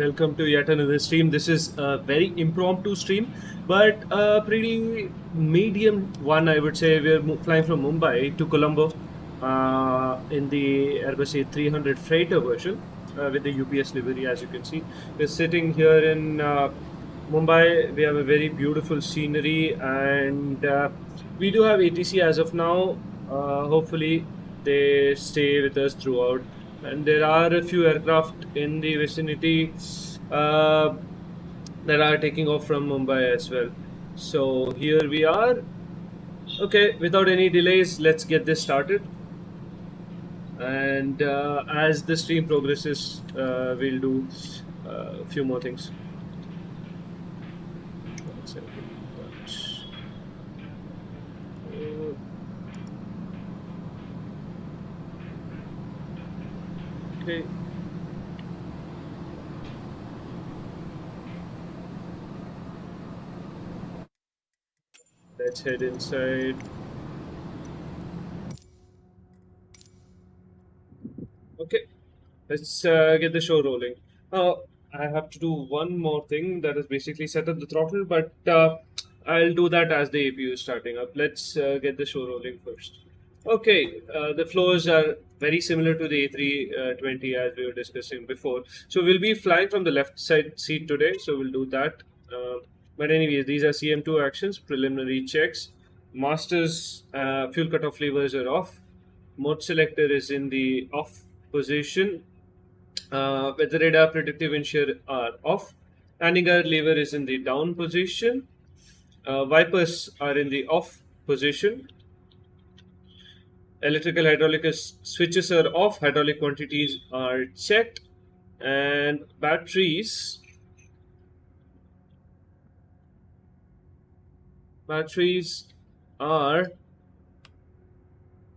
welcome to yet another stream. This is a very impromptu stream, but a pretty medium one, I would say. We're flying from Mumbai to Colombo in the Airbus a300 freighter version with the UPS livery, as you can see. We're sitting here in Mumbai. We have a very beautiful scenery, and we do have ATC as of now. Hopefully, they stay with us throughout. And there are a few aircraft in the vicinity that are taking off from Mumbai as well. So here we are. Okay, without any delays, let's get this started. And as the stream progresses, we'll do a few more things. One second. Okay. Let's head inside. Okay, let's get the show rolling. I have to do one more thing, that is basically set up the throttle, but I'll do that as the APU is starting up. Let's get the show rolling first. Okay, the flows are very similar to the A320 as we were discussing before. So we'll be flying from the left side seat today, so we'll do that. But anyways, these are CM2 actions, preliminary checks. Master's fuel cutoff levers are off. Mode selector is in the off position. Weather radar predictive ensure are off. Landing gear lever is in the down position. Wipers are in the off position. Electrical hydraulic switches are off. Hydraulic quantities are checked. And batteries are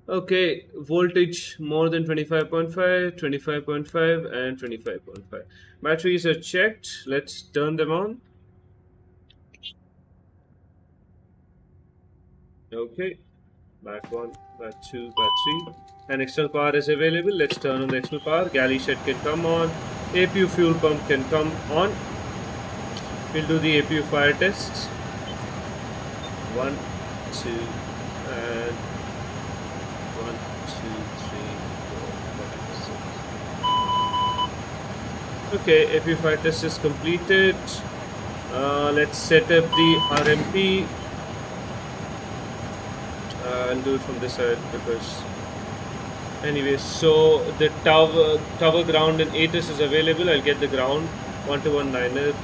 okay. Voltage more than 25.5, 25.5, and 25.5. Batteries are checked. Let's turn them on. Okay. Back 1, back 2, back 3. And external power is available. Let's turn on the external power. Galley shed can come on. APU fuel pump can come on. We'll do the APU fire tests. 1, 2, and 1, 2, 3, 4, 5, 6. Okay, APU fire test is completed. Let's set up the RMP. I'll do it from this side because anyways, so the tower ground and ATIS is available. I'll get the ground 1219er.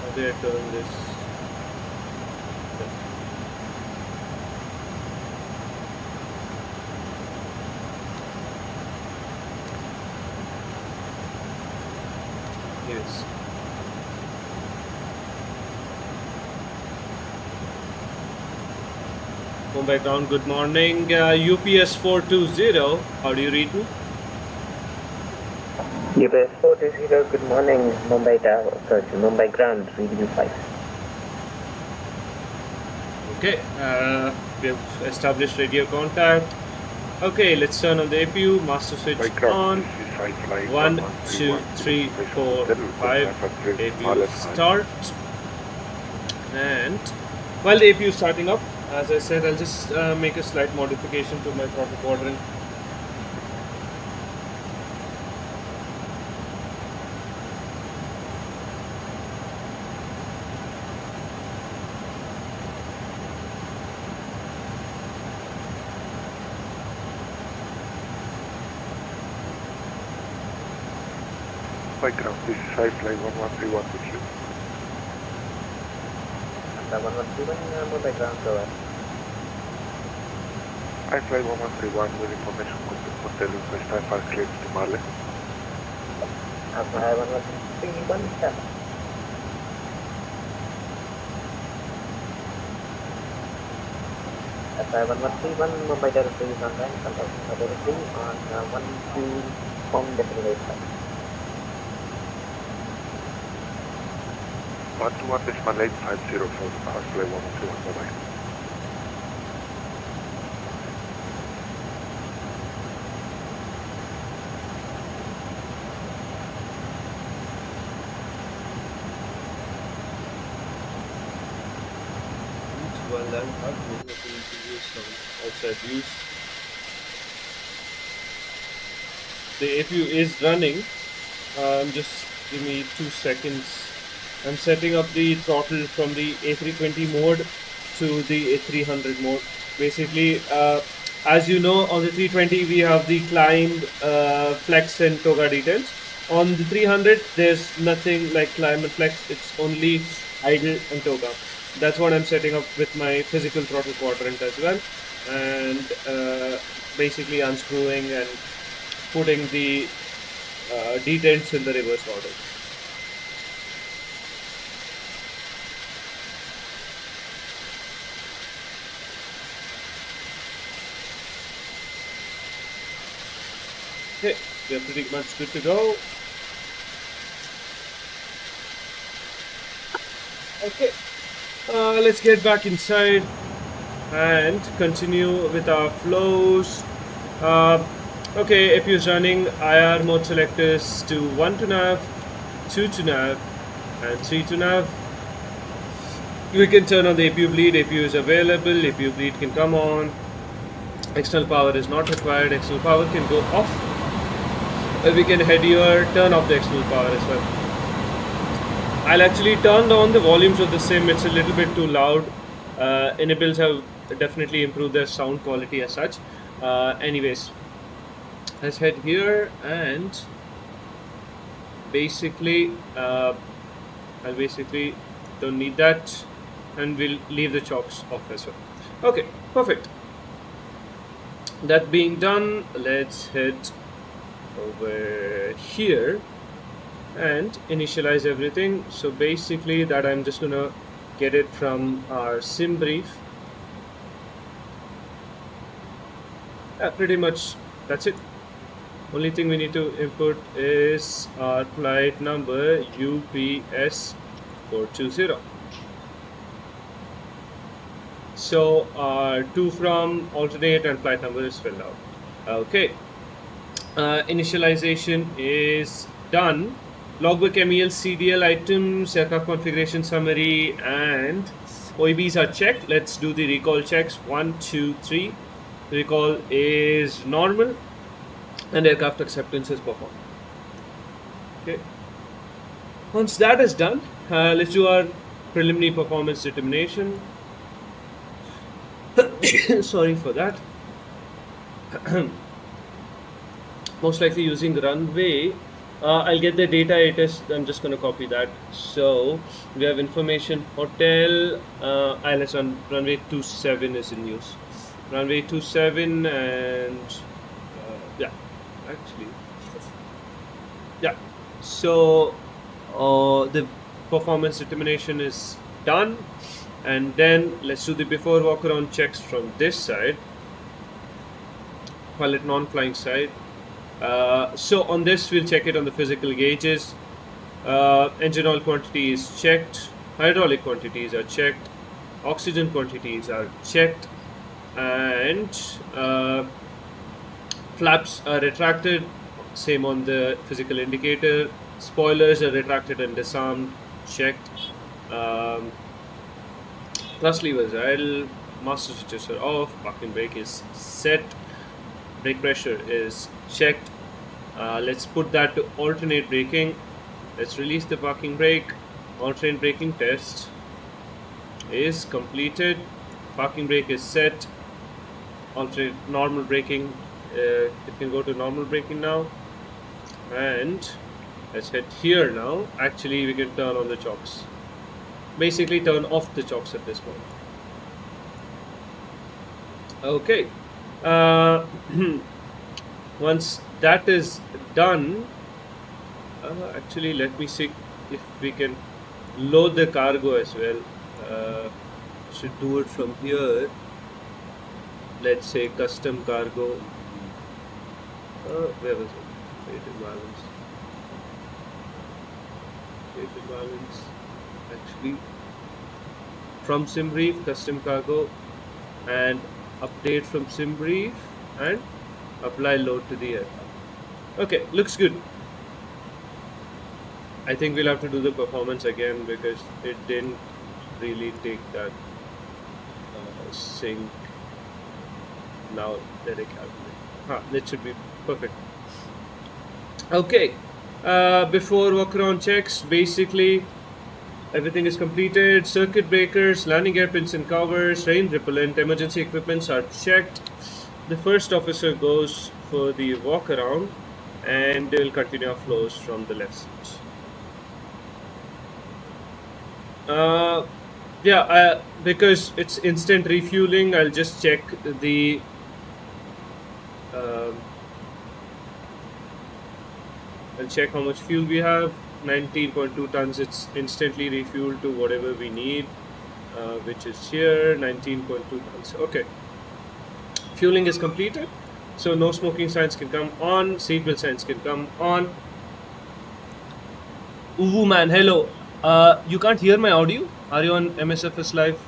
How do I turn this? Yes. Mumbai ground, good morning. UPS 420, how do you read me? UPS 420, good morning. Mumbai ground, reading you 5. Okay, we have established radio contact. Okay, let's turn on the APU, master switch on. 1, 2, 3, 4, 5. APU start. And while the APU is starting up, as I said, I'll just make a slight modification to my throttle quadrant. Ground, this is iFly 1131 with you. 1131, Mumbai ground, go ahead. iFly 1131 with information hotel request IFR clearance to Male. iFly 1131, step. iFly 1131, Mumbai territory is on time, contact territory on 12 form definite 121.850 for the iFly 1131, bye-bye. while I'm arguing, let me introduce some outside views. The APU is running. Just give me 2 seconds. I'm setting up the throttle from the A320 mode to the A300 mode. Basically, as you know, on the 320 we have the climb, flex and toga details. On the 300 there's nothing like climb and flex, it's only idle and toga. That's what I'm setting up with my physical throttle quadrant as well, and basically unscrewing and putting the detents in the reverse order. Okay, we are pretty much good to go. Okay, let's get back inside and continue with our flows. Okay, APU is running. IR mode selectors to 1 to nav, 2 to nav, and 3 to nav. We can turn on the APU bleed. APU is available. APU bleed can come on. External power is not required. External power can go off. We can head here, turn off the external power as well. I'll actually turn down the volumes of the sim. It's a little bit too loud. Enables have definitely improved their sound quality as such. Anyways, let's head here and basically I'll basically don't need that, and we'll leave the chocks off as well. Okay, perfect. That being done, let's head over here and initialize everything. So basically that I'm just gonna get it from our sim brief. Pretty much that's it. Only thing we need to input is our flight number UPS 420. So our to from, alternate, and flight number is filled out. Okay, initialization is done. Logbook MEL CDL items, aircraft configuration summary, and OEBs are checked. Let's do the recall checks. 1, 2, 3. Recall is normal and aircraft acceptance is performed. Okay. Once that is done, let's do our preliminary performance determination. Sorry for that. Most likely using runway. I'll get the data it is. I'm just going to copy that. So we have information hotel. ILS on runway 27 is in use. Runway 27 and yeah, actually, yeah. So the performance determination is done, and then let's do the before walk around checks from this side. Pilot non-flying side. So on this we'll check it on the physical gauges. Engine oil quantity is checked, hydraulic quantities are checked, oxygen quantities are checked, and flaps are retracted, same on the physical indicator. Spoilers are retracted and disarmed, checked. Thrust levers are idle, master switches are off, parking brake is set, brake pressure is checked. Let's put that to alternate braking. Let's release the parking brake. Alternate braking test is completed. Parking brake is set. Alternate normal braking. It can go to normal braking now. And let's head here now. Actually, we can turn on the chocks. Basically, turn off the chocks at this point. Okay. Once that is done, actually let me see if we can load the cargo as well. Should do it from here. Let's say custom cargo. Where was it? Weight imbalance. Weight imbalance. Actually, from SimBrief, custom cargo, and update from SimBrief, and apply load to the aircraft. Okay, looks good. I think we'll have to do the performance again because it didn't really take that sync. Now let it calculate. That should be perfect. Okay. Before walk around checks, basically everything is completed. Circuit breakers, landing gear pins and covers, rain repellent, emergency equipments are checked. The first officer goes for the walk around, and they will continue our flows from the left side. Yeah, because it's instant refueling, I'll just check the I'll check how much fuel we have. 19.2 tons. It's instantly refueled to whatever we need, which is here. 19.2 tons. Okay. Fueling is completed, so no smoking signs can come on. Seatbelt signs can come on. Uwu man, hello. You can't hear my audio? Are you on MSFS Live?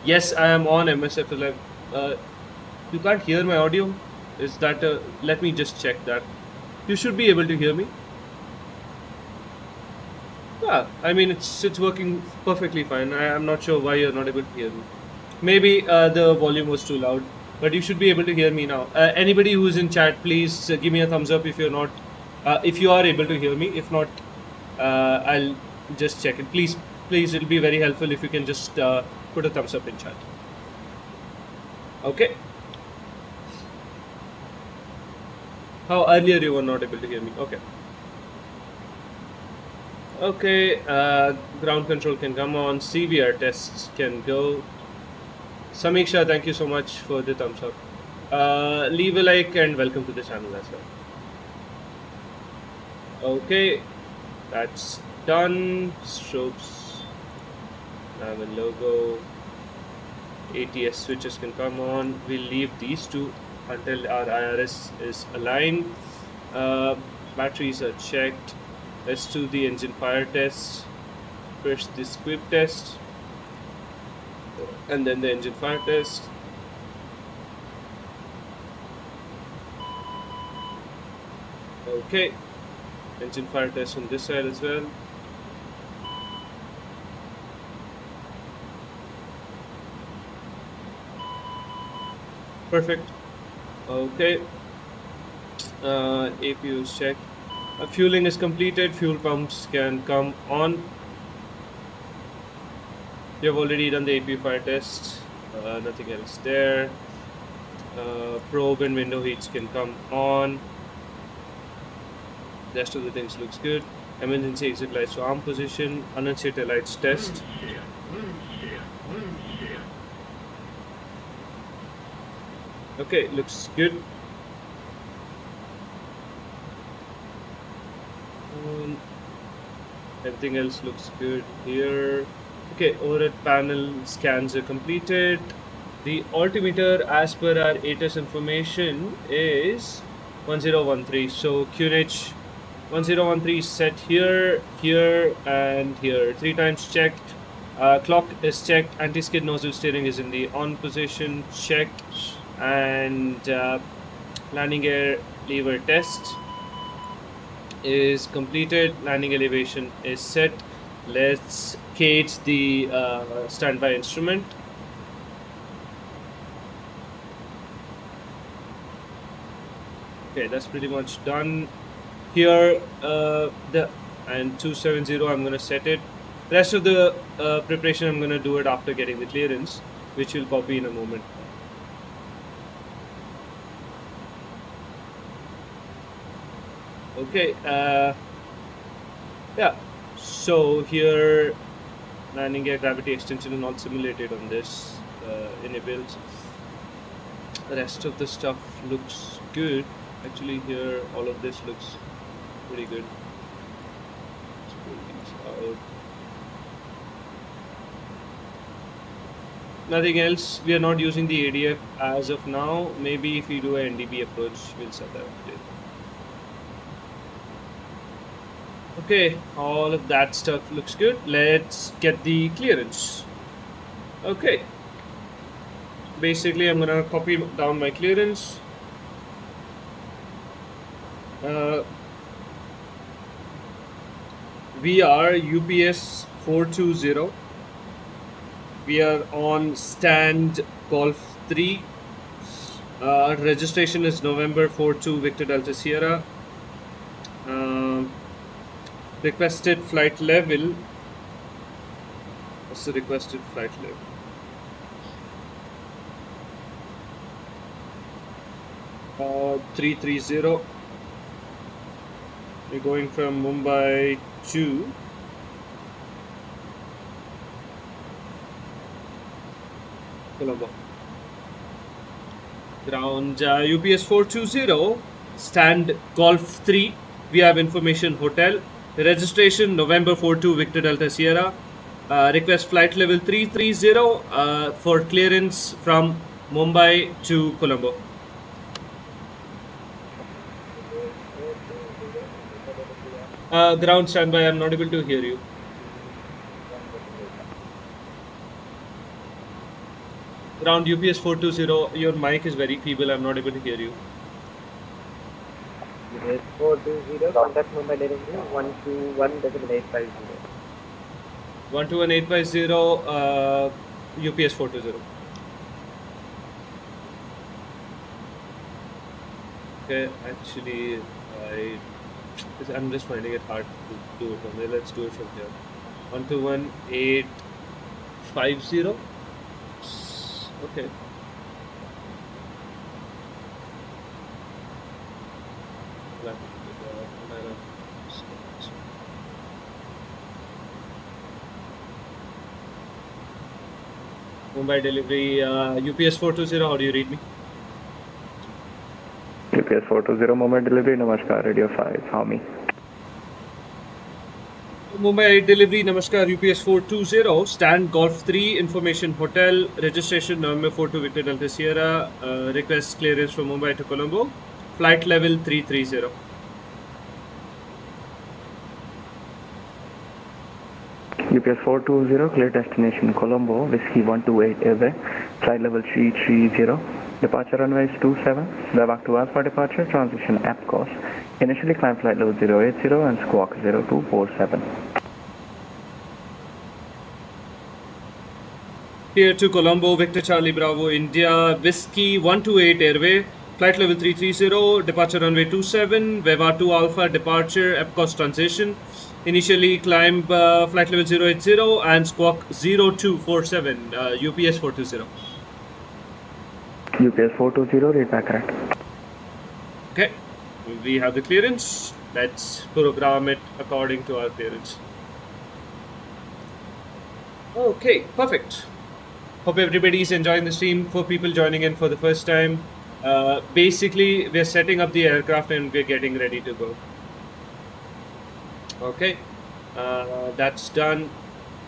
Yes, I am on MSFS Live. You can't hear my audio? Is that let me just check that. You should be able to hear me. Yeah, I mean it's working perfectly fine. I'm not sure why you're not able to hear me. Maybe the volume was too loud, but you should be able to hear me now. Anybody who's in chat, please give me a thumbs up if you're not, if you are able to hear me. If not, I'll just check it. Please, it'll be very helpful if you can just put a thumbs up in chat. Okay. How earlier you were not able to hear me? Okay. Okay, ground control can come on. CVR tests can go. Samiksha, thank you so much for the thumbs up. Leave a like and welcome to the channel as well. Okay, that's done. Strobes, nav and logo. ATS switches can come on. We'll leave these two until our IRS is aligned. Batteries are checked. Let's do the engine fire test. First the squib test, and then the engine fire test. Okay, engine fire test on this side as well. Perfect. Okay. APU is checked. Fueling is completed. Fuel pumps can come on. You have already done the APU fire test. Nothing else there. Probe and window heats can come on. The rest of the things looks good. Emergency exit lights to arm position. Annunciator lights test. Okay, looks good. Everything else looks good here. Okay, overhead panel scans are completed. The altimeter, as per our ATS information, is 1013. So QNH 1013 is set here, here, and here. 3 times checked. Clock is checked. Anti-skid nozzle steering is in the on position, checked. And landing gear lever test is completed. Landing elevation is set. Let's gauge the standby instrument. Okay, that's pretty much done. Here, and 270, I'm gonna set it. Rest of the preparation, I'm gonna do it after getting the clearance, which will copy in a moment. Okay, yeah, so here landing gear gravity extension is not simulated on this enables. The rest of the stuff looks good. Actually here all of this looks pretty good. Let's pull these out. Nothing else. We are not using the ADF as of now. Maybe if we do an NDB approach, we'll set that up later. Okay, all of that stuff looks good. Let's get the clearance. Okay. Basically, I'm gonna copy down my clearance. We are UPS 420. We are on stand Golf 3. Registration is November 42 Victor Delta Sierra. Requested flight level. What's the requested flight level? Uh, 330. We're going from Mumbai to Columbo. Ground UPS 420, stand Golf 3. We have information hotel. Registration November 42 Victor Delta Sierra. Request flight level 330 for clearance from Mumbai to Colombo. Ground standby, I'm not able to hear you. Ground UPS 420, your mic is very feeble, I'm not able to hear you. UPS 420, contact Mumbai delivery 121.850. 121.850, UPS 420. Okay, actually, I'm just finding it hard to do it from there. Let's do it from here. 121.850. Okay. Mumbai delivery, UPS 420, how do you read me? UPS 420 Mumbai delivery, Namaskar, Radio 5, how me? Mumbai delivery, Namaskar, UPS 420, stand Golf 3, information hotel, registration November 42 Victor Delta Sierra, request clearance from Mumbai to Colombo, flight level 330. UPS 420, clear destination Colombo, Whiskey 128 Airway, flight level 330, departure runway is 27, VABB to Alpha departure, transition app course, initially climb flight level 080 and squawk 0247. Here to Colombo, Victor Charlie Bravo, India, Whiskey 128 Airway, flight level 330, departure runway 27, VABB to Alpha departure, app course transition, initially climb flight level 080 and squawk 0247, UPS 420. UPS 420, read back correct. Okay, we have the clearance. Let's program it according to our clearance. Okay, perfect. Hope everybody is enjoying the stream. For people joining in for the first time, basically we're setting up the aircraft and we're getting ready to go. Okay, that's done.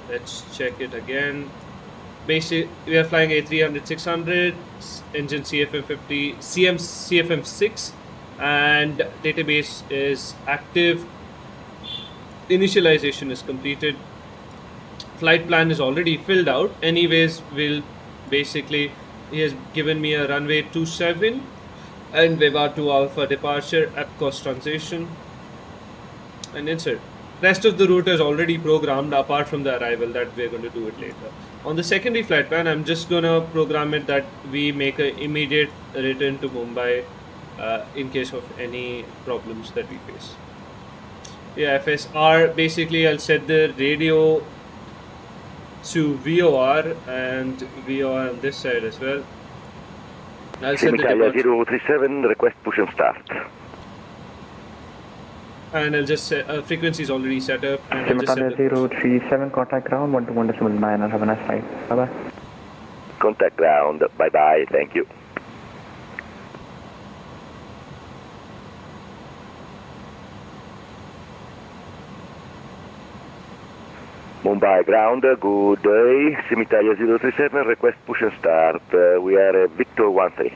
Let's check it again. Basic, we are flying a300-600, engine CFM6, and database is active. Initialization is completed. Flight plan is already filled out. Anyways, he has given me a runway 27 and VABB to Alpha departure, app course transition, and insert. Rest of the route is already programmed apart from the arrival that we're going to do it later. On the secondary flight plan, I'm just going to program it that we make an immediate return to Mumbai in case of any problems that we face. Yeah, FSR, basically I'll set the radio to VOR and VOR on this side as well. I'll set the departure. 037, request push and start. And I'll just set, frequency is already set up. And I'll just set 037, contact ground 121.9 and have a nice flight. Bye bye. Contact ground, bye bye, thank you. Mumbai ground, good day. Scimitar 037, request push and start. We are Victor 13.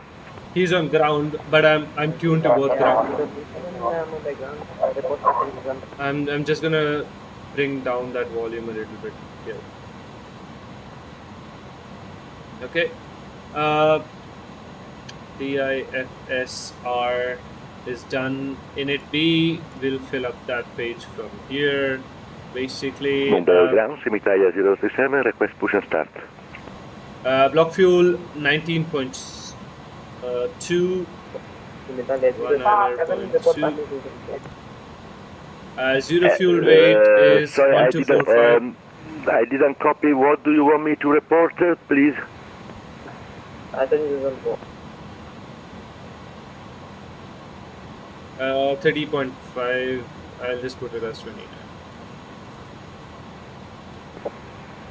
He's on ground, but I'm tuned to both ground. I'm just gonna bring down that volume a little bit here. Okay. DIFSR is done. Init B, we'll fill up that page from here. Basically, Mumbai ground, Scimitar 037, request push and start. Block fuel 19.2. Italia 037, report passing to Zero fuel weight is Sorry, 1245. I didn't copy. What do you want me to report, please? passenger on board. 30.5. I'll just put it as 20.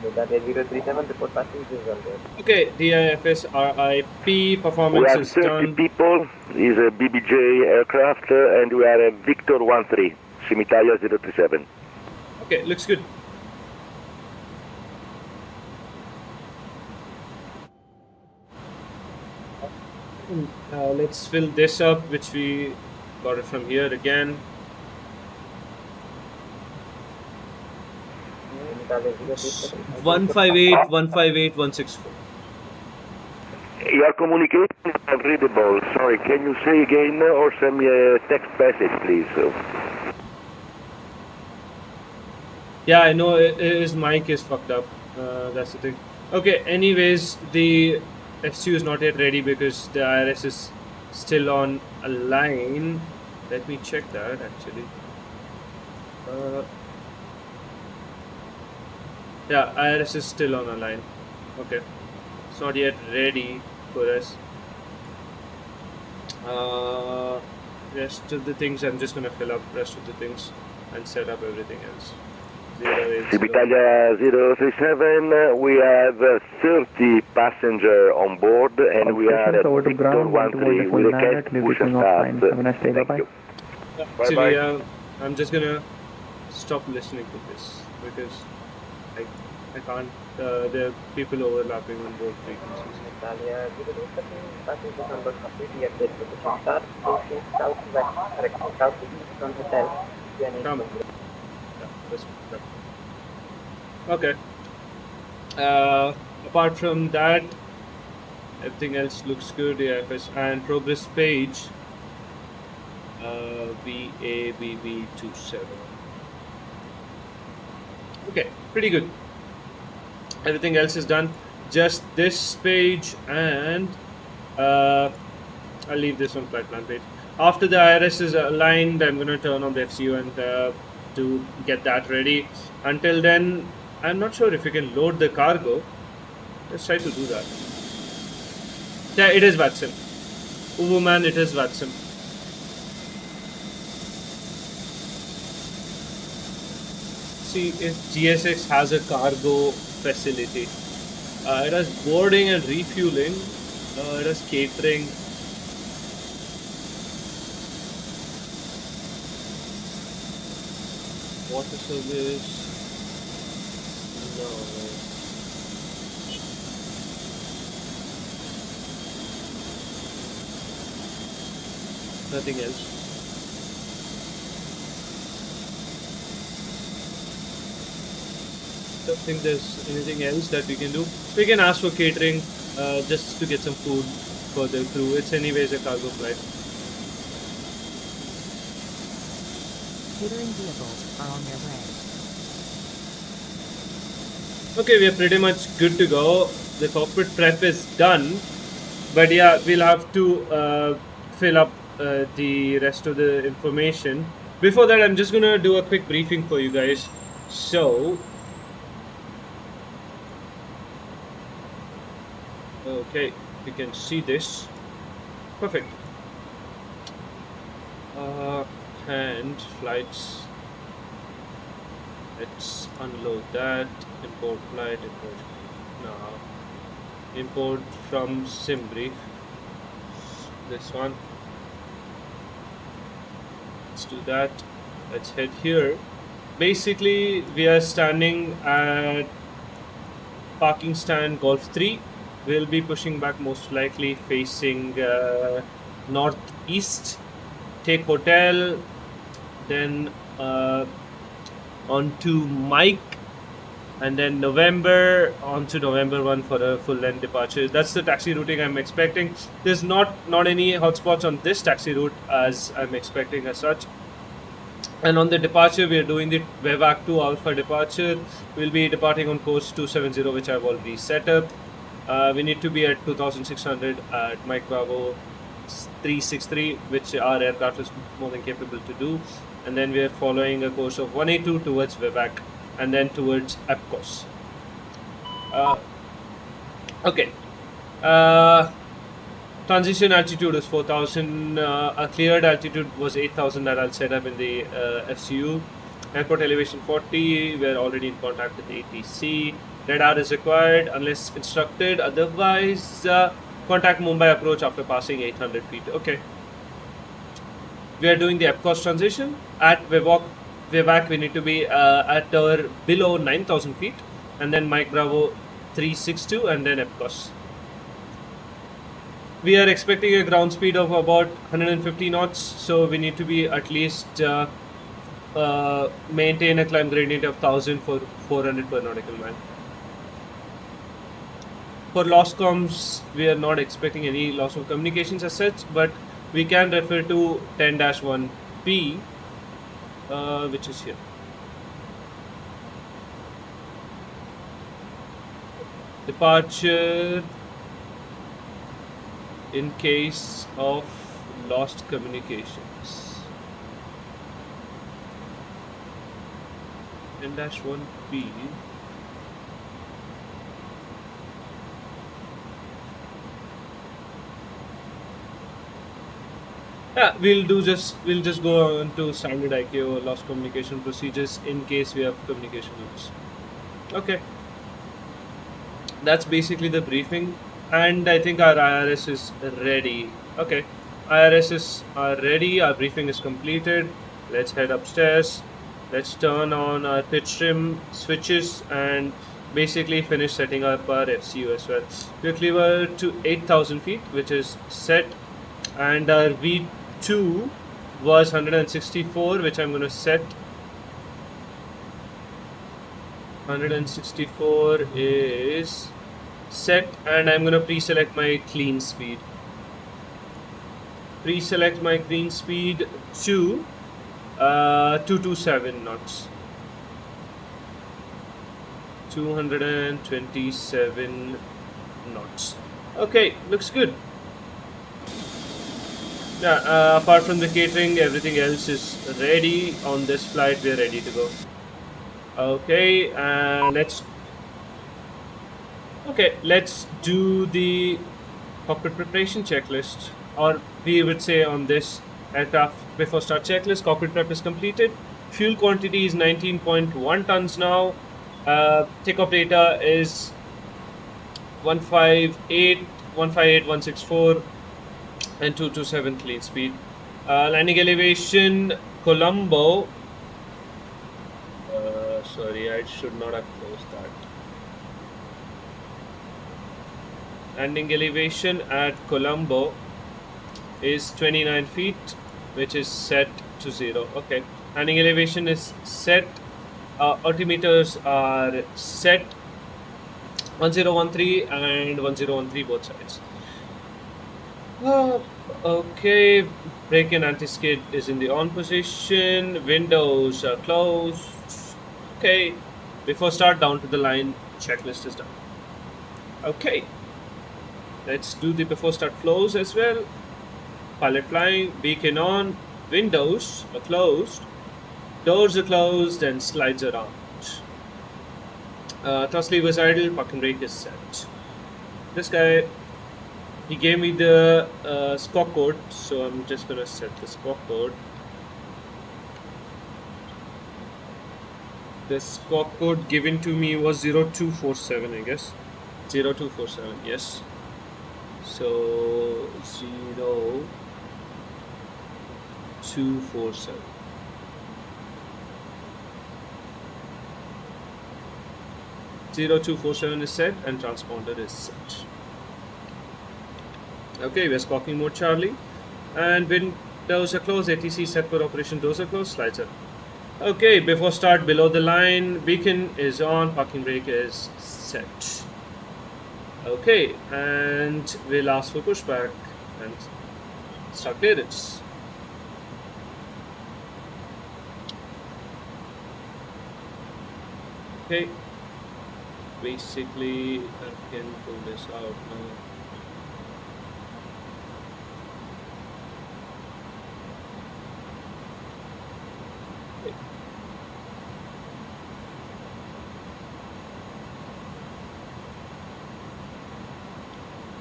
Italia 037, report passengers on board. Okay, DIFS RIP We performance are is 30 done. people. Is a BBJ aircraft, and we are a Victor 13, Scimitar 037. Okay, looks good. Let's fill this up, which we got it from here again. Italia 037. 158-158-164. Your communication is unreadable. Sorry, can you say again or send me a text message, please? Yeah, I know his mic is fucked up. That's the thing. Okay, anyways, the FCU is not yet ready because the IRS is still on a line. Let me check that actually. Yeah, IRS is still on a line. Okay, it's not yet ready for us. Rest of the things I'm just gonna fill up rest of the things and set up everything else. 080. Scimitar 037, we have 30 passengers on board, and we are at Over to Victor ground, 13 with a catch push and start. Have a nice day, Thank bye-bye. you. Actually, I'm just gonna stop listening to this because I can't. There are people overlapping on both frequencies. Italia 037, passengers on board completely at the position start, facing southwest, correction, southeast from hotel. Come. Yeah, that's that. Okay. Apart from that, everything else looks good. AFS and progress page. VABB 27. Okay, pretty good. Everything else is done. Just this page, and I'll leave this on flight plan page. After the IRS is aligned, I'm gonna turn on the FCU and to get that ready. Until then, I'm not sure if you can load the cargo. Let's try to do that. Yeah, it is VATSIM. Woman, it is VATSIM. See if GSX has a cargo facility. It has boarding and refueling. It has catering. Water service. No. Nothing else. Don't think there's anything else that we can do. We can ask for catering just to get some food for the crew. It's anyways a cargo flight. Catering vehicles are on their way. Okay, we are pretty much good to go. The cockpit prep is done, but yeah, we'll have to fill up the rest of the information. Before that, I'm just gonna do a quick briefing for you guys. So, okay, you can see this. Perfect. And flights. Let's unload that. Import flight. Import. Now, import from SimBrief. This one. Let's do that. Let's head here. Basically, we are standing at parking stand Golf 3. We'll be pushing back most likely facing northeast. Take hotel, then onto Mike, and then November onto November 1 for a full length departure. That's the taxi routing I'm expecting. There's not any hotspots on this taxi route as I'm expecting as such. And on the departure, we are doing the VABB 2 Alpha departure. We'll be departing on course 270, which I've already set up. We need to be at 2600 at Mike Bravo 363, which our aircraft is more than capable to do. And then we are following a course of 182 towards VABB and then towards Epcos. Okay. Transition altitude is 4000. Our cleared altitude was 8000 that I'll set up in the FCU. Airport elevation 40. We're already in contact with the ATC. Radar is required unless instructed. Otherwise, contact Mumbai approach after passing 800 feet. Okay. We are doing the Epcos transition. At VABB, we need to be at or below 9000 feet. And then Mike Bravo 362 and then Epcos. We are expecting a ground speed of about 150 knots, so we need to be at least maintain a climb gradient of 1000 for 400 per nautical mile. For lost comms, we are not expecting any loss of communications as such, but we can refer to 10-1P, which is here. Departure in case of lost communications. 10-1P. Yeah, we'll just go on to standard ICAO lost communication procedures in case we have communication loss. Okay. That's basically the briefing, and I think our IRS is ready. Okay, IRSs are ready, our briefing is completed. Let's head upstairs. Let's turn on our pitch trim switches and basically finish setting up our FCU as well. We're clear to 8000 feet, which is set, and our V2 was 164, which I'm going to set. 164 is set, and I'm going to pre-select my clean speed. Pre-select my clean speed to 227 knots. 227 knots. Okay, looks good. Yeah, apart from the catering, everything else is ready. On this flight, we are ready to go. Okay, let's do the cockpit preparation checklist, or we would say on this aircraft before start checklist. Cockpit prep is completed. Fuel quantity is 19.1 tons now. Takeoff data is 158.164 and 227 clean speed. Landing elevation Columbo. Sorry, I should not have closed that. Landing elevation at Columbo is 29 feet, which is set to 0. Okay, landing elevation is set. Altimeters are set. 1013 and 1013 both sides. Okay, brake and anti-skid is in the on position. Windows are closed. Okay, before start, down to the line, checklist is done. Okay, let's do the before start flows as well. Pilot flying, beacon on, windows are closed, doors are closed, and slides are out. Thrust lever is idle, parking brake is set. This guy, he gave me the squawk code, so I'm just gonna set the squawk code. The squawk code given to me was 0247, I guess. 0247, yes. So 0247. (0247) is set and transponder is set. Okay, we're squawking mode Charlie, and windows are closed. ATC set for operation. Doors are closed. Slides are. Okay, before start, below the line, beacon is on, parking brake is set. Okay, and we'll ask for pushback and start clearance. Okay, basically I can pull this out now.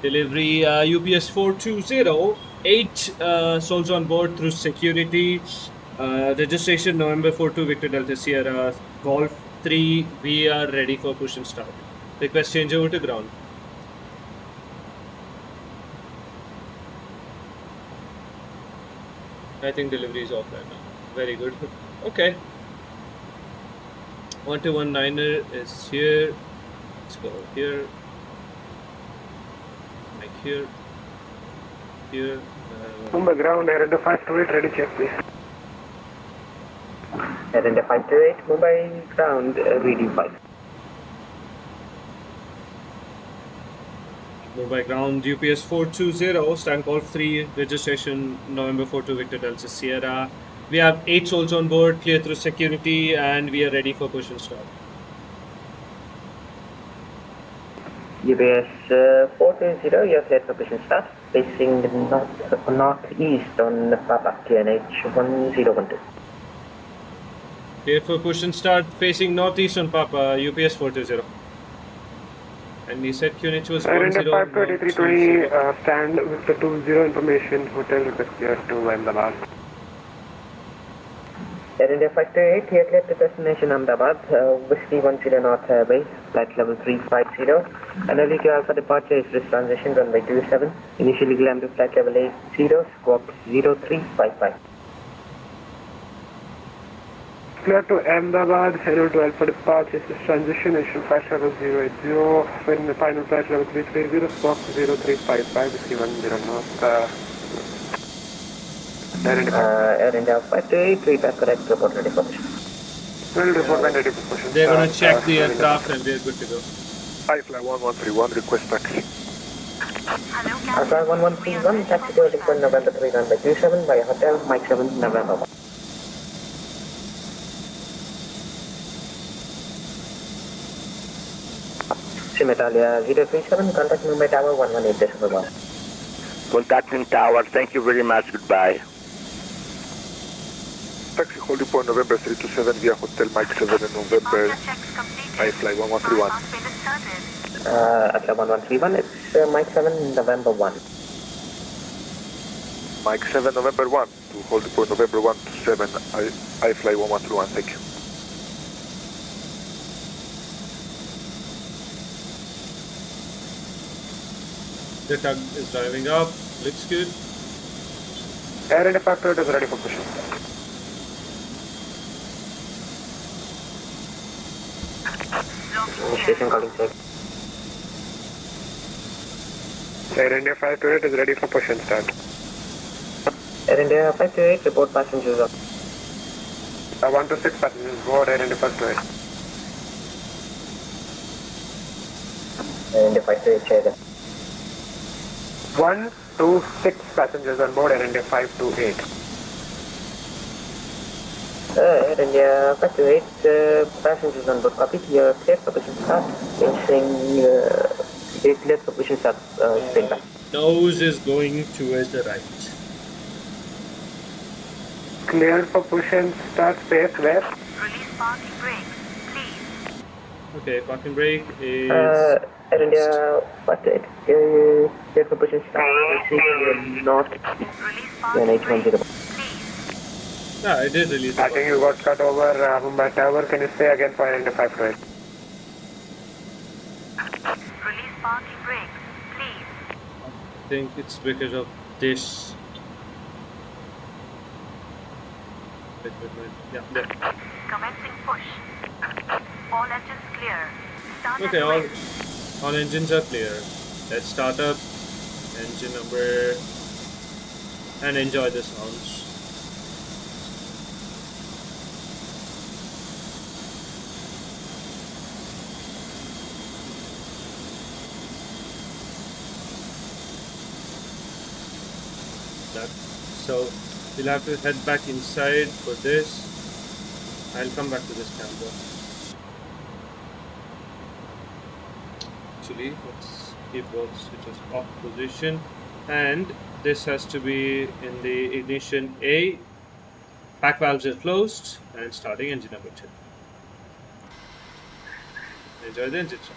Delivery UPS 420, 8 souls on board through security. Registration November 42 Victor Delta Sierra Golf 3. We are ready for push and start. Request change over to ground. I think delivery is off right now. Very good. Okay. 1219er is here. Let's go here. Like here. Here. Mumbai ground, air into 528, ready check please. Air India 528, Mumbai ground, reading 5. Mumbai ground UPS 420, stand Golf 3, registration November 42 Victor Delta Sierra. We have 8 souls on board, clear through security, and we are ready for push and start. UPS 420, you're cleared for push and start, facing northeast on Papa QNH 1012. Clear for push and start, facing northeast on Papa, UPS 420. And he said QNH was Air India 10. 52320, stand with the 20 information, hotel request clear to Ahmedabad. Air India 528, here cleared to destination Ahmedabad, Whiskey 10 North Base, flight level 350. Early to Alpha departure is this transition runway 27, initially climb to flight level 80, squawk 0355. Clear to Ahmedabad, heading to Alpha departure, this transition, issue 57080, when the final flight level 330, squawk 0355, Whiskey 10 North. Air India 528, read back correct, report ready for push. We'll report when ready for push. They're going to check the aircraft and we're good to go. Fly 1131, request taxi. Alpha 1131, taxi to Liquid November 3 runway 27 via hotel, Mike 7, November 1. Simitalia 037, contact Mumbai Tower 118.1. Contacting tower, thank you very much, goodbye. Taxi holding point November 327 via hotel Mike 7 in November. Fly 1131. Atla 1131, it's Mike 7, November 1. Mike 7 November 1 to holding point November 1 to 7. Fly 1131, thank you. The tug is driving up, looks good. Air India 528 is ready for push. Station calling check. Air India 528 is ready for push and start. Air India 528, report passengers up. 1 to 6 passengers board Air India 528. Air India 528, check. 1 to 6 passengers on board Air India 528. Air India 528, passengers on board copy. You're cleared for push and start. You're cleared for push and start, spin back. Nose is going towards the right. Cleared for push and start, space where? Release parking brake, please. Okay, parking brake is... Air India 528, cleared for push and start. Receiving north Release parking brake, QNH 10. please. Yeah, I did release I it. think you got cut over Mumbai Tower. Can you say again for Air India 528? Release parking brake, please. I think it's because of this. Wait. Yeah, there. Commencing push. All engines clear. Start Okay, at all will. engines are clear. Let's start up engine number and enjoy the sounds. So we'll have to head back inside for this. I'll come back to this camera. actually. Let's keep both switches off position, and this has to be in the ignition A. Pack valves are closed, and starting engine number 2. Enjoy the engine shot.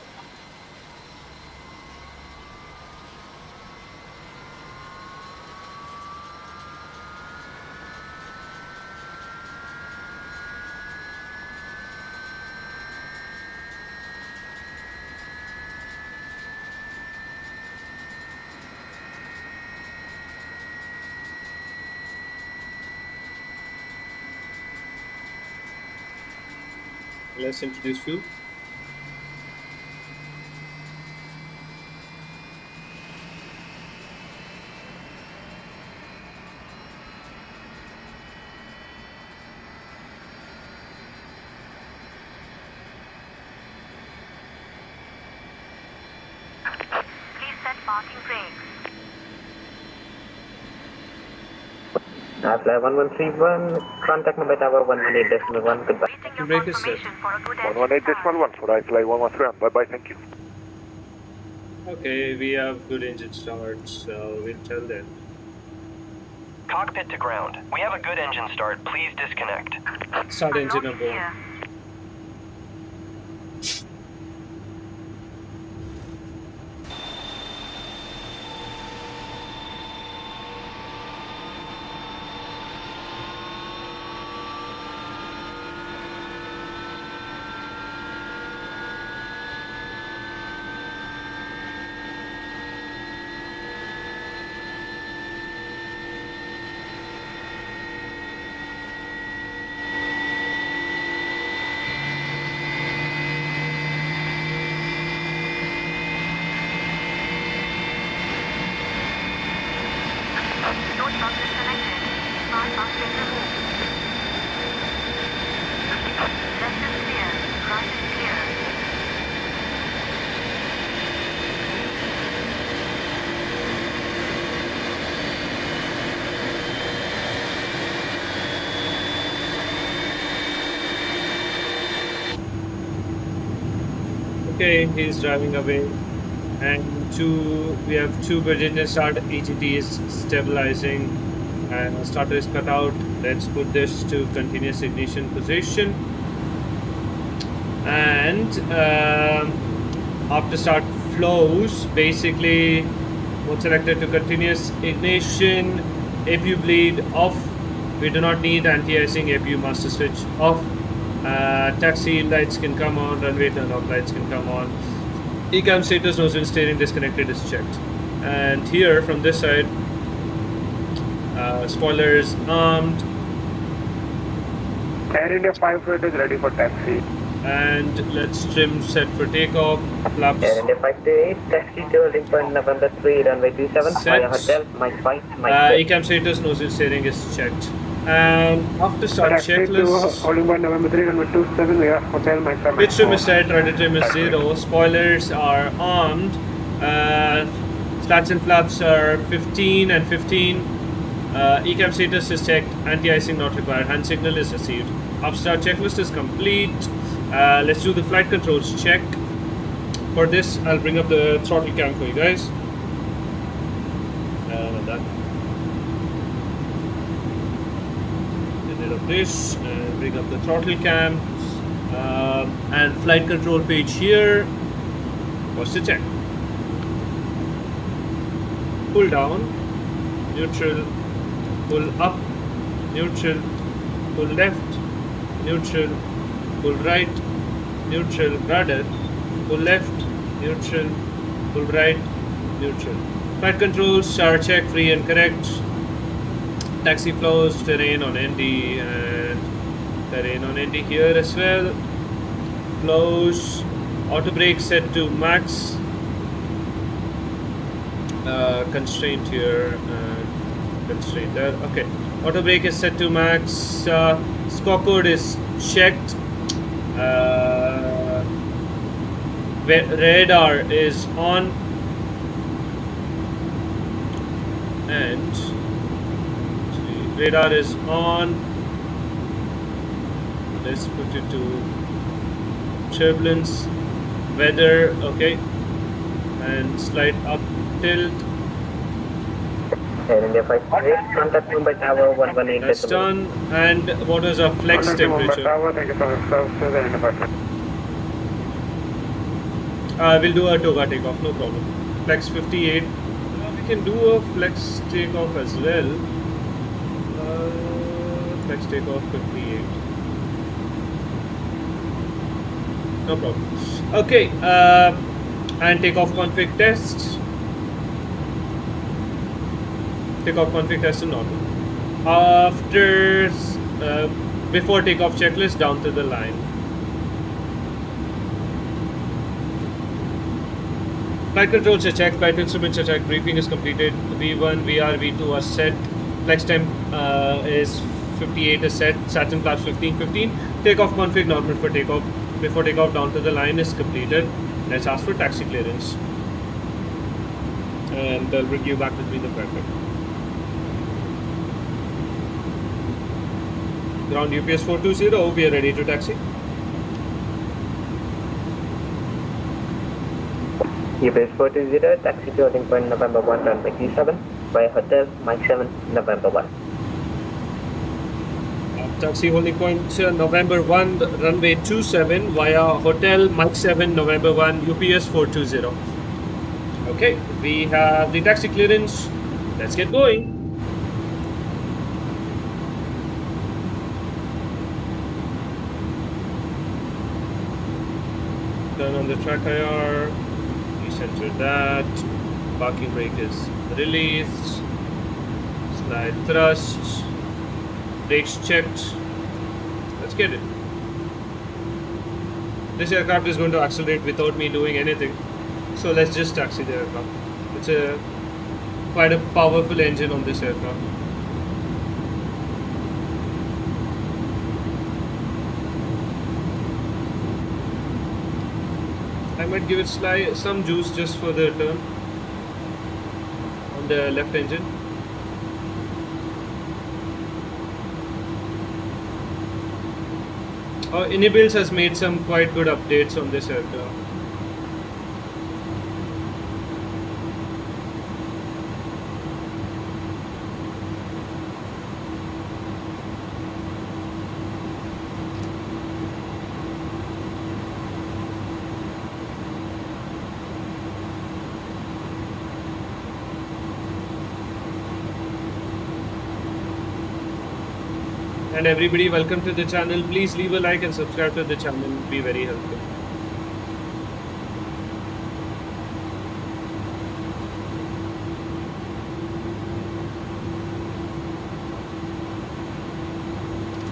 Let's introduce fuel. Please set parking brakes. Fly 1131, contact Mumbai Tower 118.1, goodbye. Waiting your Brake is set. confirmation for a good engine start. 118.1, so I fly 113. Bye bye, thank you. Okay, we have good engine start, so we'll tell them. Cockpit to ground. We have a good engine start. Please disconnect. Start engine Unlock number 1. here. Load box disconnected. Smart box been removed. Left is clear. Right is clear. Okay, he's driving away. And we have two bridge engine start. EGT is stabilizing, and starter is cut out. Let's put this to continuous ignition position. And after start flows, basically mode selected to continuous ignition. APU bleed off. We do not need anti-icing. APU master switch off. Taxi lights can come on. Runway turn off lights can come on. ECAM status nozzle steering disconnected is checked. And here from this side, spoilers armed, Air India 5 is ready for taxi. and let's trim set for takeoff. Flaps Air India 528, taxi to link point November 3, runway 27, Set. via hotel, Mike 5, Mike 6. ECAM status nozzle steering is checked. And after start Taxi to checklist, holding point November 3, runway 27, via hotel, Mike 5, Mike pitch trim 4. is set, rudder trim is 0, spoilers are armed, slats and flaps are 15 and 15. ECAM status is checked, anti-icing not required, hand signal is received. After start checklist is complete. Let's do the flight controls check. For this, I'll bring up the throttle cam for you guys. That. Get rid of this and bring up the throttle cam. And flight control page here. What's the check? Pull down, neutral, pull up, neutral, pull left, neutral, pull right, neutral, rudder, pull left, neutral, pull right, neutral. Flight controls, star check, free and correct. Taxi flows, terrain on ND, and terrain on ND here as well. Flows, auto brake set to max. Constraint here, constraint there. Okay, auto brake is set to max. Score code is checked. Radar is on, and radar is on. Let's put it to turbulence. Weather, okay. and slide up tilt. Air India 538, contact Mumbai Tower 118. That's done. And what is our flex Contact Mumbai temperature? Tower, thank you for your service to the Air India 538. We'll do a toga takeoff, no problem. Flex 58. We can do a flex takeoff as well. Flex takeoff 58. No problem. Okay, and takeoff config test. Takeoff config test to normal. After, before takeoff checklist, down to the line. Flight controls are checked, flight instruments are checked, briefing is completed, V1, VR, V2 are set, flex temp is 58 is set, Saturn flaps 15. Takeoff config normal for takeoff. Before takeoff down to the line is completed. Let's ask for taxi clearance. And they'll bring you back between the perfect. Ground UPS 420, we are ready to taxi. UPS 420, taxi to holding point November 1, runway 27, via hotel, Mike 7, November 1. Taxi holding point November 1, runway 27, via hotel, Mike 7, November 1, UPS 420. Okay, we have the taxi clearance. Let's get going. Turn on the track IR. Center that. Parking brake is released. Slide thrust. Brakes checked. Let's get it. This aircraft is going to accelerate without me doing anything. So let's just taxi the aircraft. It's quite a powerful engine on this aircraft. I might give it some juice just for the turn on the left engine. Inibuilds has made some quite good updates on this aircraft. And everybody, welcome to the channel. Please leave a like and subscribe to the channel. It will be very helpful.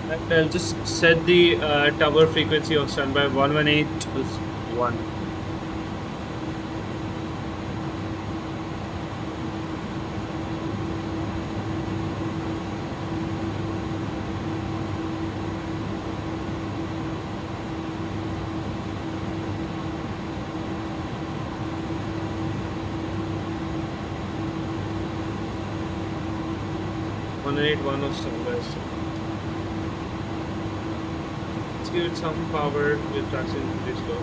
And I'll just set the tower frequency of standby 118 is 1. One of standby. Let's give it some power with traction pretty slow.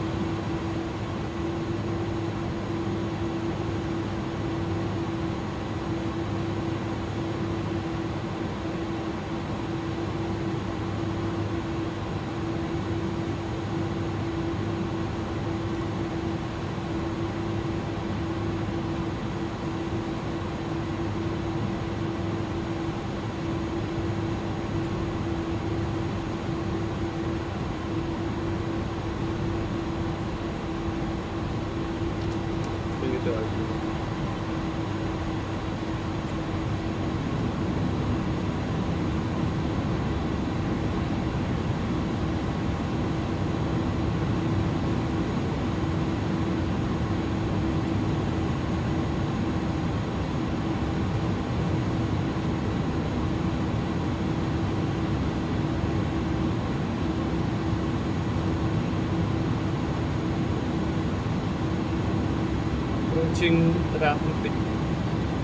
Approaching rapidly.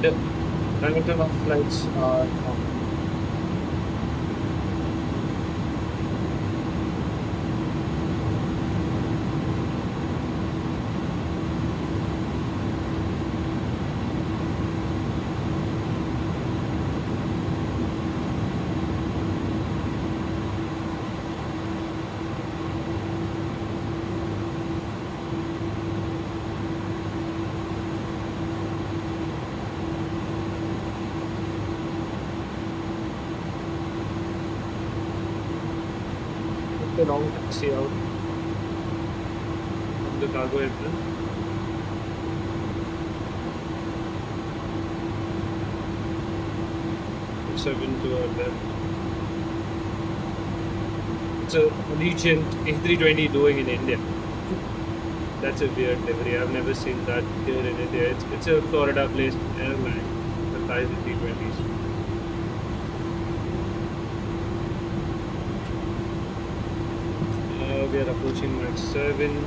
The diameter of flights are on. The long taxi out from the cargo apron. Seven to our left. It's a Allegiant A320 doing in India. That's a weird livery. I've never seen that here in India. It's a Florida-based airline that flies the A320s. We are approaching Mach 7.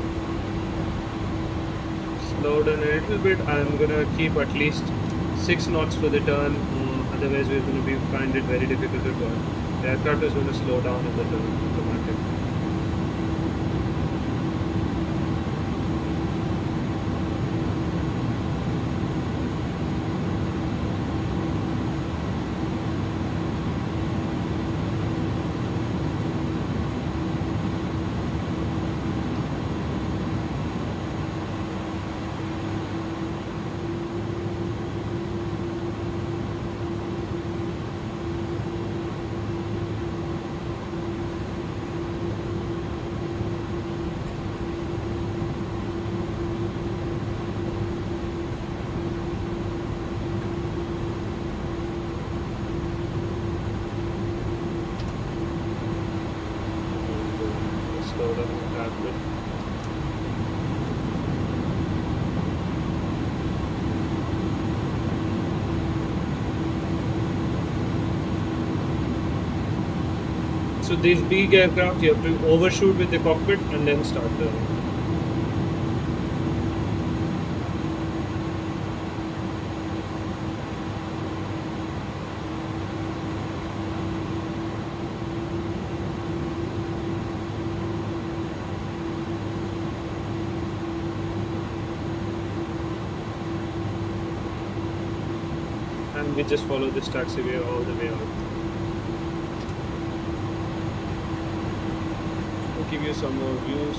Slow down a little bit. I'm gonna keep at least 6 knots for the turn. Otherwise, we're going to find it very difficult to turn. The aircraft is going to slow down in the turn automatically. Slow down a tad bit. So these big aircraft, you have to overshoot with the cockpit and then start turning. And we just follow this taxiway all the way out. I'll give you some more views.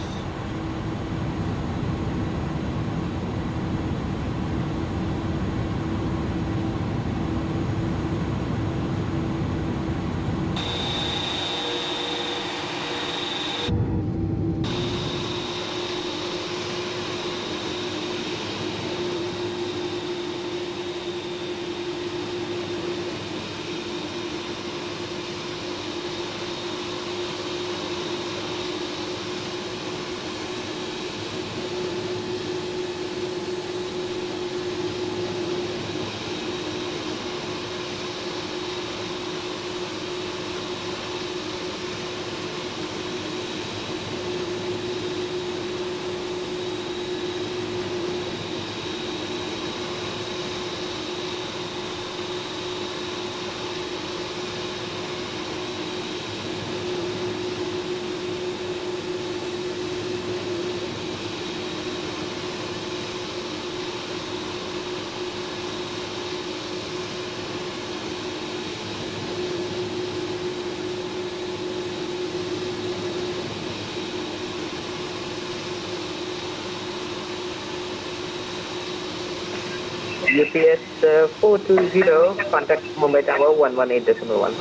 UPS 420, contact Mumbai Tower 118.1.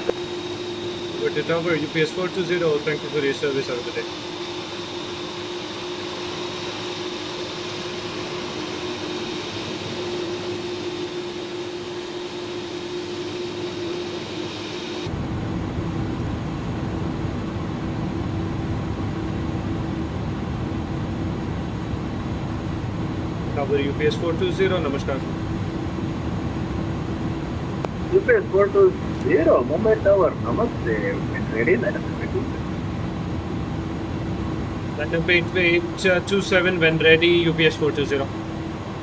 With the tower, UPS 420, thank you for your service of the day. Tower UPS 420, namaskar. UPS 420, Mumbai Tower, namaste. When ready, let us begin. Landing weight 27 when ready, UPS 420.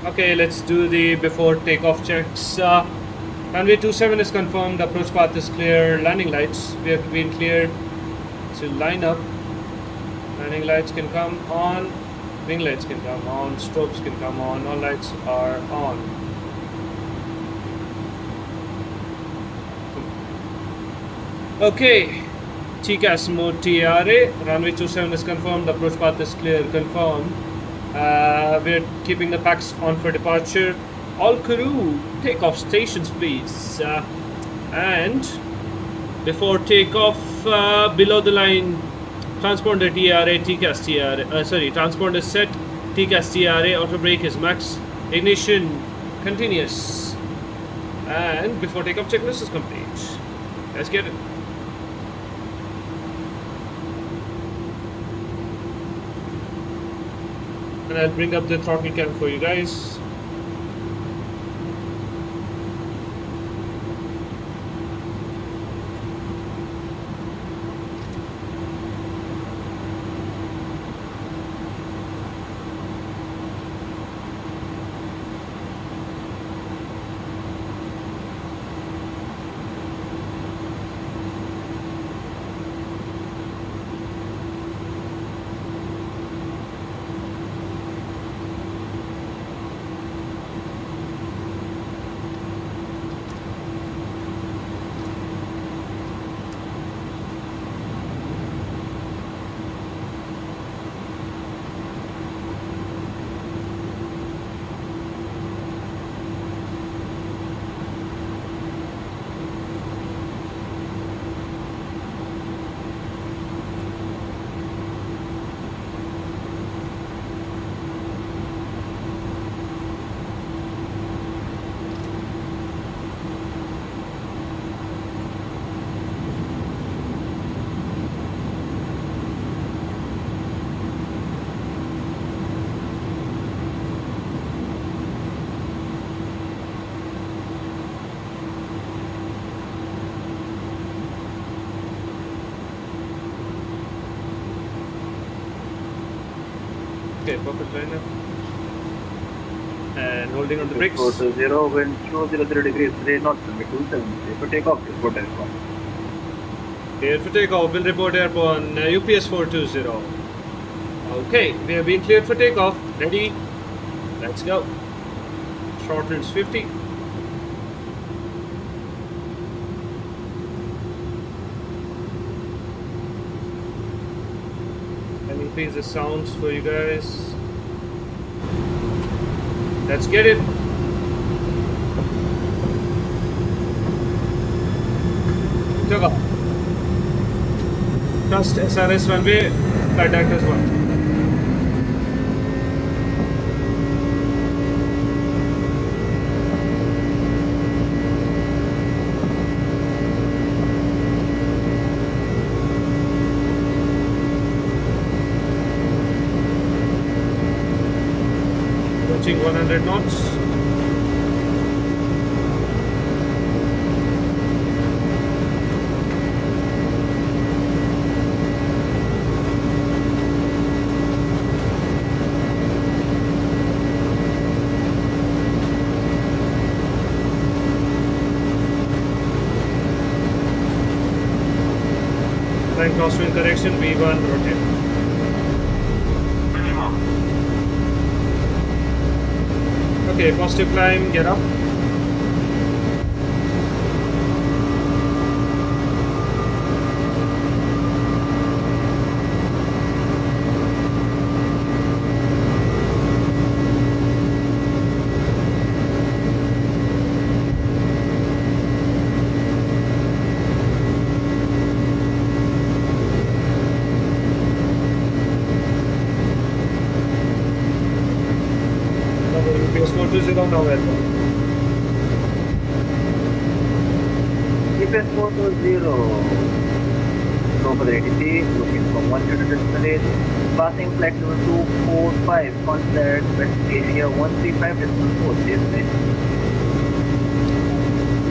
Okay, let's do the before takeoff checks. Runway 27 is confirmed, approach path is clear, landing lights, we have been cleared to line up. Landing lights can come on, wing lights can come on, strobes can come on, all lights are on. Okay, TCAS mode TRA, runway 27 is confirmed, approach path is clear, confirmed. We're keeping the packs on for departure. All crew, take off stations please. And before takeoff, below the line, Transponder TRA, TCAS TRA, transponder set, TCAS TRA, auto brake is max, ignition continuous, and before takeoff checklist is complete. Let's get it. And I'll bring up the throttle cam for you guys. Okay, perfect right now. And holding on the brakes. 420, wind 200 degrees, 3 knots, 27. For takeoff, report airborne. Clear for takeoff, will report airborne, UPS 420. Okay, we have been cleared for takeoff. Ready? Let's go. Throttle's 50. I'll increase the sounds for you guys. Let's get it. Took off. Trust SRS runway, flight actors 1. Approaching 100 knots. Flying crosswind correction, V1 rotate. Okay, positive climb, get up. UPS 420 now airborne. UPS 420, go for the ATC, looking for 100 destination, passing flight level 245, contact West Asia 135, decimal 4, destination.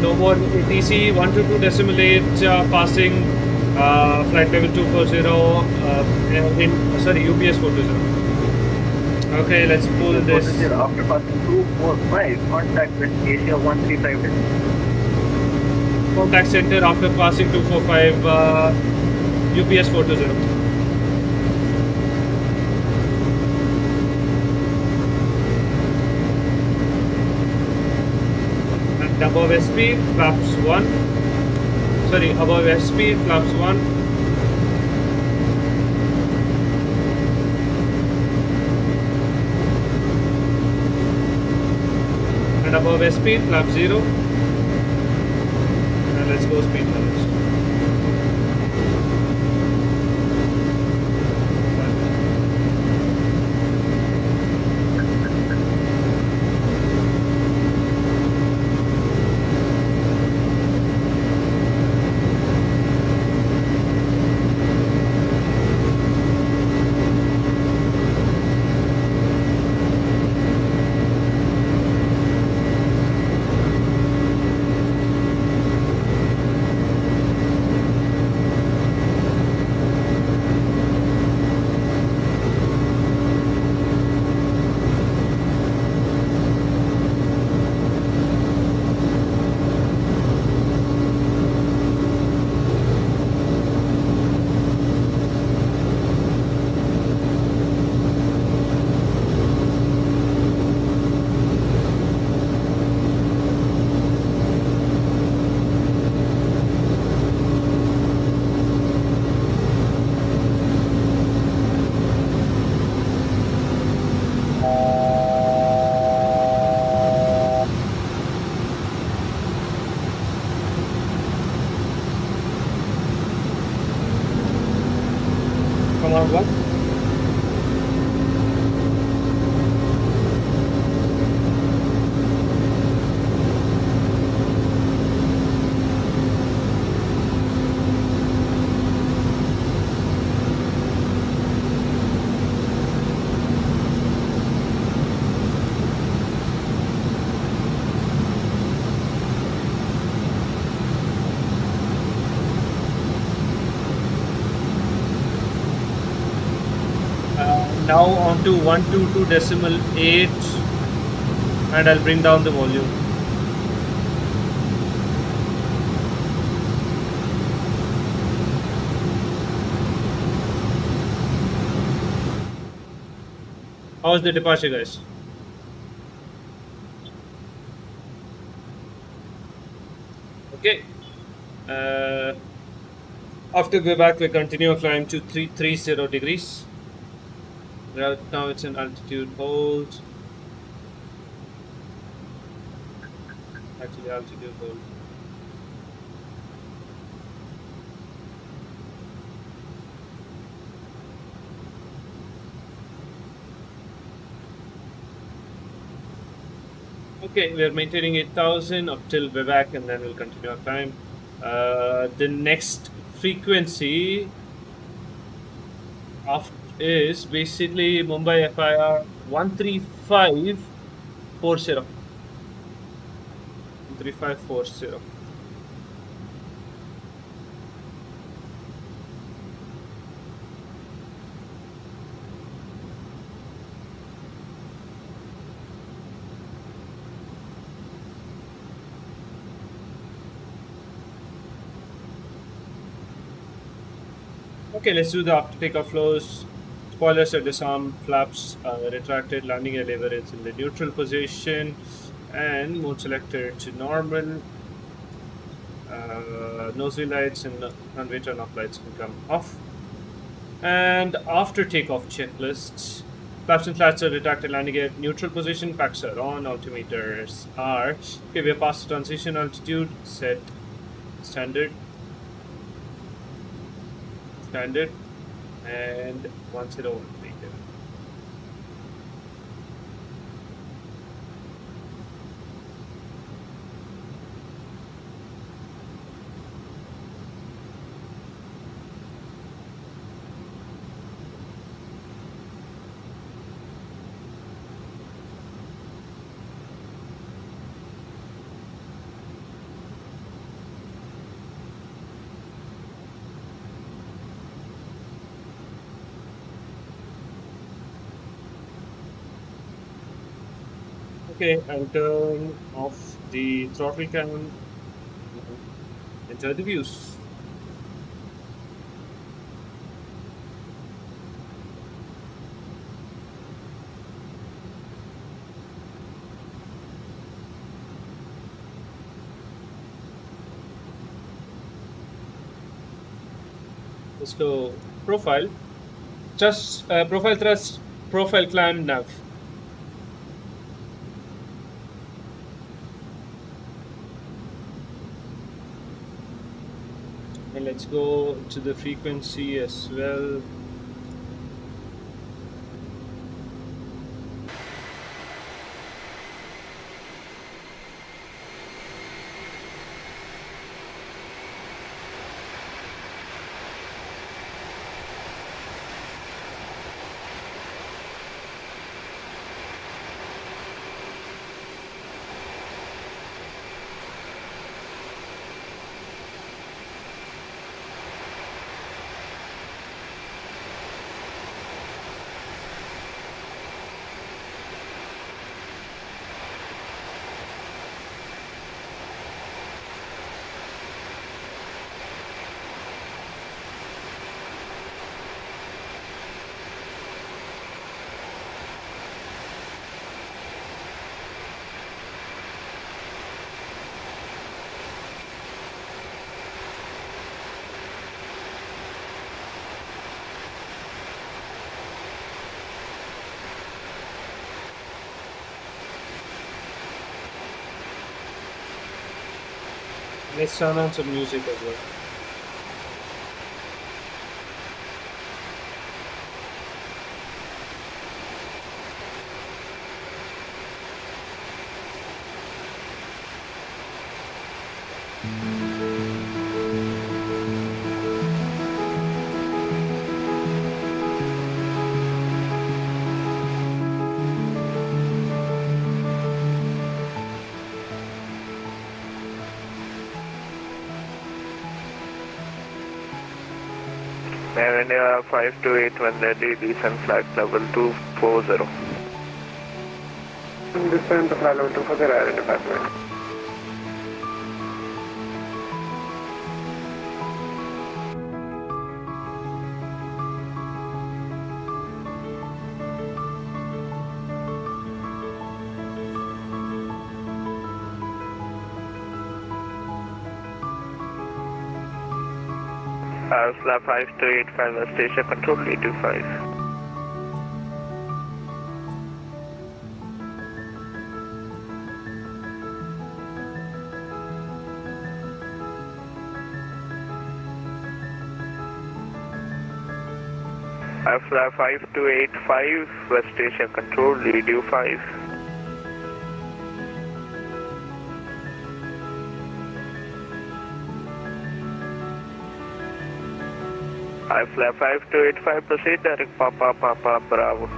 No more ATC 122 decimal 8, passing flight level 240, UPS 420. Okay, let's pull this. After passing 245, contact West Asia 135, destination. Contact center after passing 245, UPS 420. And above SP, flaps 1. Sorry, above SP, flaps 1. And above SP, flap 0. And let's go speed limits. command 1. Now on to 122.8, and I'll bring down the volume. How's the departure, guys? Okay. After VABB, we continue a climb to 330 degrees. Right now it's an altitude hold. Actually, altitude hold. Okay, we are maintaining 8,000 up till VABB, and then we'll continue our climb. The next frequency is basically Mumbai FIR 13540. 13540. Okay, let's do the after takeoff flows. Spoilers are disarmed, flaps retracted, landing gear lever is in the neutral position, and mode selector to normal. Nosewheel lights and runway turn off lights can come off. And after takeoff checklists, flaps and flats are retracted, landing gear neutral position, packs are on, altimeters are. Okay, we are past the transition altitude, set standard, and 101 meter. Okay, I'll turn off the throttle cam. Enjoy the views. Let's go profile. Just profile thrust, profile climb nav. And let's go to the frequency as well. Let's turn on some music as well. Air India 528 when ready, descent flight level 240. Descent to flight level 240, Air India 528. Slab 528, final station control, lead to 5. Flap 5285, West Station Control, lead you 5. Flap 5285, proceed direct Papa Papa Bravo.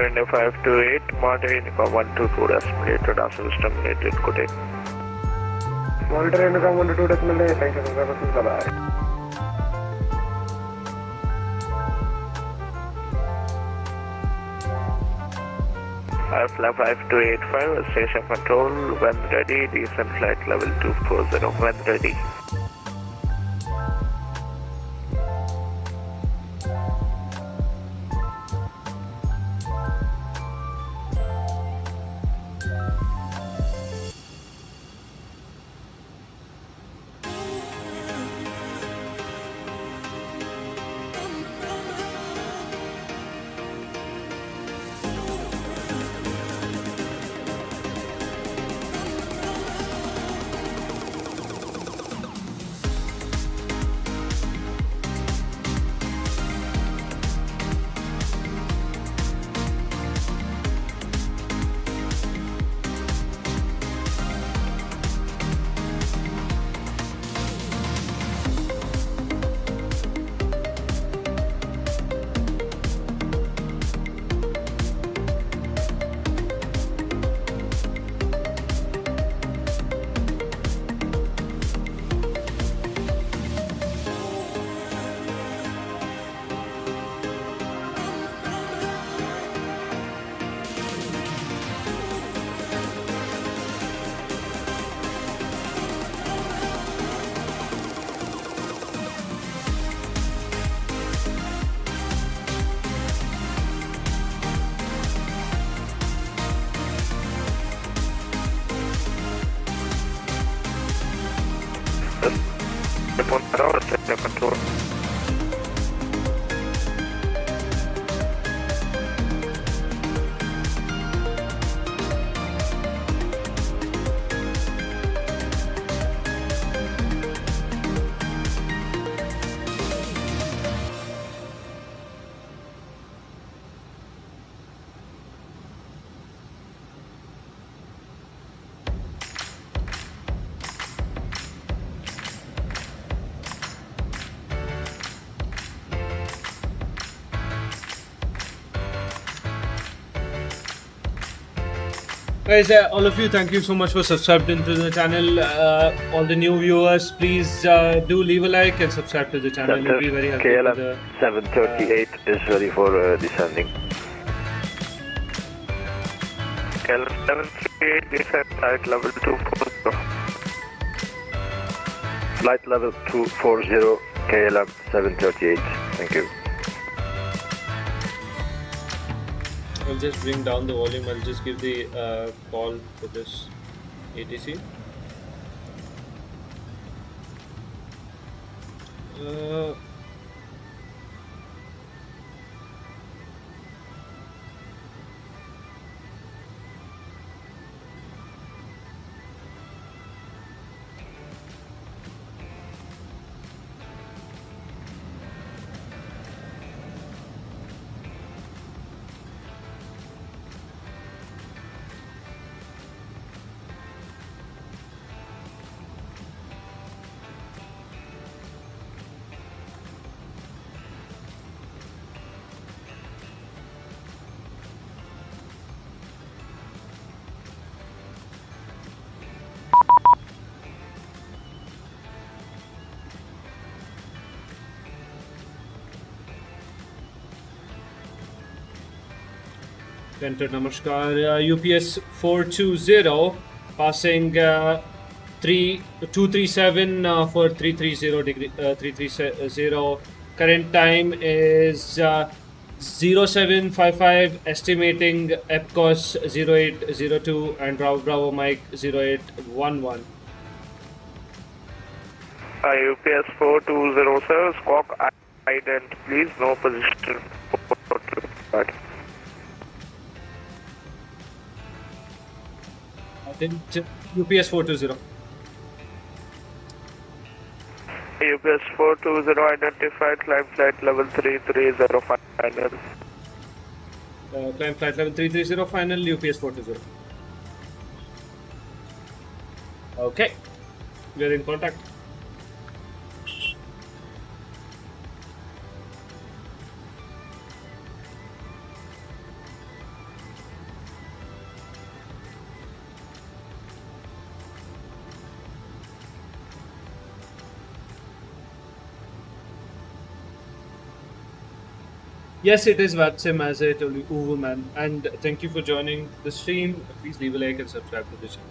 India 528, Monitor Uniform 124 decimal 8, radar service terminated, good day. Monitor Uniform 122 decimal 8, thank you for services, bye-bye. Flap 5285, station control, when ready, descent flight level 240, when ready. control. Guys, all of you, thank you so much for subscribing to the channel. All the new viewers, please do leave a like and subscribe to the channel. It'll be very helpful. KLM 738 is ready for descending. KLM 738, descent flight level 240. Flight level 240, KLM 738. Thank you. I'll just bring down the volume. I'll just give the call for this ATC. Enter Namaskar, UPS 420, passing 237 for 330. Current time is 0755, estimating EPCOS 0802 and Bravo Mike 0811. UPS 420, sir. Squawk ident, please. No position. UPS 420. UPS 420 identified, climb flight level 330 final. Climb flight level 330 final, UPS 420. Okay, we are in contact. Yes, it is VATSIM, as I told you, Uwu man. And thank you for joining the stream. Please leave a like and subscribe to the channel.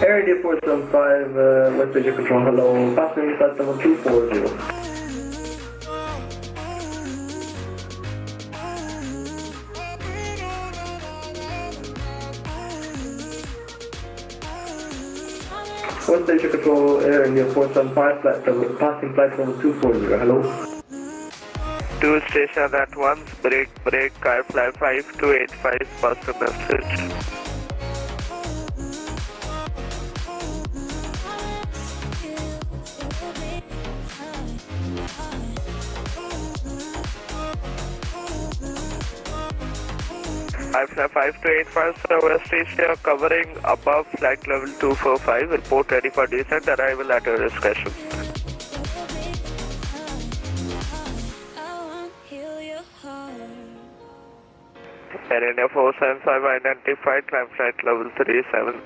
Air India 475, West Asia Control, hello, passenger flight level 240. West Asia Control, Air India 475, flight level, passing flight level 240, hello. 2 station at once, break, car flight 5285, pass the message. I fly 5285, so West Asia covering above flight level 245, report ready for descent, arrival at your discretion. Air India 475 identified, climb flight level 370.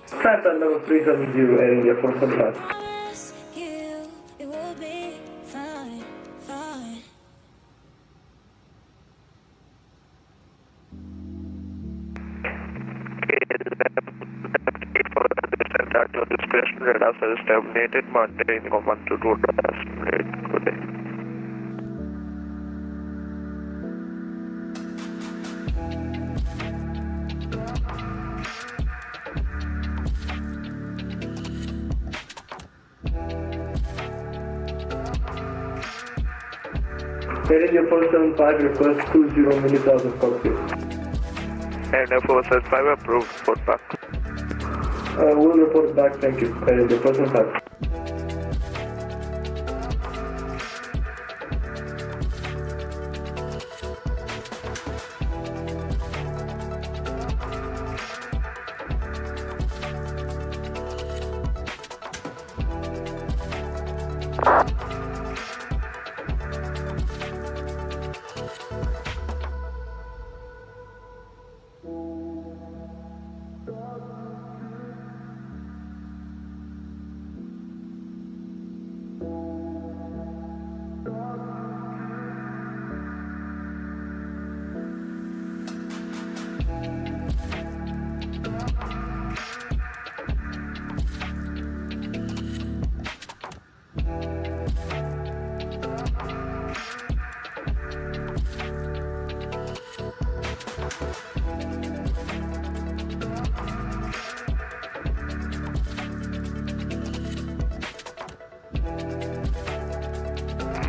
Climb flight level 370, Air India 475. At your discretion, radar service terminated, maintain command to do rate. Good day. Air India 475, request 20 minutes out of cockpit. Air India 475 approved, report back. We'll report back, thank you. Air India 475.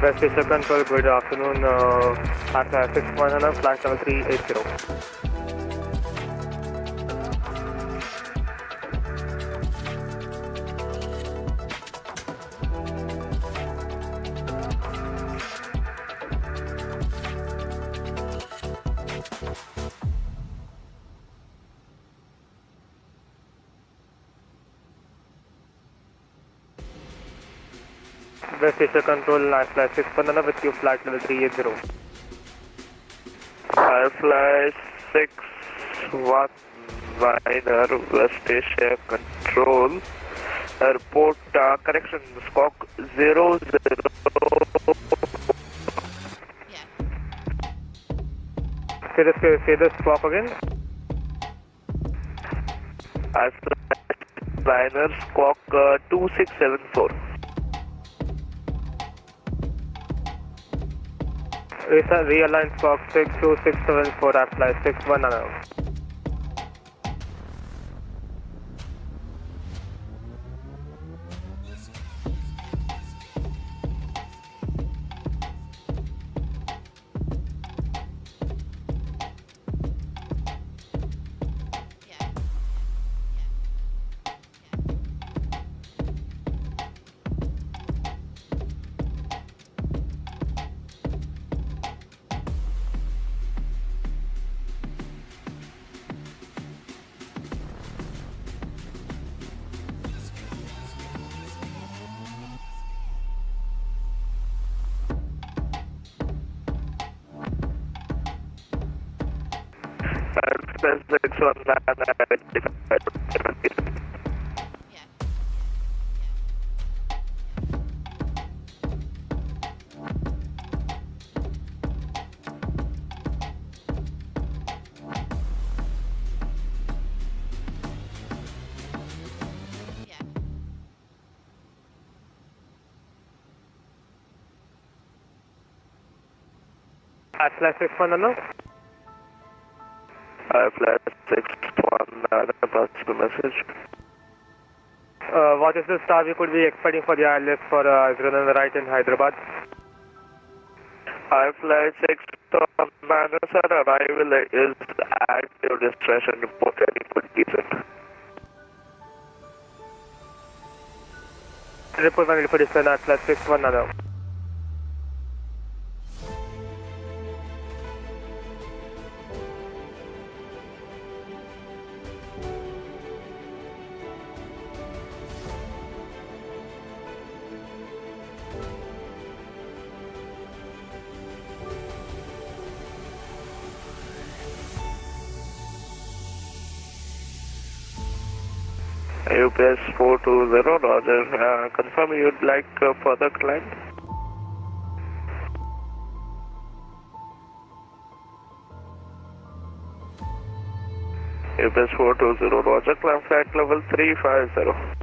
West Asia Control, good afternoon. At 61 flight level 380. West Asia Control, night flight 6 with you, flight level 380. I fly 61 West Asia Control, report correction, squawk 00. Say the squawk again. I fly liner squawk 2674. Realign squawk 62674, I fly 61 /61 unknown. /61 pass the message. What is the star we could be expecting for the ILS for 0 on the right in Hyderabad? /61 sir, arrival is at your destination, report any good descent. Report 1 for descent at /61 unknown. UPS 420, roger. Confirm you'd like further climb? UPS 420, roger. Climb flight level 350.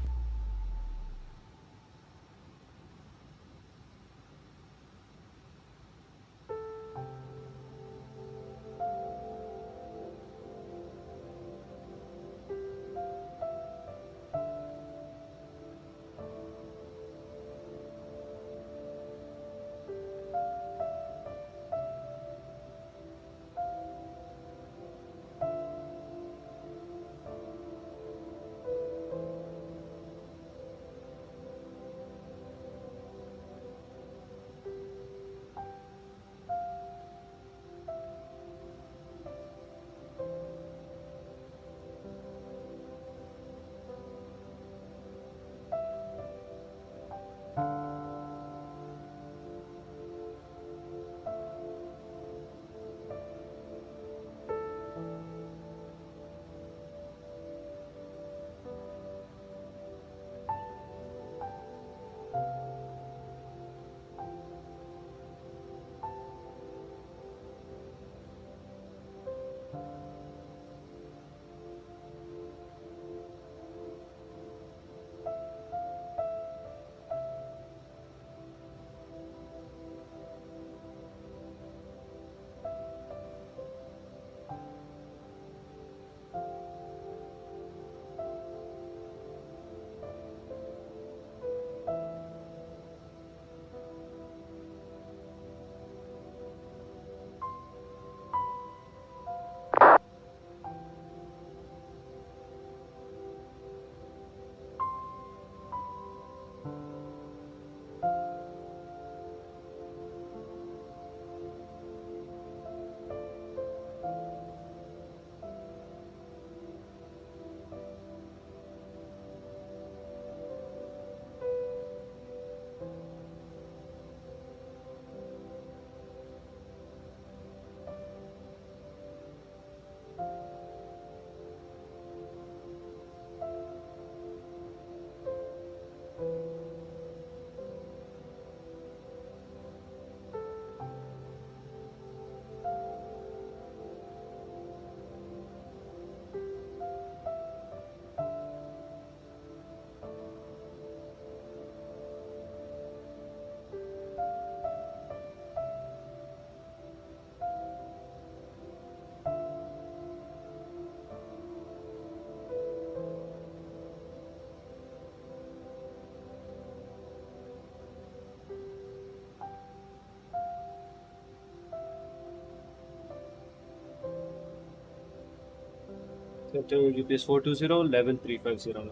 UPS 420, 11350.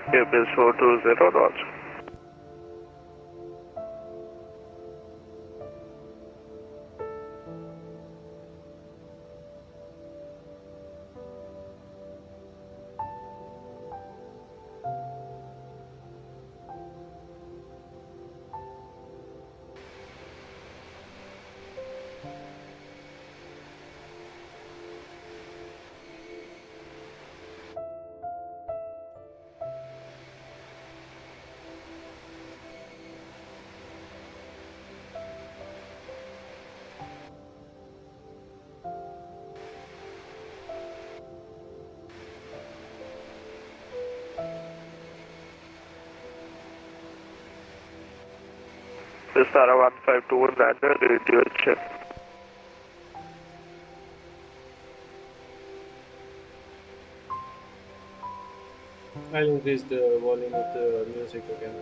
UPS 420, roger. Sara 152 lander, DH. I'll increase the volume of the music again.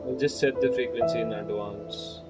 I'll just set the frequency in advance.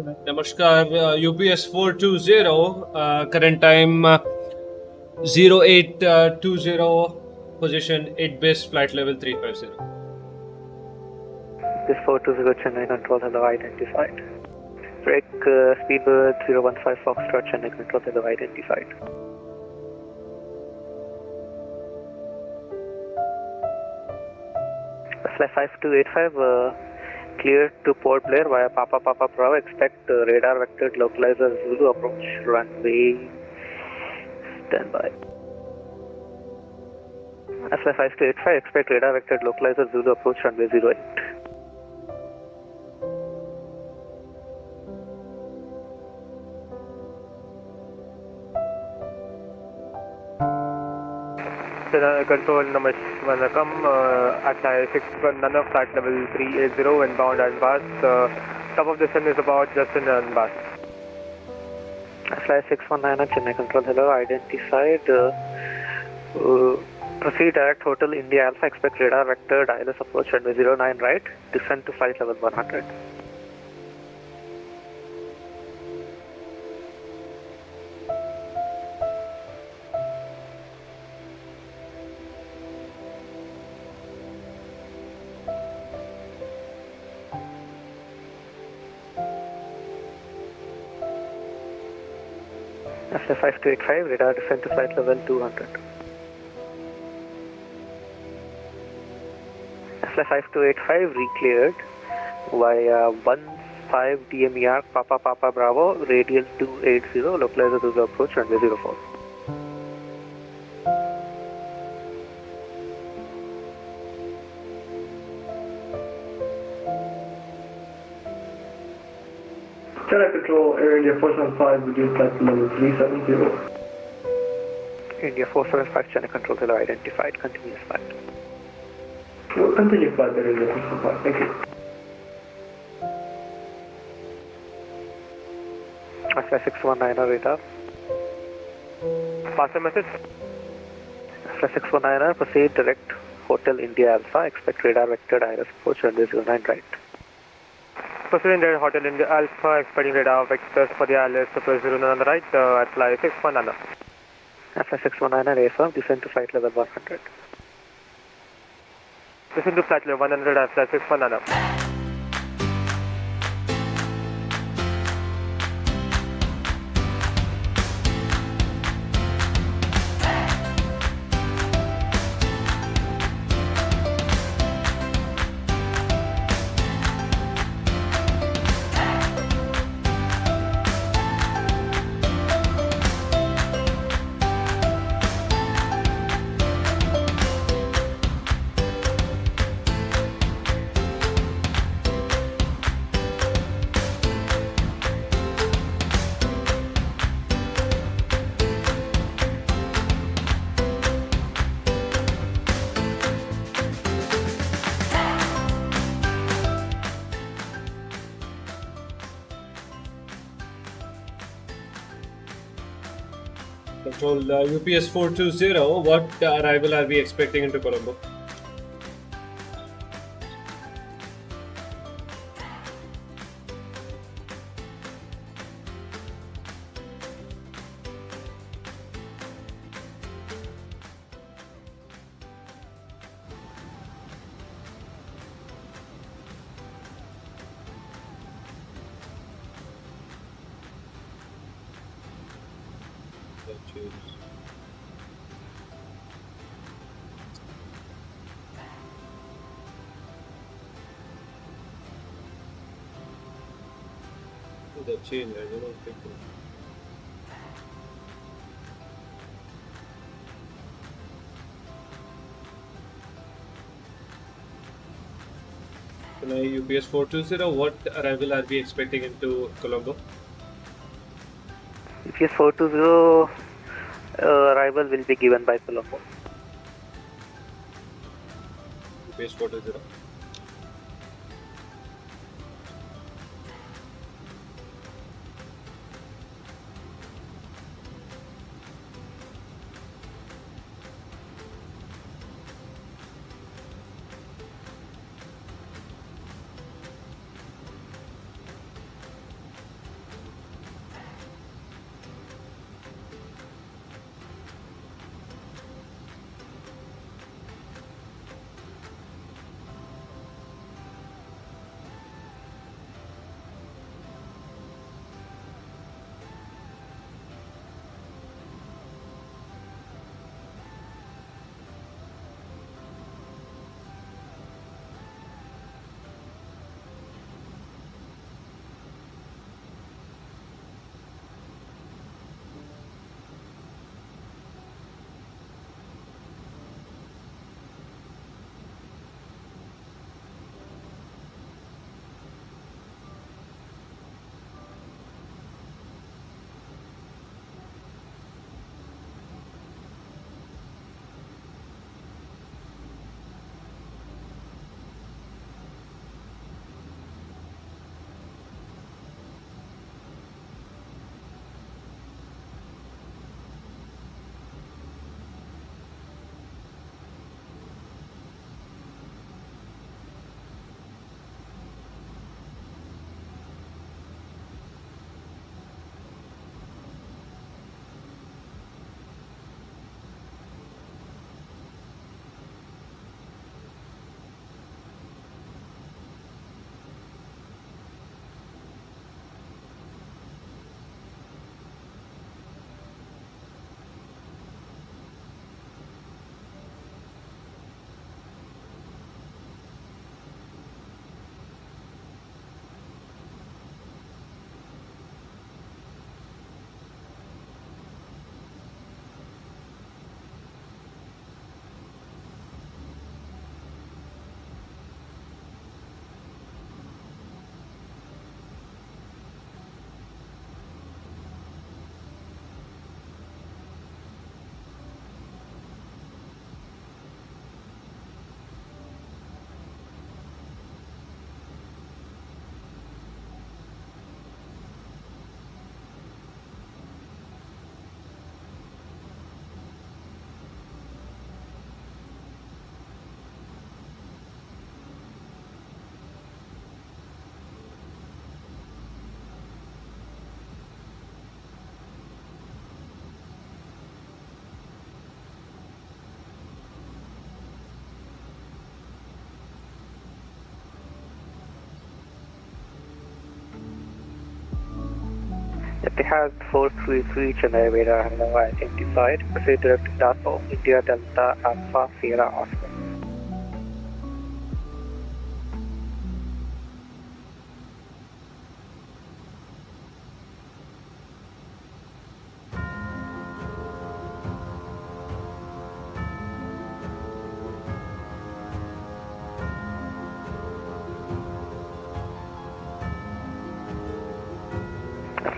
Namaskar, UPS 420, current time 0820, position 8 base, flight level 350. This 420 Chennai control, hello, identified. Break speedbird 015 Foxtrot Chennai control, hello, identified. Fly 5285, cleared to Port Blair via Papa Bravo. Expect radar vectored localizer Zulu approach runway. Standby. Fly 5285, expect radar vectored localizer Zulu approach runway 08. Control number Vanakkam, at 61 Nana, flight level 380, inbound Airbus. Top of the sun is about just in Airbus. Fly 619 Chennai control, hello, identified. Proceed at Hotel India Alpha, expect radar vector ILS approach runway 09 right, descend to flight level 100. After 5285, radar descend to flight level 200. After 5285, recleared via 15 DMER Papa Bravo, radial 280, localizer to the approach runway 04. Chennai control, Air India 475, reduce flight to level 370. India 475 Chennai control, hello, identified, continuous flight. We'll continue flight Air India 475, thank you. Fly 619 radar. Pass a message. Fly 619, proceed direct Hotel India Alpha, expect radar vectored ILS approach runway 09 right. Proceeding there, Hotel India Alpha, expecting radar vectors for the ILS approach 09 on the right, at fly 619. Fly 619 AFM, descend to flight level 100. Descend to flight level 100 at fly 619. Control UPS 420, what arrival are we expecting into Colombo? The change, I don't think so. UPS 420, what arrival are we expecting into Colombo? UPS 420 arrival will be given by Columbo. UPS 420. Etihad 433 Chennai radar now identified. Proceed direct to India Delta Alpha Sierra Oscar.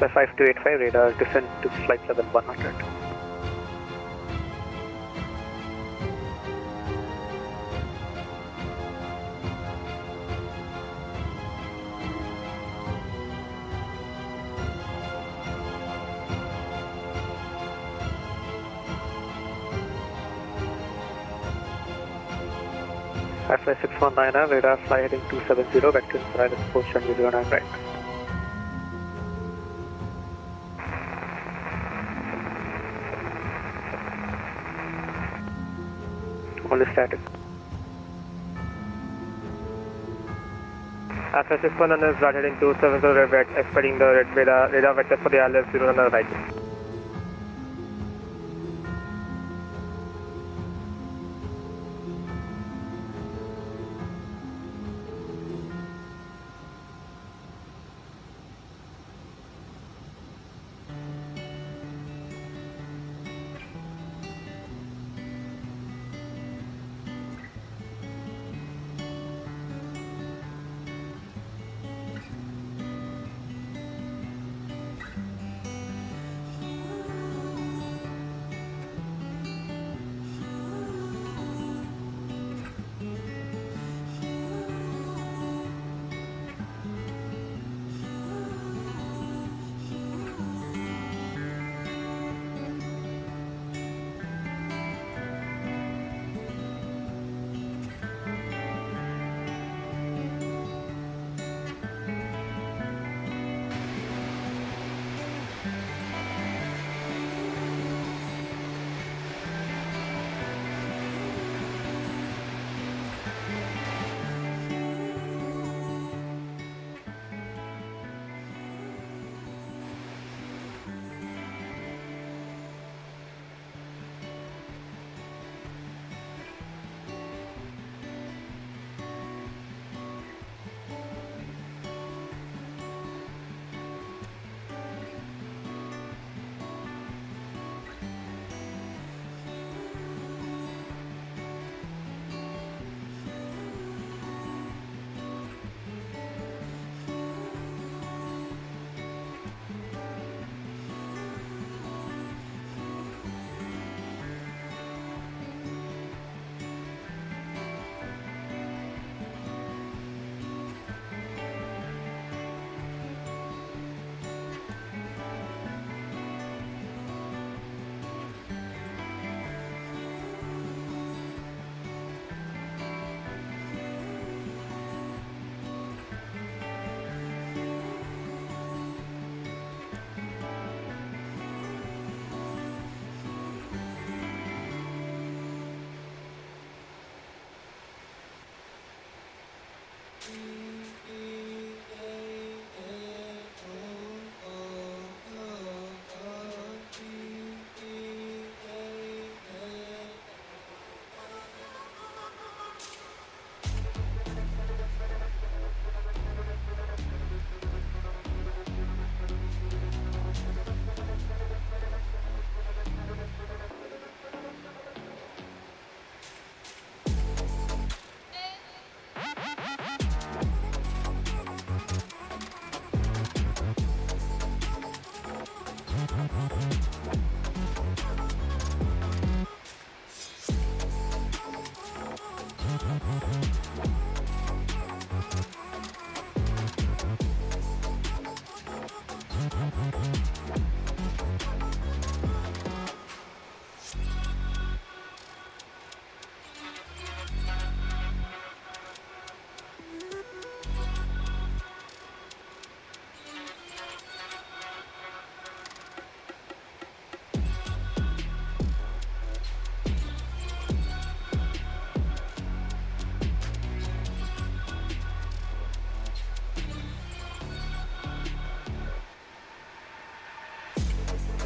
Flight 5285 radar descent to flight level 100. Flight 619 radar fly heading 270 vector inside position 09 right. Only static. Alpha 619 is right heading 270 red, expecting the radar vector for the ILS 09 right.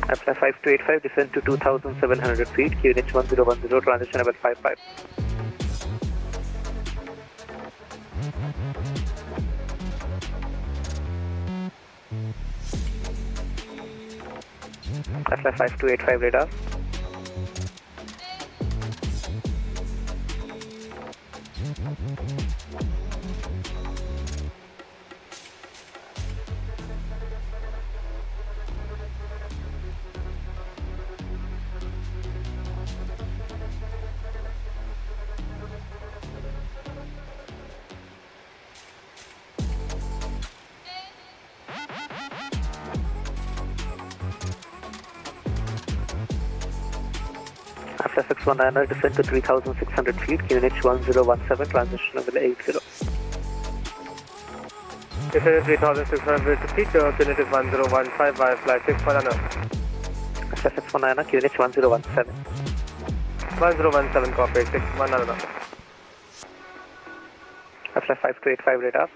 Apply 5285, descend to 2700 feet, QNH 1010, transition level 55. Apply 5285 radar. After 619, descend to 3600 feet, QNH 1017, transition level 80. Descend to 3600 feet, QNH is 1015 via flight 619. After 619, QNH 1017. 1017, copy, 619. After 5285 radar.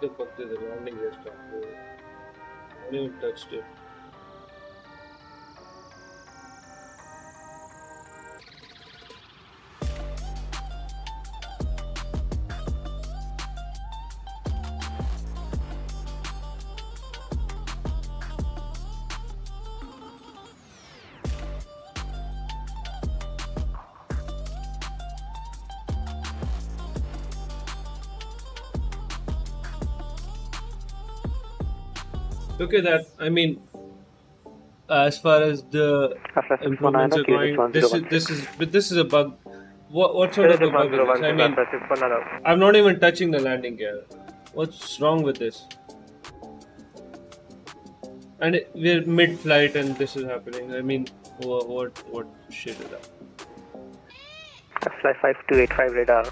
The fuck did the landing gear start? I haven't even touched it. Okay, that I mean, as far as the improvements are going, this is a bug. What sort of a bug is this? I mean, I'm not even touching the landing gear. What's wrong with this? And we're mid-flight and this is happening. I mean, what shit is that? Fly 5285 radar.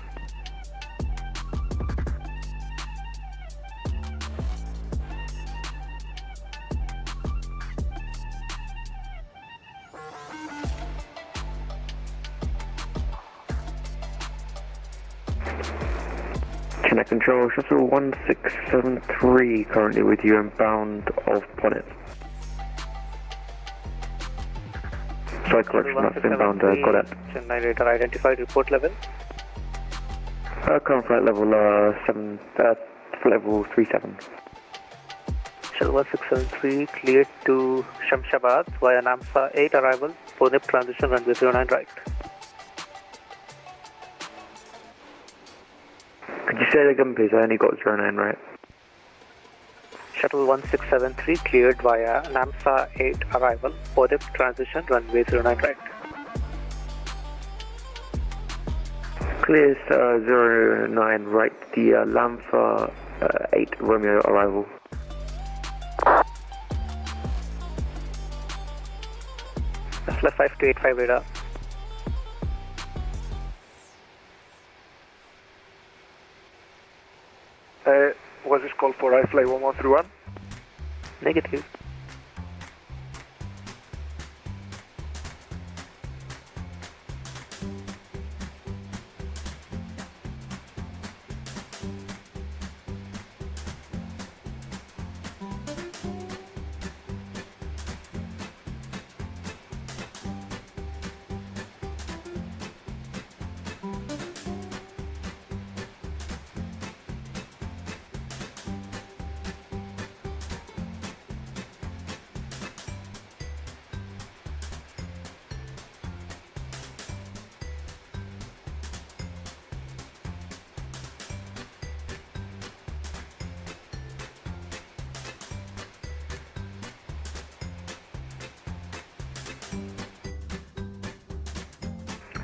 Connect control, shuttle 1673 currently with you inbound of Ponnet. Sorry, correction, that's inbound, got it. Chennai radar identified, report level. Current flight level, level 37. Shuttle 1673 cleared to Shamshabad via Namsa 8 arrival, Pune transition runway 09 right. Could you say it again, please? I only got 09 right. Shuttle 1673 cleared via Namsa 8 arrival, Pune transition runway 09 right. Clears 09 right, the Lamfa 8 Romeo arrival. Fly 5285 radar. Was this call for iFly 1131? Negative.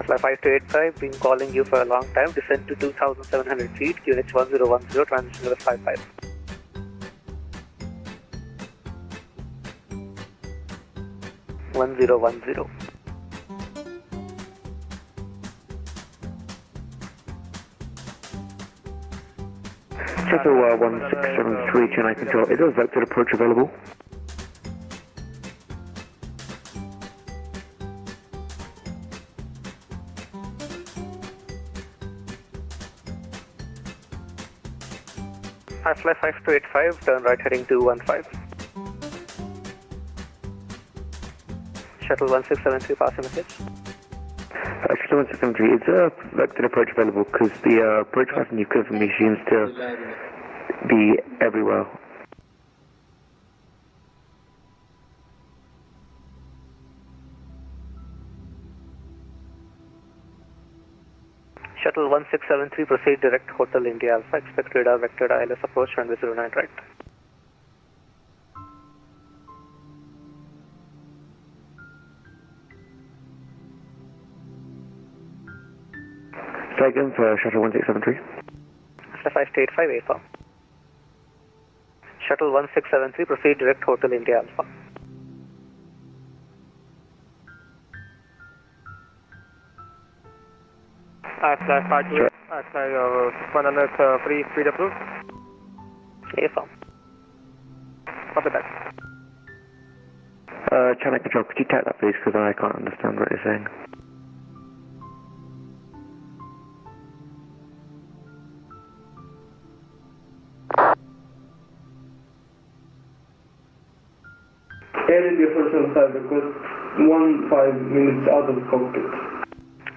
Fly 5285, been calling you for a long time. Descend to 2,700 feet, QNH 1010, transition level 55. One zero one zero. Shuttle 1673, Chennai Control. Is there a vector approach available? Hi, Fly 5285, turn right heading 215. Shuttle 1673, passing message. Shuttle 1673, is there a vector approach available? Because the approach pattern you've given me seems to be everywhere. Shuttle 1673, proceed direct Hotel India Alpha, expect radar vector ILS approach runway 09 right. Second for Shuttle 1673. Fly 5285, AFA. Shuttle 1673, proceed direct Hotel India Alpha. Fly 52, Fly 100 free speed approved. AFA. Copy that. Chennai Control, could you type that please? Because I can't understand what you're saying. Air India first on 5 because 5 minutes out of the cockpit.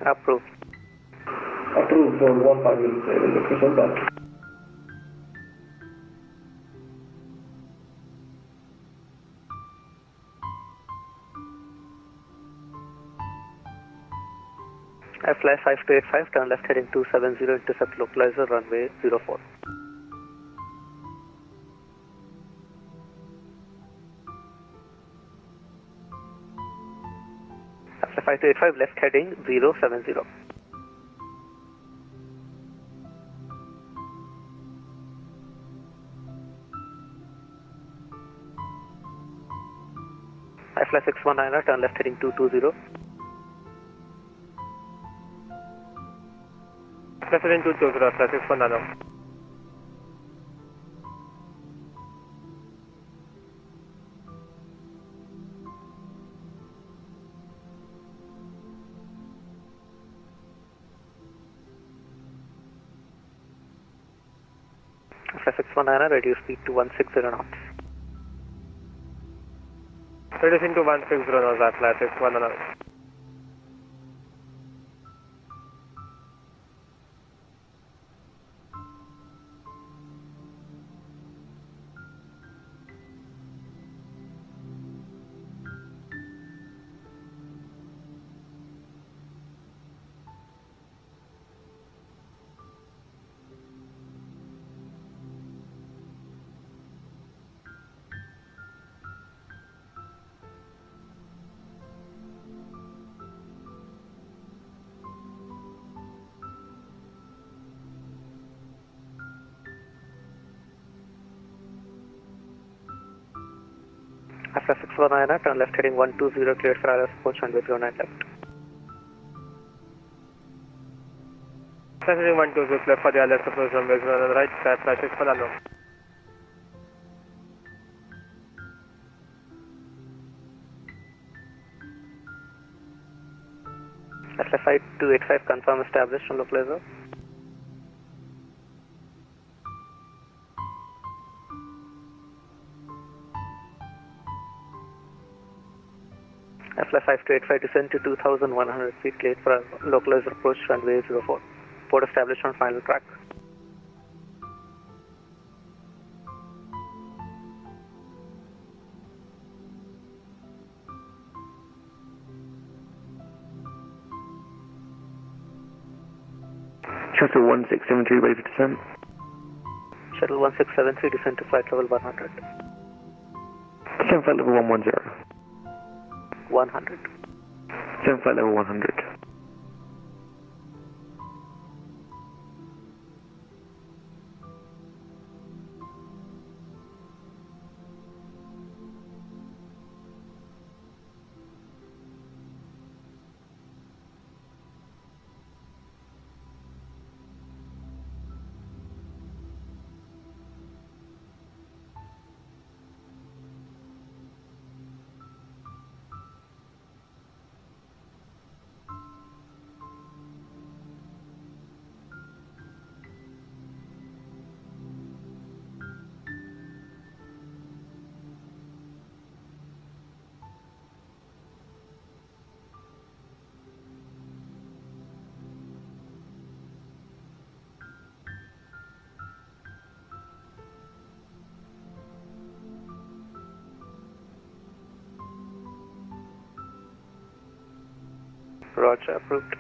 Approved. Approved for 5 minutes Air India first on 5. Fly 5285, turn left heading 270, intercept localizer runway 04. Fly 5285, left heading 070. Fly 619, turn left heading 220. Left heading 220, Fly 619. Fly 619, reduce speed to 160 knots. Reducing to 160 knots, Fly 619. Fly 619, turn left heading 120, cleared for ILS approach runway 09 left. Fly heading 120, left for the ILS approach runway 09 right, Fly 619. Fly 5285, confirm established on localizer. Fly 5285, descend to 2,100 feet, cleared for localizer approach runway 04. Port established on final track. Shuttle 1673, ready for descent. Shuttle 1673, descend to flight level 100. Descent flight level 110. 100. Descent flight level 100. Roger, approved.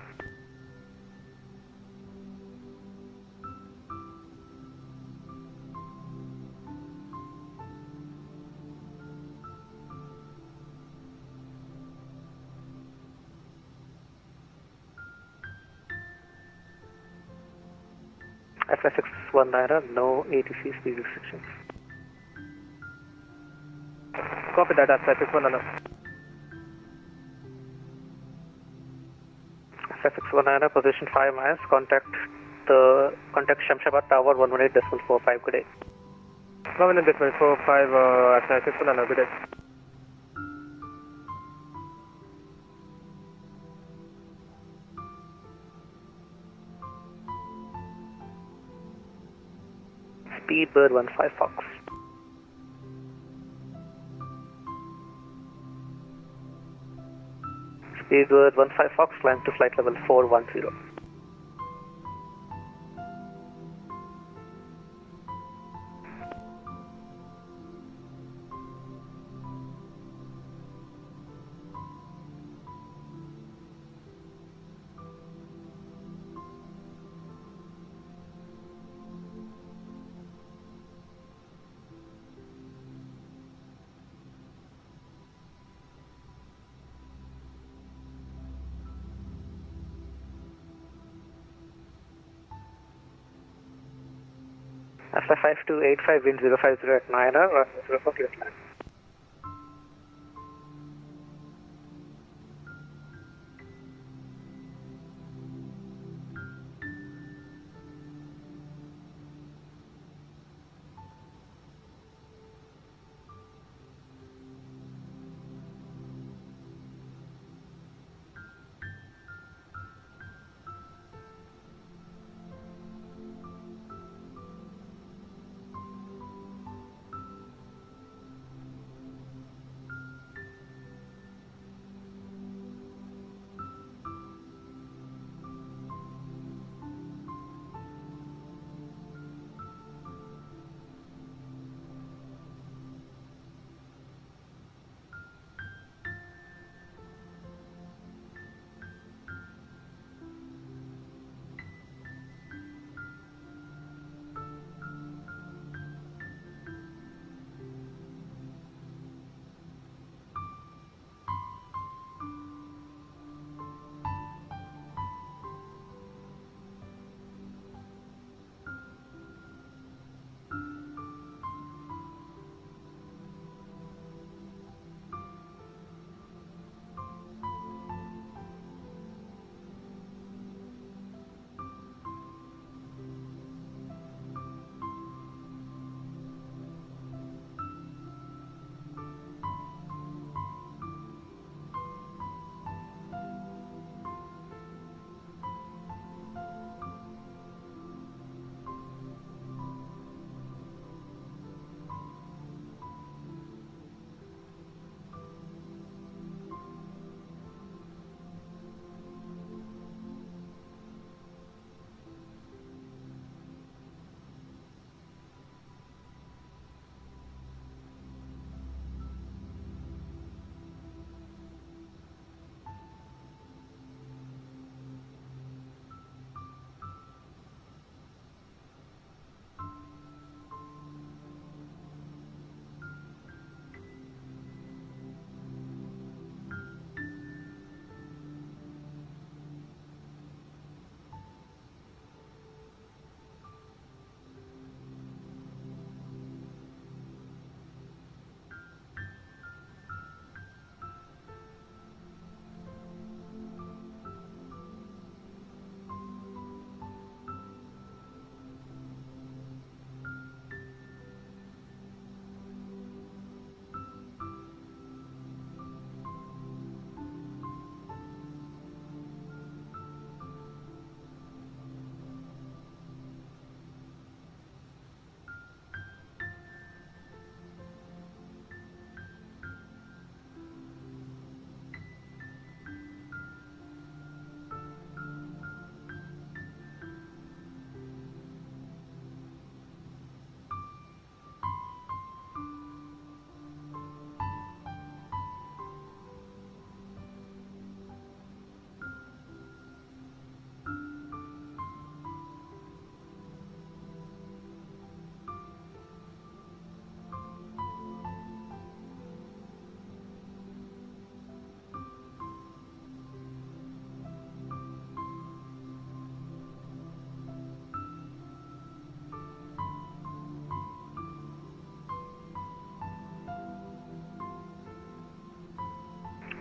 FSX19, no ATC speed restrictions. Copy that, FSX19. FSX19, position 5 miles, contact Shamshabad Tower 118.45, good day. 118.45, FSX19, good day. Speedbird 15 Fox. Speedbird 15 Fox, climb to flight level 410. After 5285, wind 050 at 9R, 04 clear to land.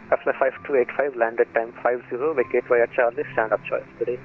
Fly 5285, landed time 50, vacate via Charlie, stand up choice. Good day.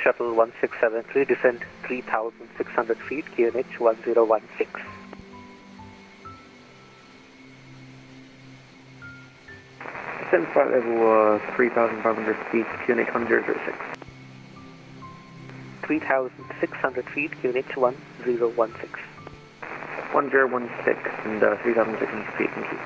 Shuttle 1673, descend 3,600 feet, QNH 1016. Descend flight level 3,500 feet, QNH 1006. 3,600 feet, QNH 1016. 1016 and 3,600 feet, thank you.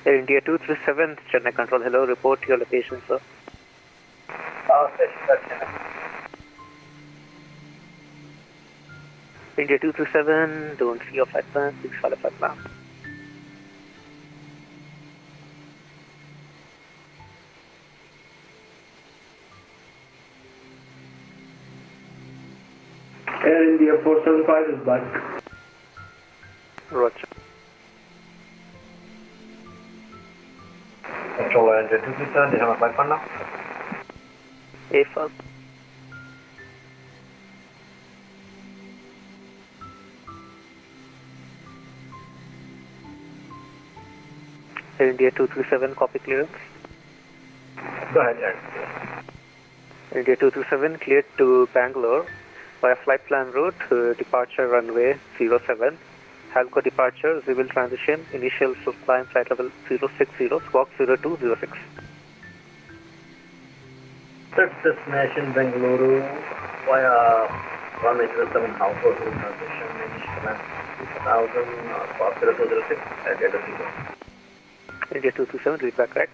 Air India 237, Chennai Control, hello, report your location, sir. India 237, don't see your flight plan, please follow flight plan. Air India 475 is back. Roger. Control India 237, do you have a flight plan now? A1. Air India 237, copy clearance. Go ahead, Air. Air India 237, cleared to Bangalore via flight plan route, departure runway 07. Halco departure, civil transition, initial climb flight level 060, squawk 0206. Third destination Bengaluru via runway 07, Halco civil transition, initial climb 2000, squawk 0206, at India 0. India 227, read back correct.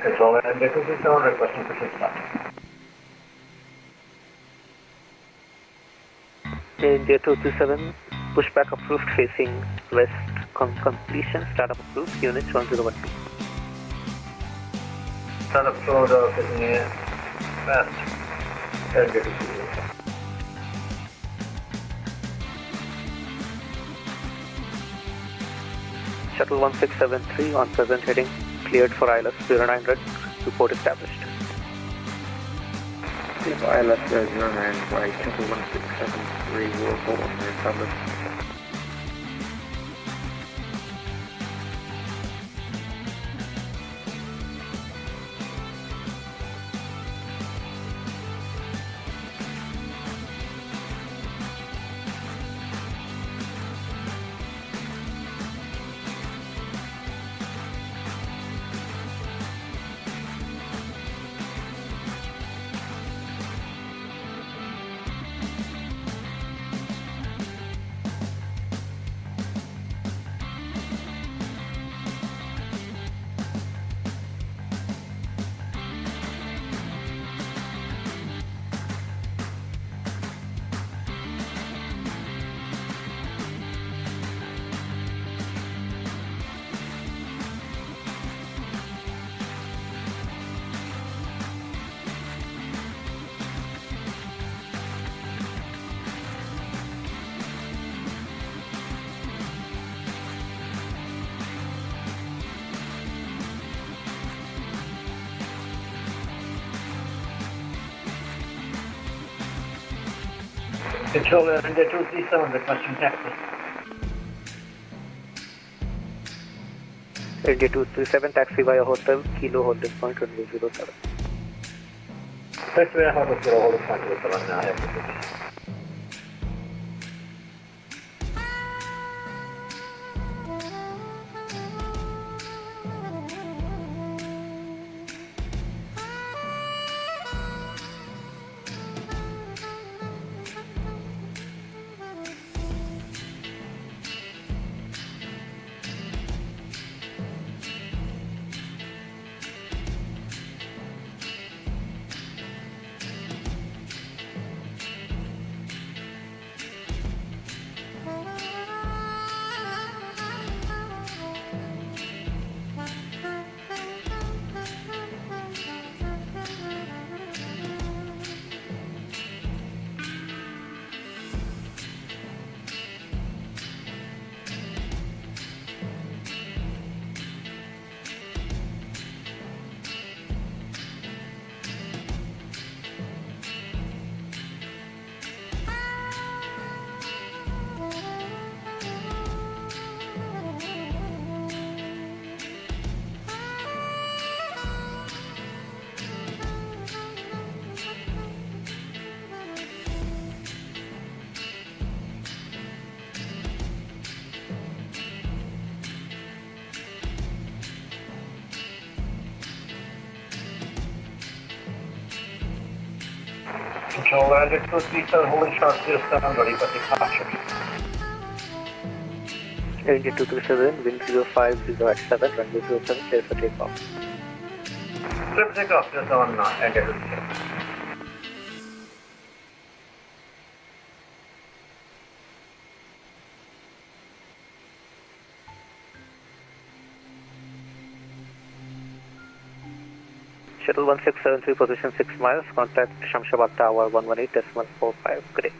Control India 237, requesting for shift start. India 227, pushback approved facing west, completion, startup approved, unit 101. Startup road facing west, Air India 237. Shuttle 1673 on present heading, cleared for ILS 0900, report established. ILS 09, flight Shuttle 1673 will hold on established. Controller under 237 requesting taxi. India 237 taxi via hotel, Kilo holding point 2007. First way out of your holding point 07 now. Controller under 237 holding sharp 07 ready for departure. India 237, wind 050 at 7, runway 07, clear for takeoff. Trip takeoff 07 India 237. Shuttle 1673, position 6 miles, contact Shamshabad Tower 118.45, good day.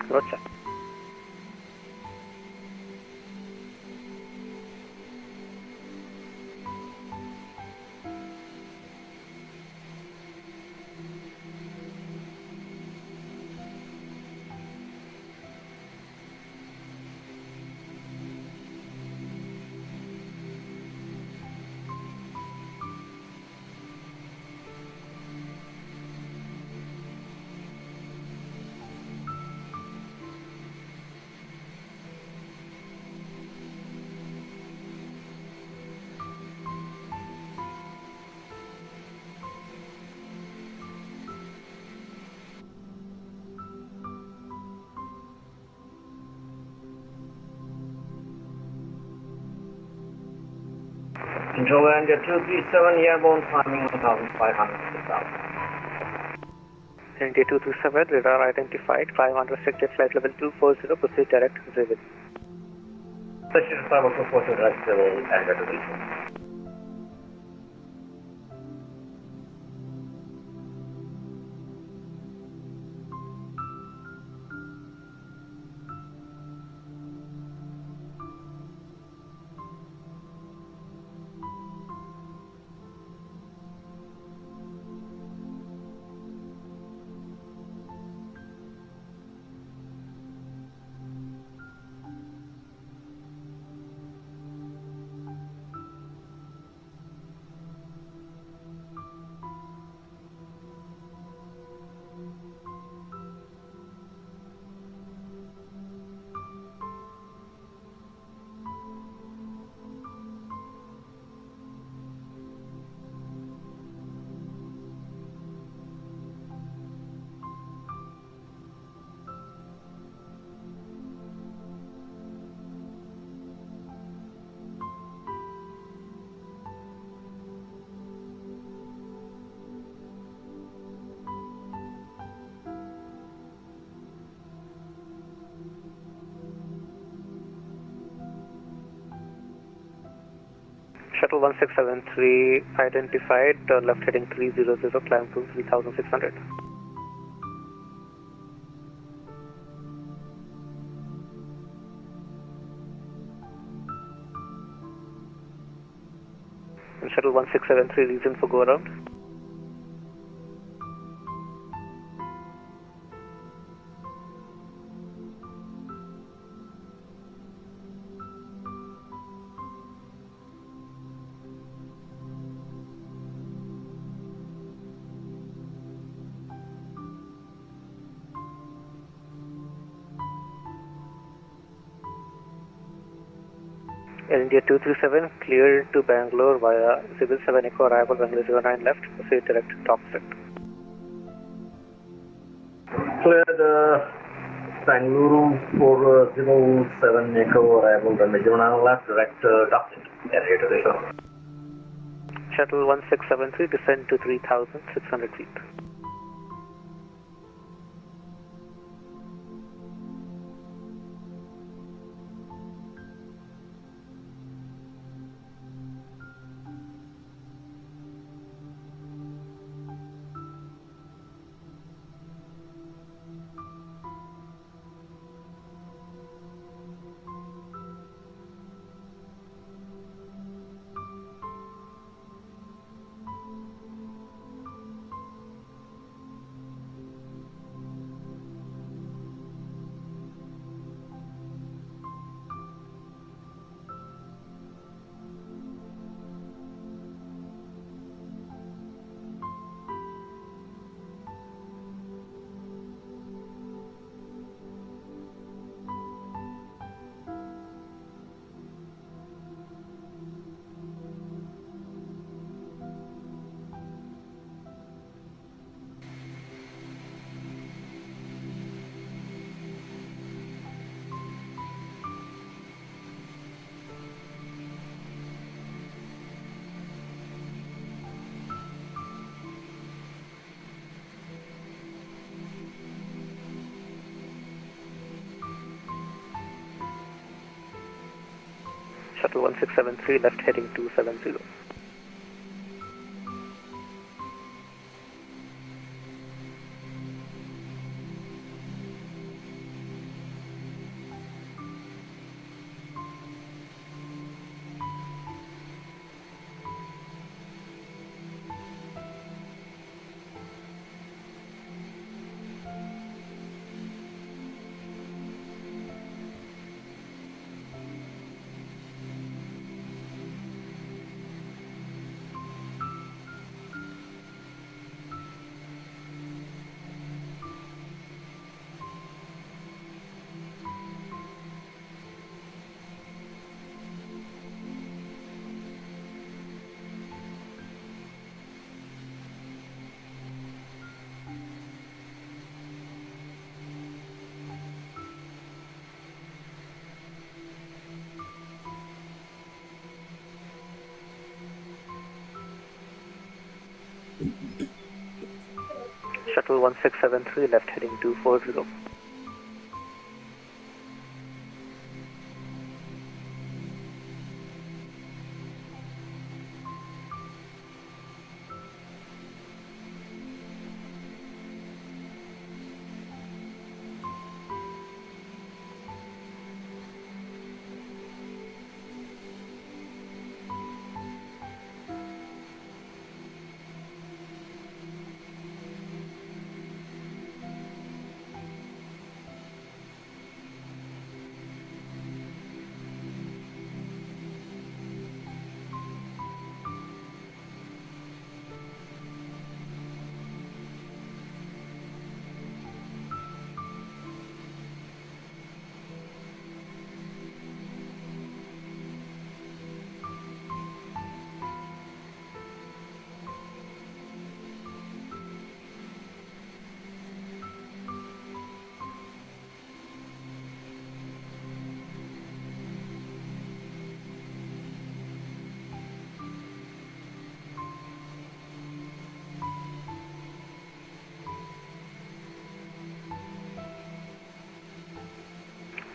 Roger. Control India 237, airborne climbing 1500 south. India 227, radar identified, climb unrestricted flight level 240, proceed direct civil. Precision 5240 direct civil, India 237. Shuttle 1673 identified, left heading 300, climb to 3600. And Shuttle 1673, reason for go around. India 237, cleared to Bangalore via Civil 7 Echo arrival, Bangalore 09 left, proceed direct Topset. Cleared Bangalore for 07 Echo arrival, Bangalore 09 left, direct Topset, Area 237. Shuttle 1673, descend to 3,600 feet. Shuttle 1673, left heading 270. Shuttle 1673, left heading 240.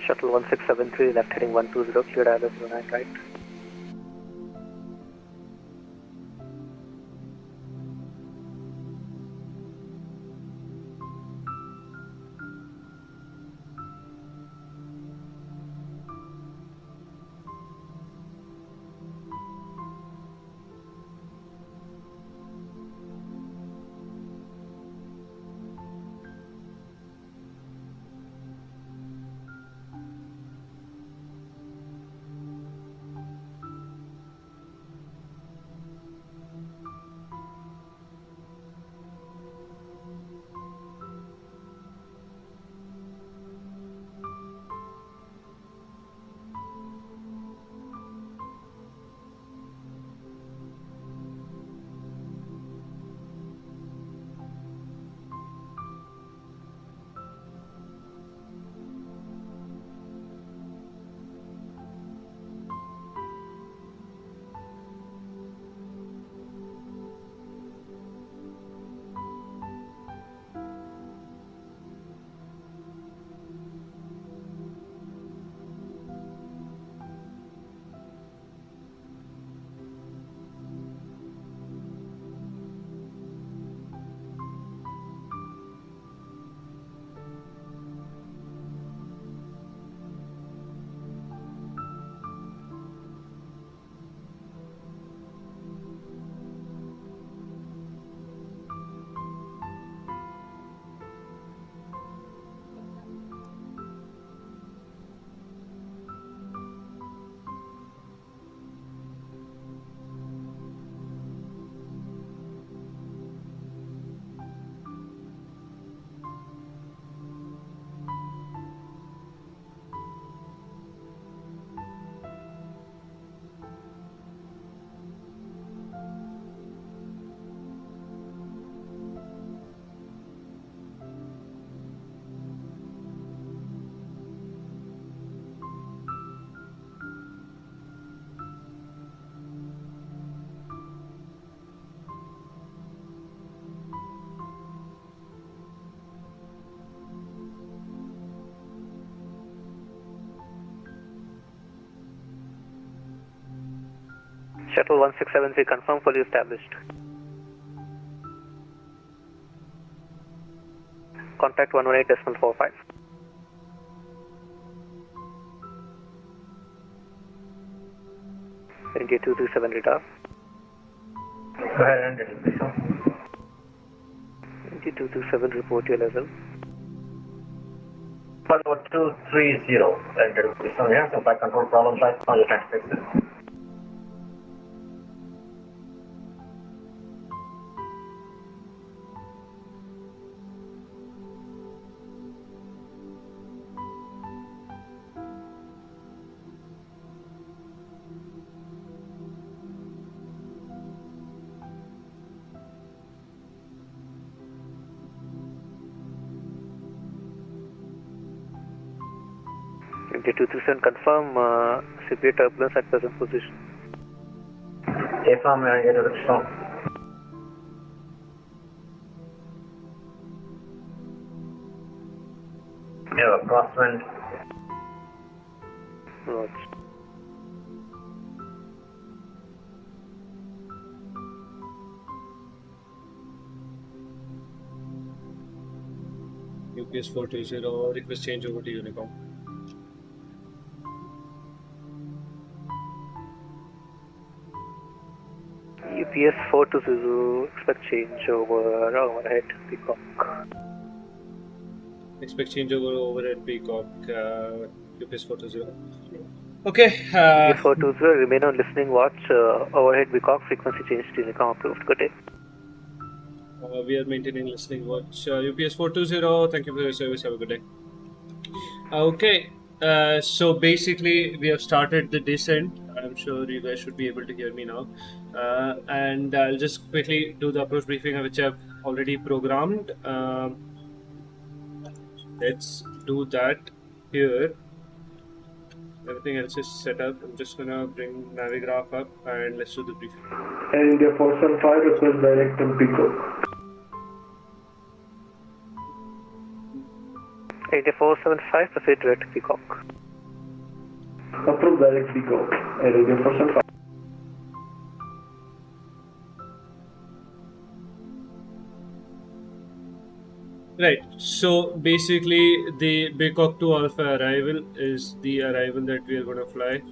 Shuttle 1673, left heading 120, cleared ILS 09 right. Shuttle 1673, confirm fully established. Contact 118.45. India 227 radar. Go ahead and please. India 227, report your level. 10230, enter please. We have some flight control problems, right? I'm just trying to fix it. India 227, confirm severe turbulence at present position. Affirm, get a strong. Yeah, crosswind. Roger. UPS 420, request change over to Unicom. UPS 420, expect change over overhead Peacock. Expect change over at Peacock, UPS 420. Okay. UPS 420, remain on listening watch, overhead Peacock, frequency change to Unicom approved. Good day. We are maintaining listening watch. UPS 420, thank you for your service. Have a good day. Okay. So basically, we have started the descent. I'm sure you guys should be able to hear me now. And I'll just quickly do the approach briefing, which I've already programmed. Let's do that here. Everything else is set up. I'm just gonna bring Navigraph up and let's do the briefing. And India 475, request direct to Peacock. India 475, proceed direct to Peacock. Approve direct Peacock. And India 475. Right. So basically, the Peacock 2 Alpha arrival is the arrival that we are going to fly.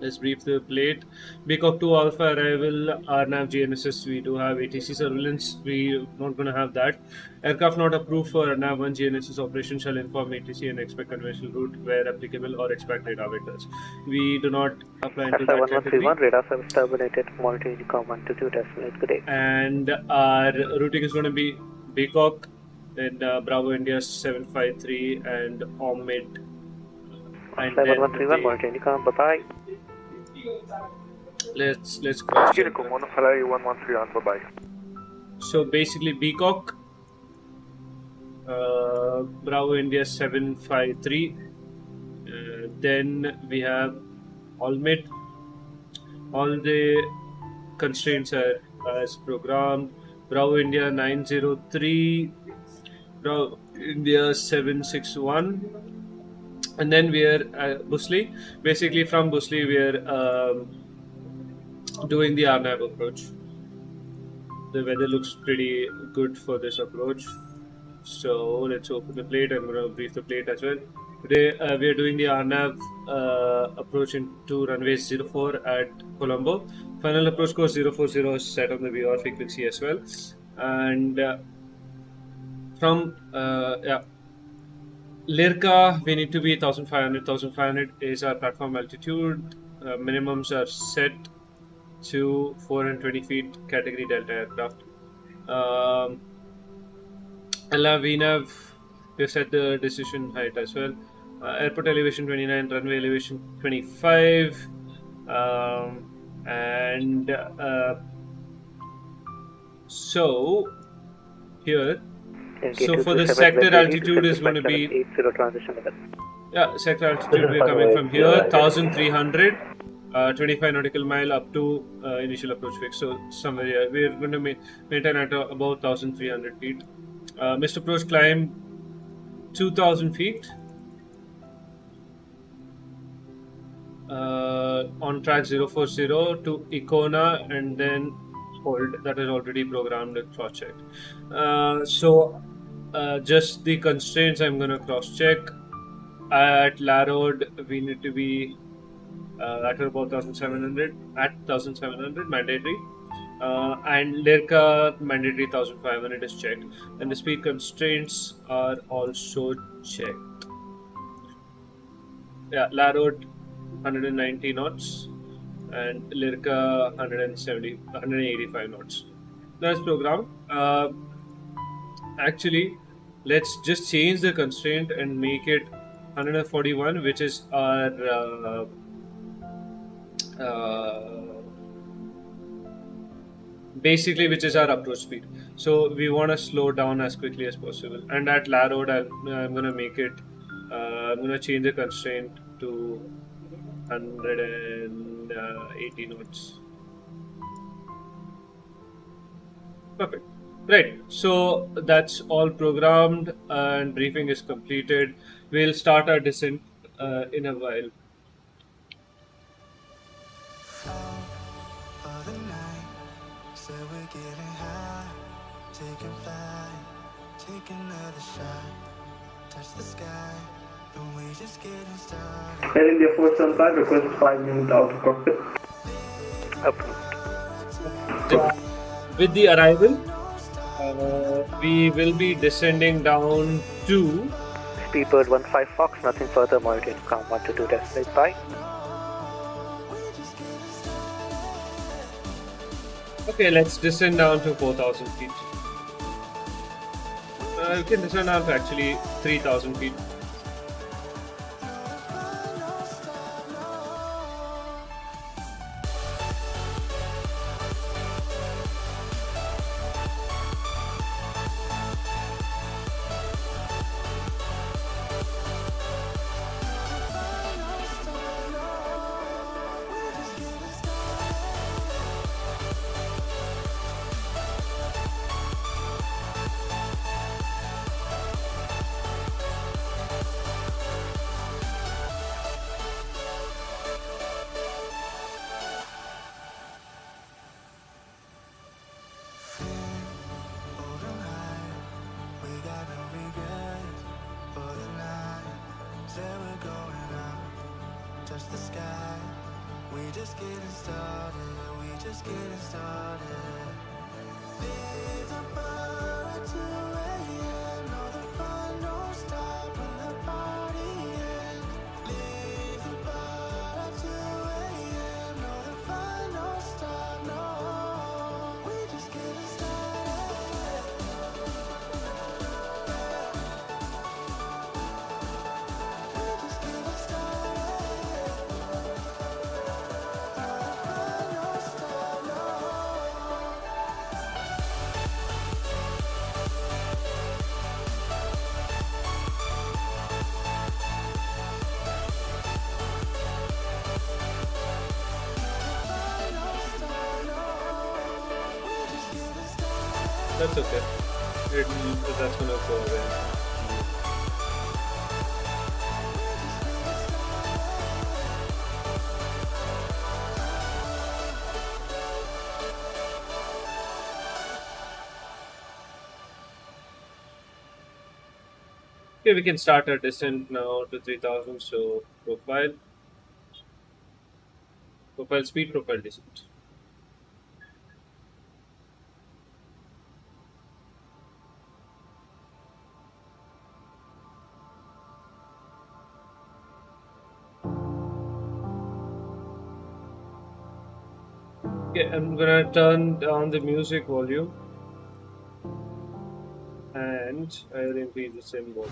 Let's brief the plate. Peacock 2 Alpha arrival, RNAV GNSS, we do have ATC surveillance, we're not going to have that. Aircraft not approved for RNAV 1 GNSS operation shall inform ATC and expect conventional route where applicable or expect radar vectors. We do not apply into that category. 1131, radar service terminated, monitor Unicom 122, decimal, good day. And our routing is going to be Peacock and Bravo India 753 and Omid. And 1131, monitor Unicom, bye-bye. Let's cross check. Unicom 113 on, bye-bye. So basically Peacock, Bravo India 753, then we have Olmid. All the constraints are as programmed. Bravo India 903, Bravo India 761, and then we are Busli. Basically from Busli we are doing the RNAV approach. The weather looks pretty good for this approach. So let's open the plate. I'm going to brief the plate as well. Today we are doing the RNAV approach into runway 04 at Columbo. Final approach course 040 is set on the VR frequency as well. And from Lirka, we need to be 1500. 1500 is our platform altitude. Minimums are set to 420 feet category Delta aircraft. VNAV, we have set the decision height as well. Airport elevation 29, runway elevation 25, and so here, so for the sector altitude is going to be 80 transition level. Yeah, sector altitude we are coming from here 1300, 25 nautical mile up to initial approach fix. So somewhere here we are going to maintain at about 1300 feet. Missed approach climb 2000 feet. On track 040 to Icona and then hold. That is already programmed and cross checked. So just the constraints I'm going to cross check. At La Road we need to be at about 1700, at 1700 mandatory. And Lirka mandatory 1500 is checked, and the speed constraints are also checked. Yeah, La Road 190 knots and Lirka 185 knots. That's program. Actually, let's just change the constraint and make it 141, which is our basically which is our approach speed. So we want to slow down as quickly as possible, and at La Road I'm going to make it I'm going to change the constraint to 180 knots. Perfect. Right, so that's all programmed and briefing is completed. We'll start our descent in a while. Air India 475, request 5 minutes out of cockpit. With the arrival, we will be descending down to Speedbird 15 Fox, nothing further, monitor com 122 destinate by. Okay, let's descend down to 4,000 feet. We can descend down to actually 3,000 feet. That's okay. That's gonna go away. Okay, we can start our descent now to 3,000. So profile speed, profile descent. Okay, I'm gonna turn down the music volume and I will increase the sim volume.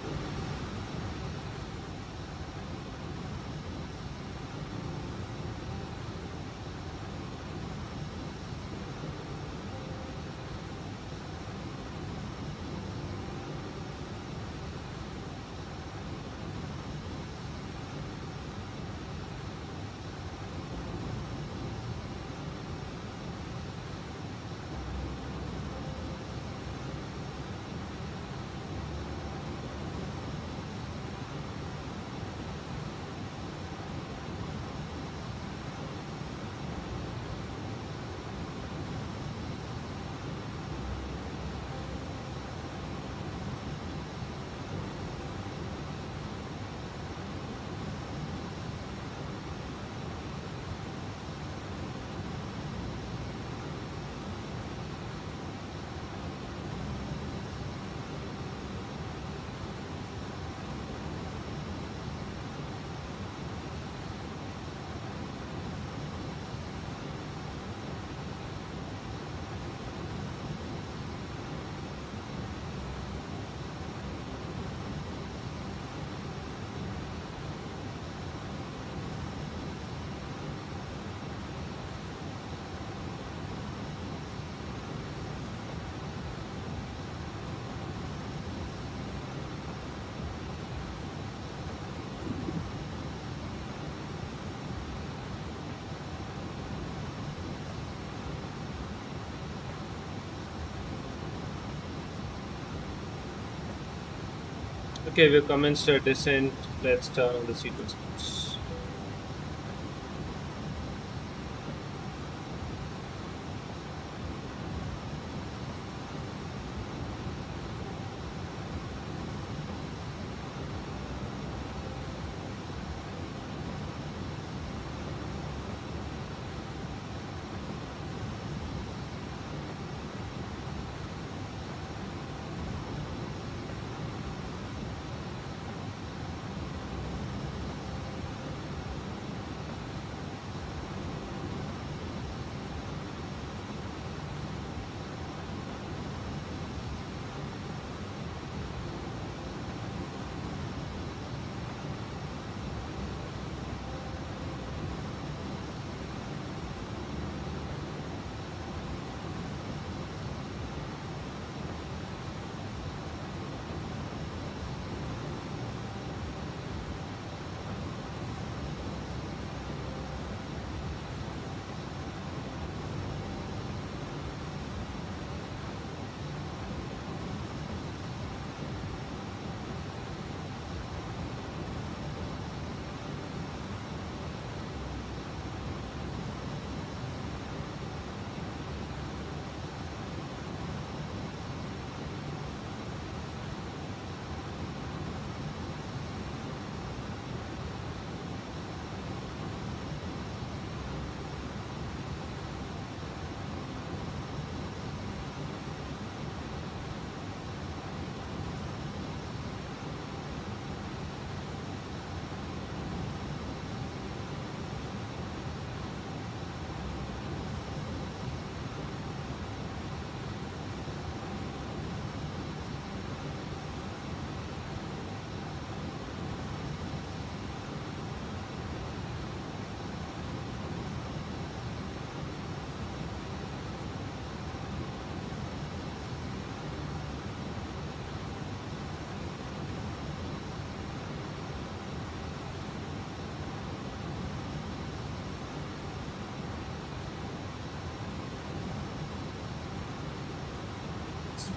Okay, we've commenced our descent. Let's turn on the sequence.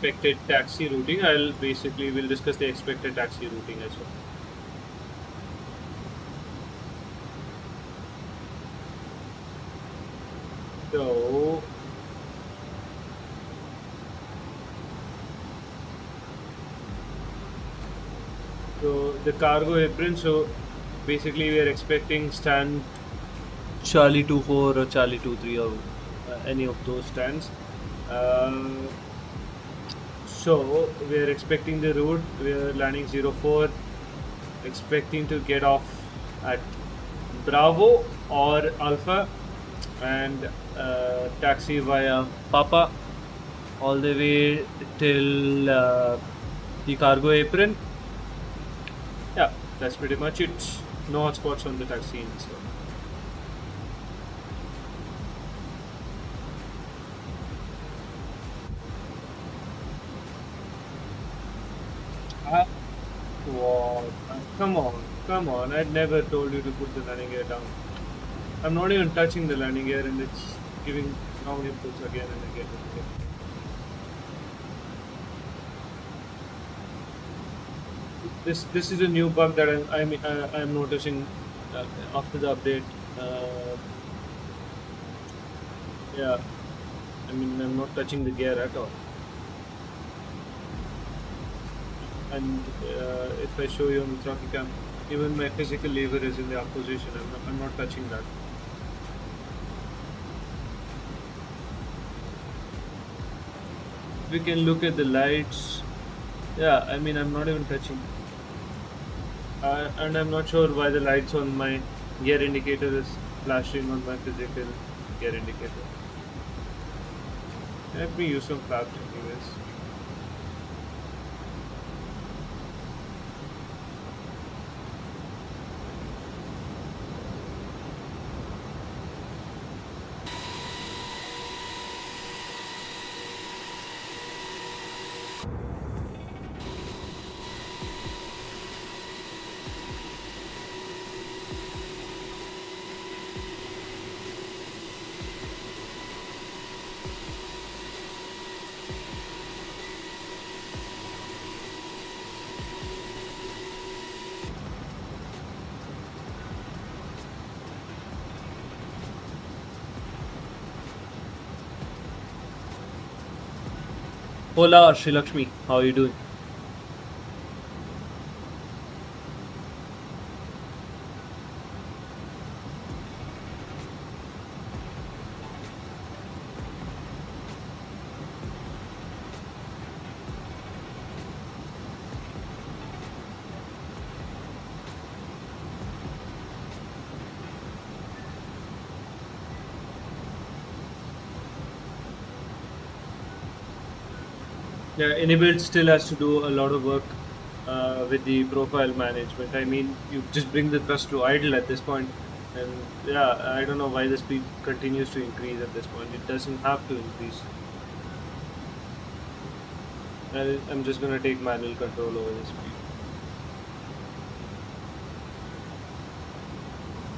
Expected taxi routing. We'll discuss the expected taxi routing as well. So the cargo apron. So basically, we are expecting stand Charlie 24 or Charlie 23 or any of those stands. So we are expecting the route. We are landing 04, expecting to get off at Bravo or Alpha and taxi via Papa all the way till the cargo apron. Yeah, that's pretty much it. No hotspots on the taxi. So. What? Come on. I never told you to put the landing gear down. I'm not even touching the landing gear and it's giving wrong inputs again and again and again. This is a new bug that I'm noticing after the update. Yeah, I mean I'm not touching the gear at all. And if I show you on the throttle cam, even my physical lever is in the up position. I'm not touching that. We can look at the lights. Yeah, I mean I'm not even touching. And I'm not sure why the lights on my gear indicator is flashing on my physical gear indicator. Let me use some flaps anyways. Hola, Sri Lakshmi. How are you doing? Yeah, Anybuild still has to do a lot of work with the profile management. I mean, you just bring the thrust to idle at this point, and yeah, I don't know why the speed continues to increase at this point. It doesn't have to increase. I'm just gonna take manual control over the speed.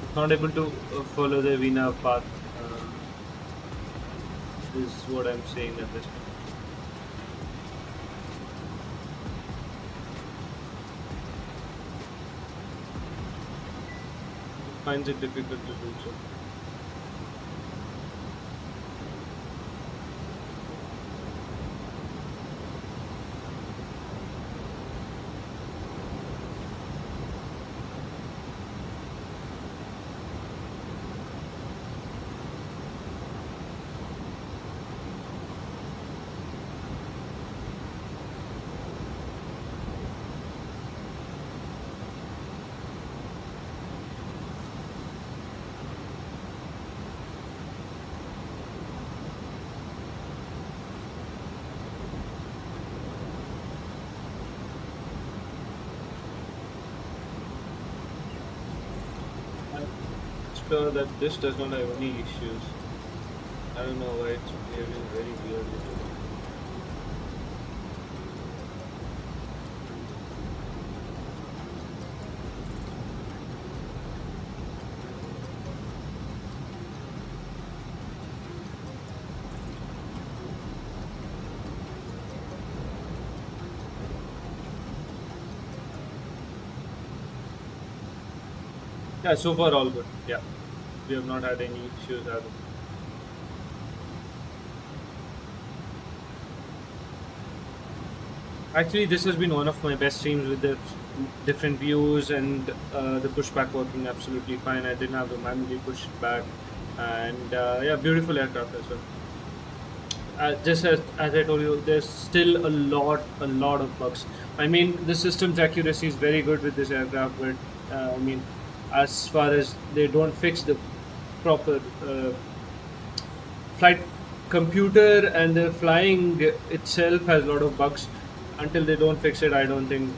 It's not able to follow the VNAV path. Is what I'm saying at this point. Finds it difficult to do so. Sure that this does not have any issues. I don't know why it's behaving very weirdly. Yeah, so far all good. Yeah, we have not had any issues as of Actually, this has been one of my best streams with the different views and the pushback working absolutely fine. I didn't have to manually push it back, and yeah, beautiful aircraft as well. Just as I told you, there's still a lot of bugs. I mean, the system's accuracy is very good with this aircraft, but I mean, as far as they don't fix the proper flight computer and the flying itself has a lot of bugs. Until they don't fix it, I don't think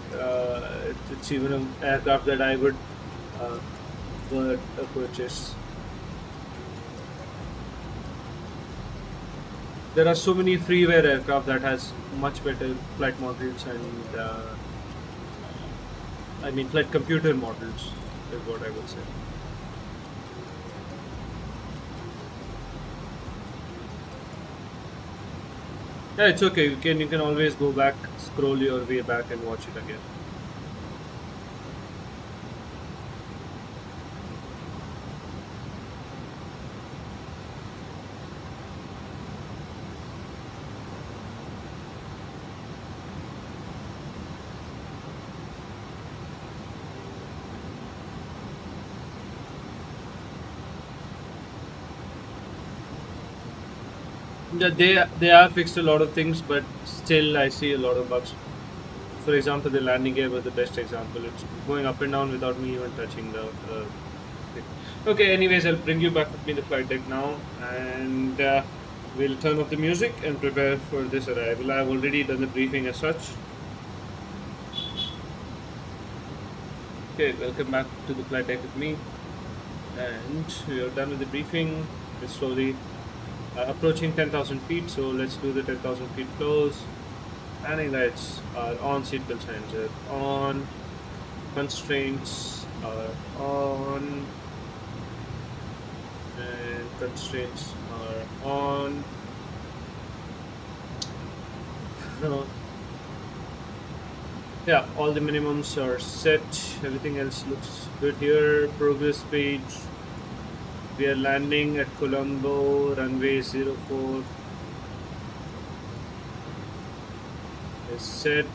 it's even an aircraft that I would purchase. There are so many freeware aircraft that has much better flight modules and I mean flight computer models is what I would say. Yeah, it's okay. You can always go back, scroll your way back, and watch it again. Yeah, they have fixed a lot of things, but still I see a lot of bugs. For example, the landing gear was the best example. It's going up and down without me even touching the thing. Okay, anyways, I'll bring you back with me in the flight deck now, and we'll turn off the music and prepare for this arrival. I've already done the briefing as such. Okay, welcome back to the flight deck with me, and we are done with the briefing. We're slowly approaching 10,000 feet, so let's do the 10,000 feet close. Landing lights are on, seatbelt signs are on, constraints are on, and constraints are on. Yeah, all the minimums are set, everything else looks good here. Progress page. We are landing at Columbo, runway 04. is set.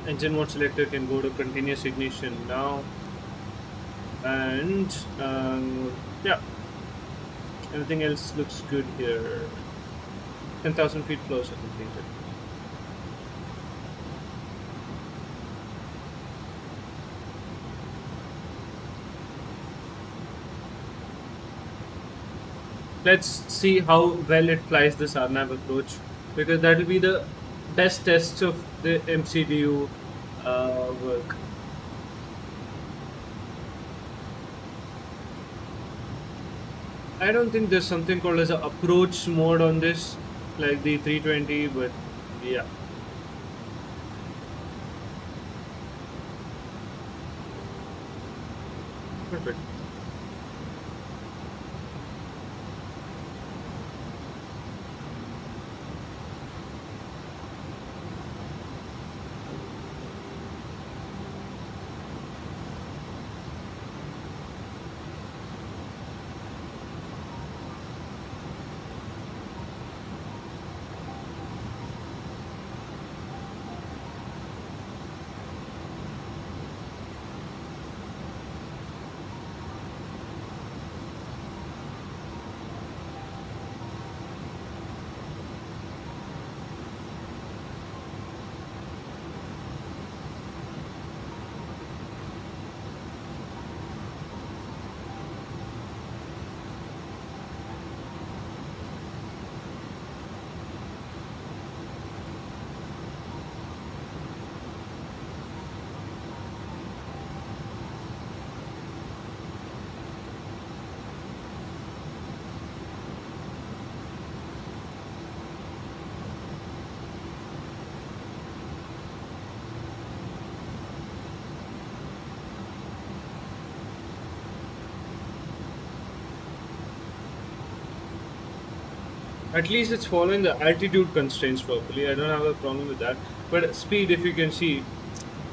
Engine mode selector can go to continuous ignition now. And yeah, everything else looks good here. 10,000 feet flows are completed. Let's see how well it flies this RNAV approach, because that will be the best tests of the MCDU work. I don't think there's something called as an approach mode on this, like the 320, but yeah. Perfect. At least it's following the altitude constraints properly. I don't have a problem with that. But speed, if you can see,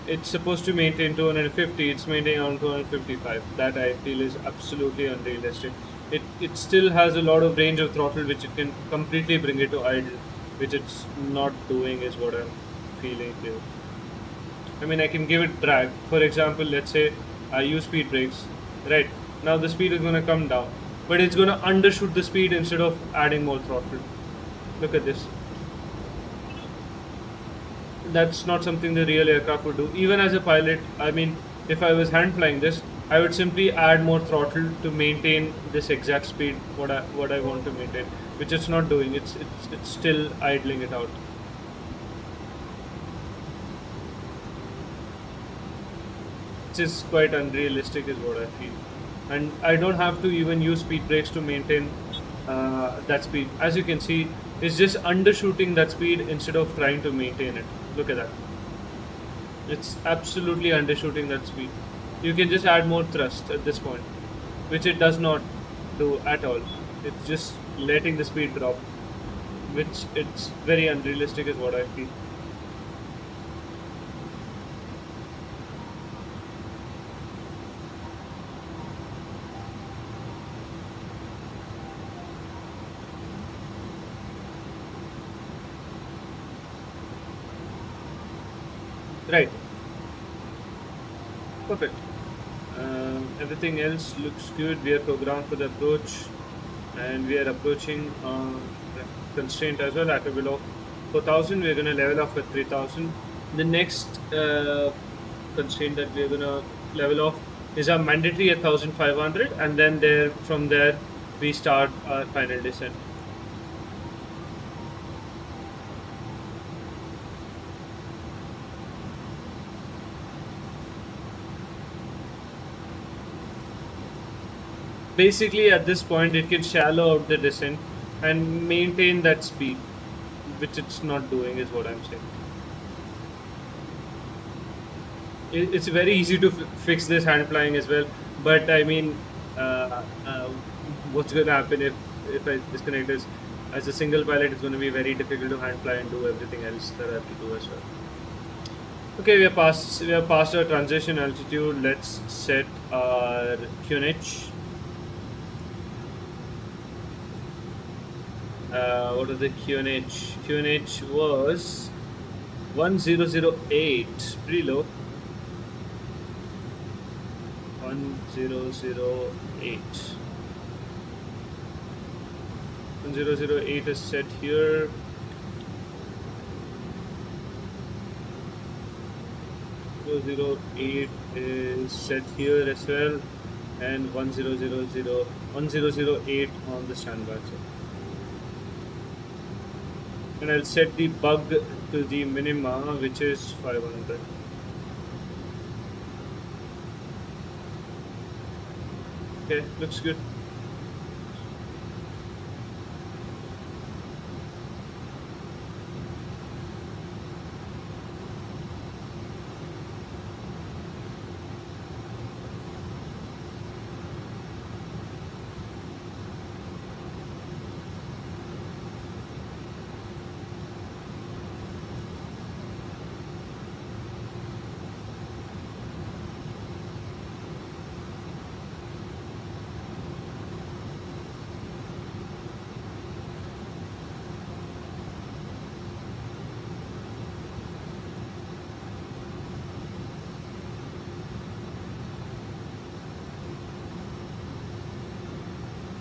it's supposed to maintain 250. It's maintaining around 255. That I feel is absolutely unrealistic. It still has a lot of range of throttle, which it can completely bring it to idle, which it's not doing, is what I'm feeling here. I mean, I can give it drag. For example, let's say I use speed brakes. Right now, the speed is going to come down, but it's going to undershoot the speed instead of adding more throttle. Look at this. That's not something the real aircraft would do. Even as a pilot, I mean, if I was hand flying this, I would simply add more throttle to maintain this exact speed what I want to maintain, which it's not doing. It's still idling it out. Which is quite unrealistic, is what I feel. And I don't have to even use speed brakes to maintain that speed. As you can see, it's just undershooting that speed instead of trying to maintain it. Look at that. It's absolutely undershooting that speed. You can just add more thrust at this point, which it does not do at all. It's just letting the speed drop, which it's very unrealistic, is what I feel. Right. Perfect. Everything else looks good. We are programmed for the approach, and we are approaching the constraint as well at a below 4,000. We're going to level off at 3,000. The next constraint that we're going to level off is our mandatory at 1,500, and then from there we start our final descent. Basically, at this point, it can shallow out the descent and maintain that speed, which it's not doing, is what I'm saying. It's very easy to fix this hand flying as well, but I mean, what's going to happen if I disconnect this? As a single pilot, it's going to be very difficult to hand fly and do everything else that I have to do as well. Okay, we are past our transition altitude. Let's set our QNH. What was the QNH? QNH was 1008, pretty low. 1008. 1008 is set here. 1008 is set here as well, and 1008 on the standby. And I'll set the bug to the minima, which is 500. Okay, looks good.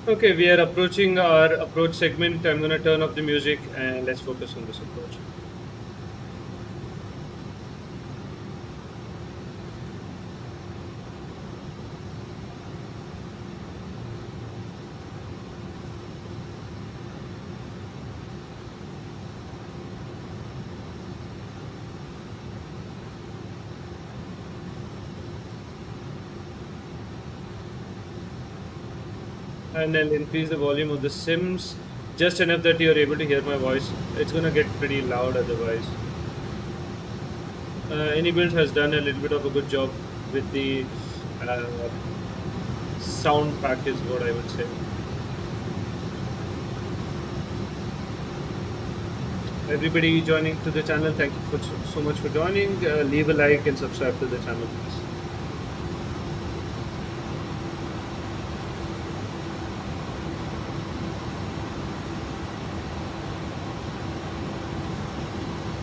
Okay, we are approaching our approach segment. I'm going to turn off the music and let's focus on this approach. And I'll increase the volume of the sims just enough that you're able to hear my voice. It's gonna get pretty loud otherwise. AnyBuild has done a little bit of a good job with the sound pack is what I would say. Everybody joining to the channel, thank you so much for joining. Leave a like and subscribe to the channel, please.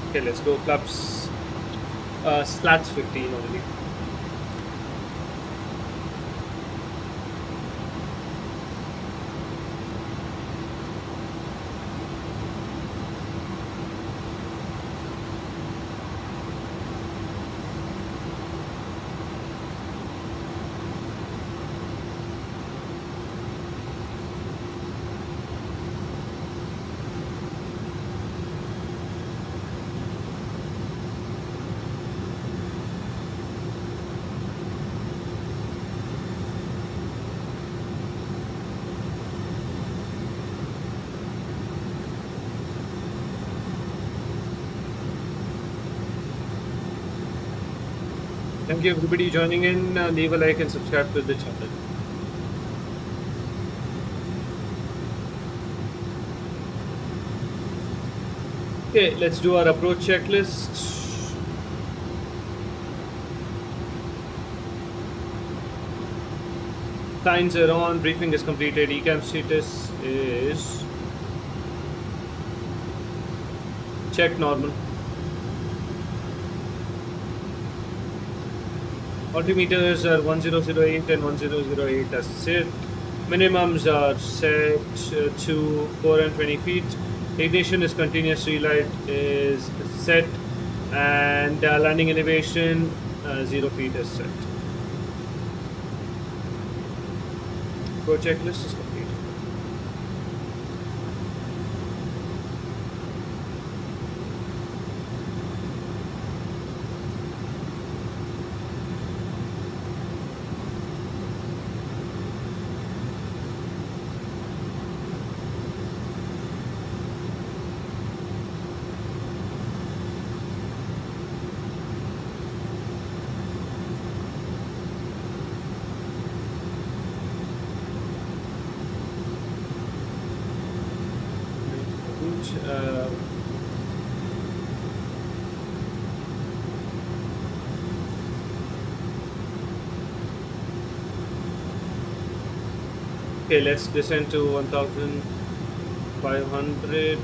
Okay, let's go clubs. Slats 15 only. Thank you everybody joining in. Leave a like and subscribe to the channel. Okay, let's do our approach checklist. Signs are on, briefing is completed, ECAM status is check normal. Altimeters are 1008 and 1008 as set. Minimums are set to 420 feet. Ignition is continuous, relight is set, and landing elevation 0 feet is set. Go checklist is complete. Okay, let's descend to 1500.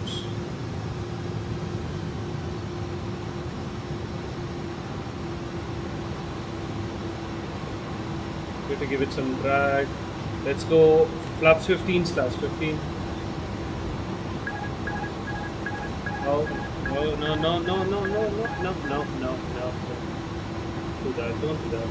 Going to give it some drag. Let's go flaps 15/15. Oh, no, no, no, no, no, no, no, no, no, no, no. Don't do that, don't do that.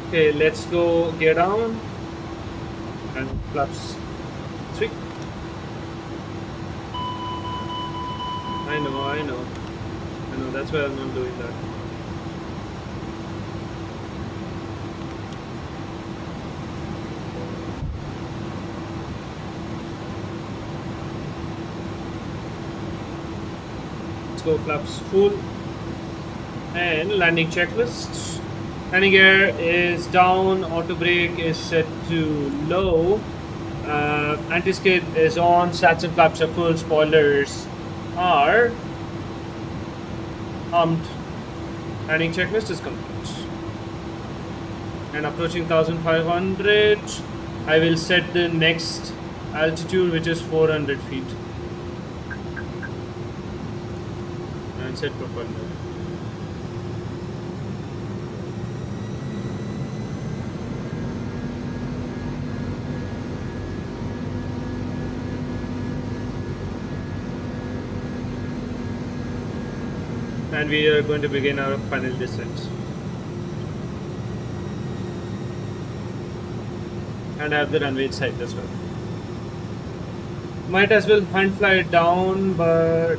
Okay, let's go gear down and flaps 3. I know, that's why I'm not doing that. Let's go flaps full and landing checklist. Landing gear is down, auto brake is set to low, anti-skid is on, stats and flaps are full, spoilers are armed. Landing checklist is complete. And approaching 1500, I will set the next altitude, which is 400 feet. And set propeller. And we are going to begin our final descent. And I have the runway in sight as well. Might as well hand fly it down, but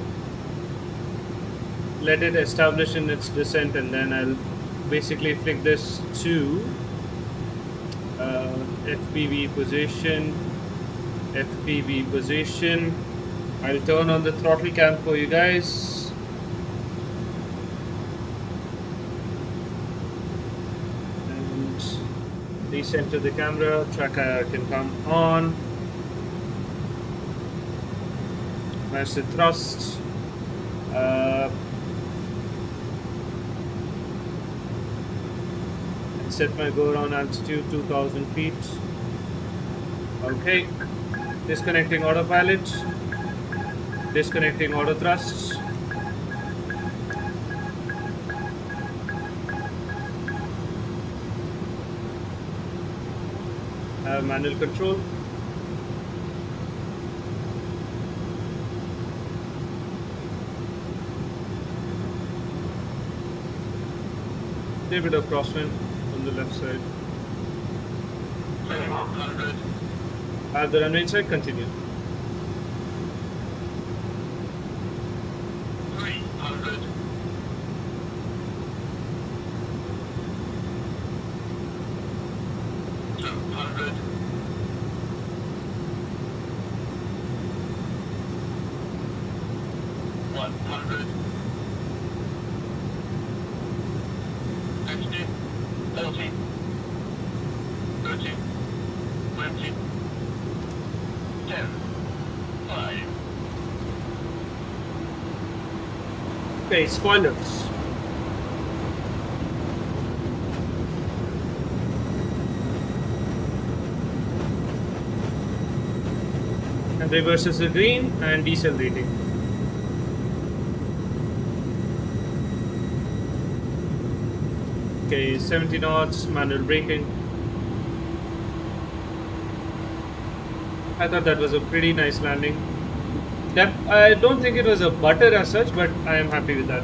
let it establish in its descent, and then I'll basically flick this to FPV position. FPV position. I'll turn on the throttle cam for you guys. Recenter the camera, tracker can come on. Match the thrust. And set my go around altitude 2000 feet. Okay. Disconnecting autopilot. Disconnecting auto thrust. Manual control. A bit of crosswind on the left side. At the runway side, continue. 300. 200. 100. 60. 40. 30. 20. 10. 5. Okay, spoilers. And reverses the green and decelerating. Okay, 70 knots, manual braking. I thought that was a pretty nice landing. I don't think it was a butter as such, but I am happy with that.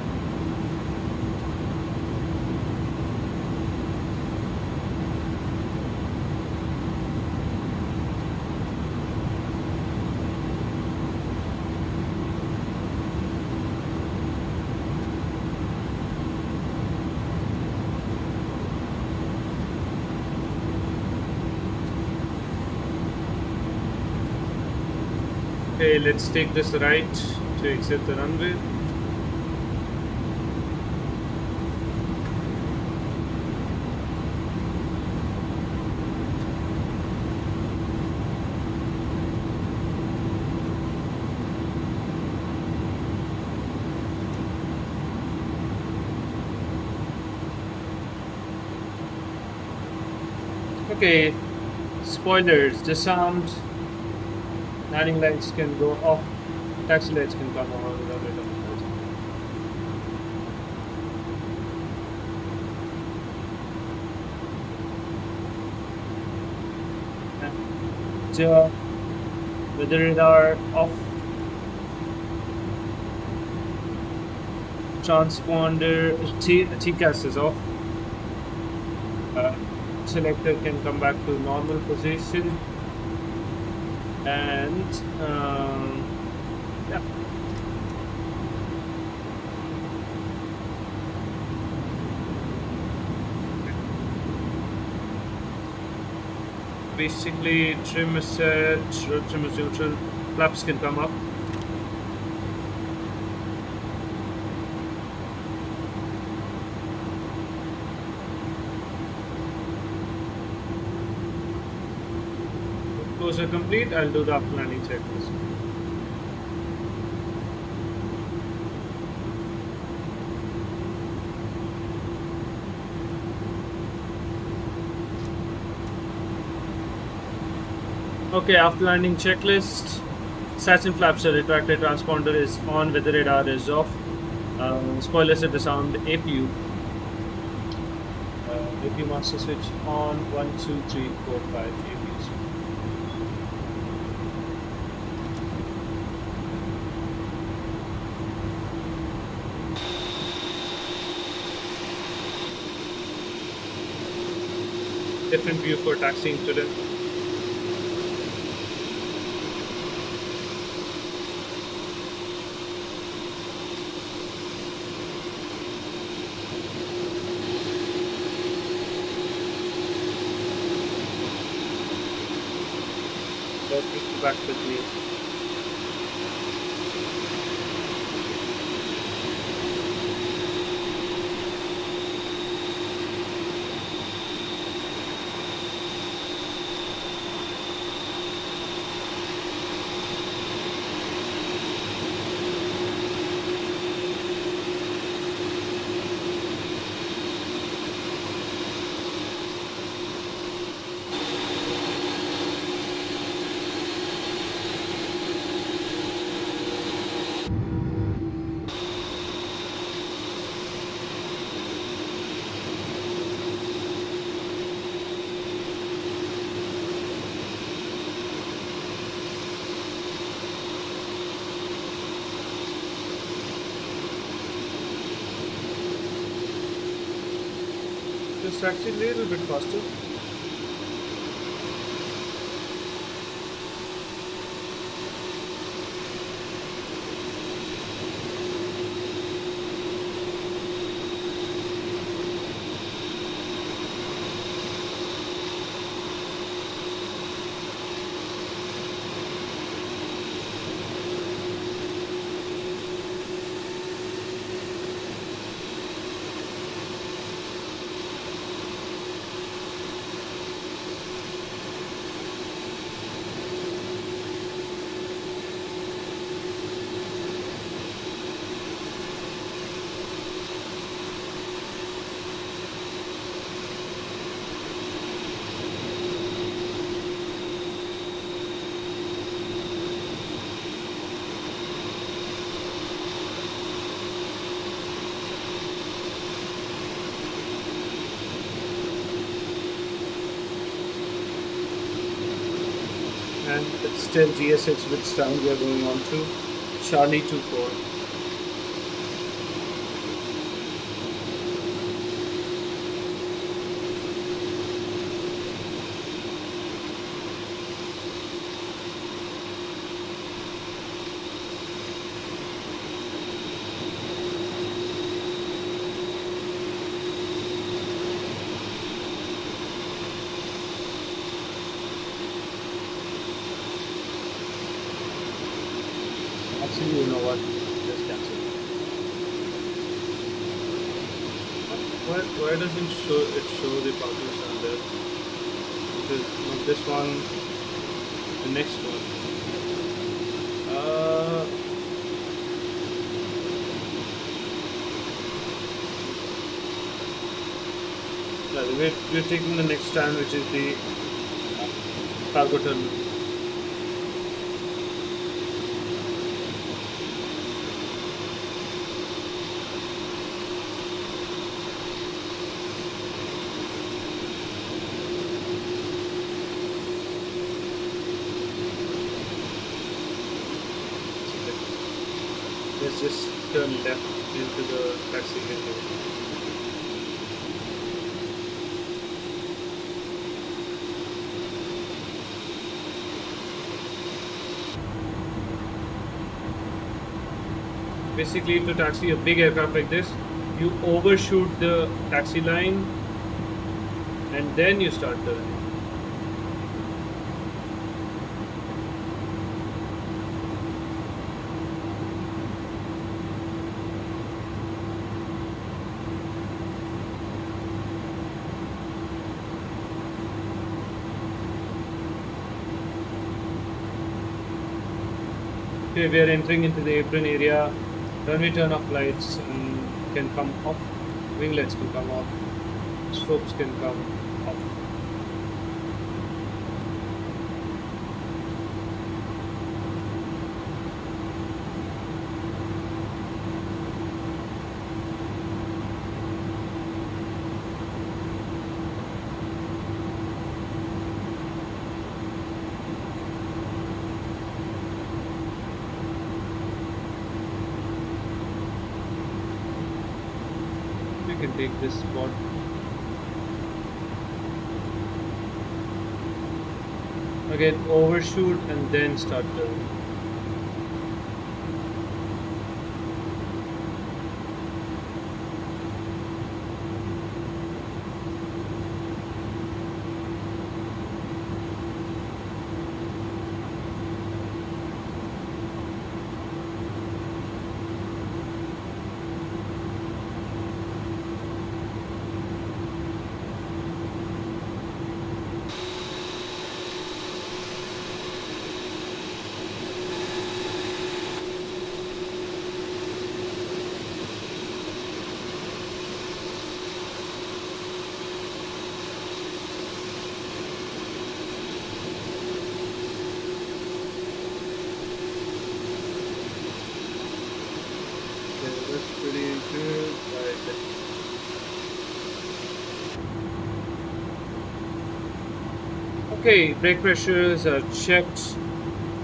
Okay, let's take this right to exit the runway. Okay, Spoilers disarmed. Landing lights can go off. Taxi lights can come on without it. Weather radar off. Transponder TCAS is off. Selector can come back to normal position, and yeah. Basically, trim is set, road trim is neutral, flaps can come up. Closure complete, I'll do the after landing checklist. Okay, after landing checklist. Sats and flaps are retracted, transponder is on, weather radar is off. Spoilers are disarmed, APU. APU master switch on, 1, 2, 3, 4, 5 APUs. Different view for taxiing today. Back with me. Just actually a little bit faster. And it's still GSH which town we are going on to. Charlie 24. Actually, you know what? Just cancel. Why doesn't it show the publish under? Because not this one, the next one. We're taking the next stand, which is the cargo terminal. Let's just turn left into the taxi window. Basically, to taxi a big aircraft like this, you overshoot the taxi line and then you start turning. Okay, we are entering into the apron area. Runway turn off lights can come off. Winglets can come off. Strobes can come off. We can take this spot. Again, overshoot and then start turning. Pretty good. Right. Okay, brake pressures are checked.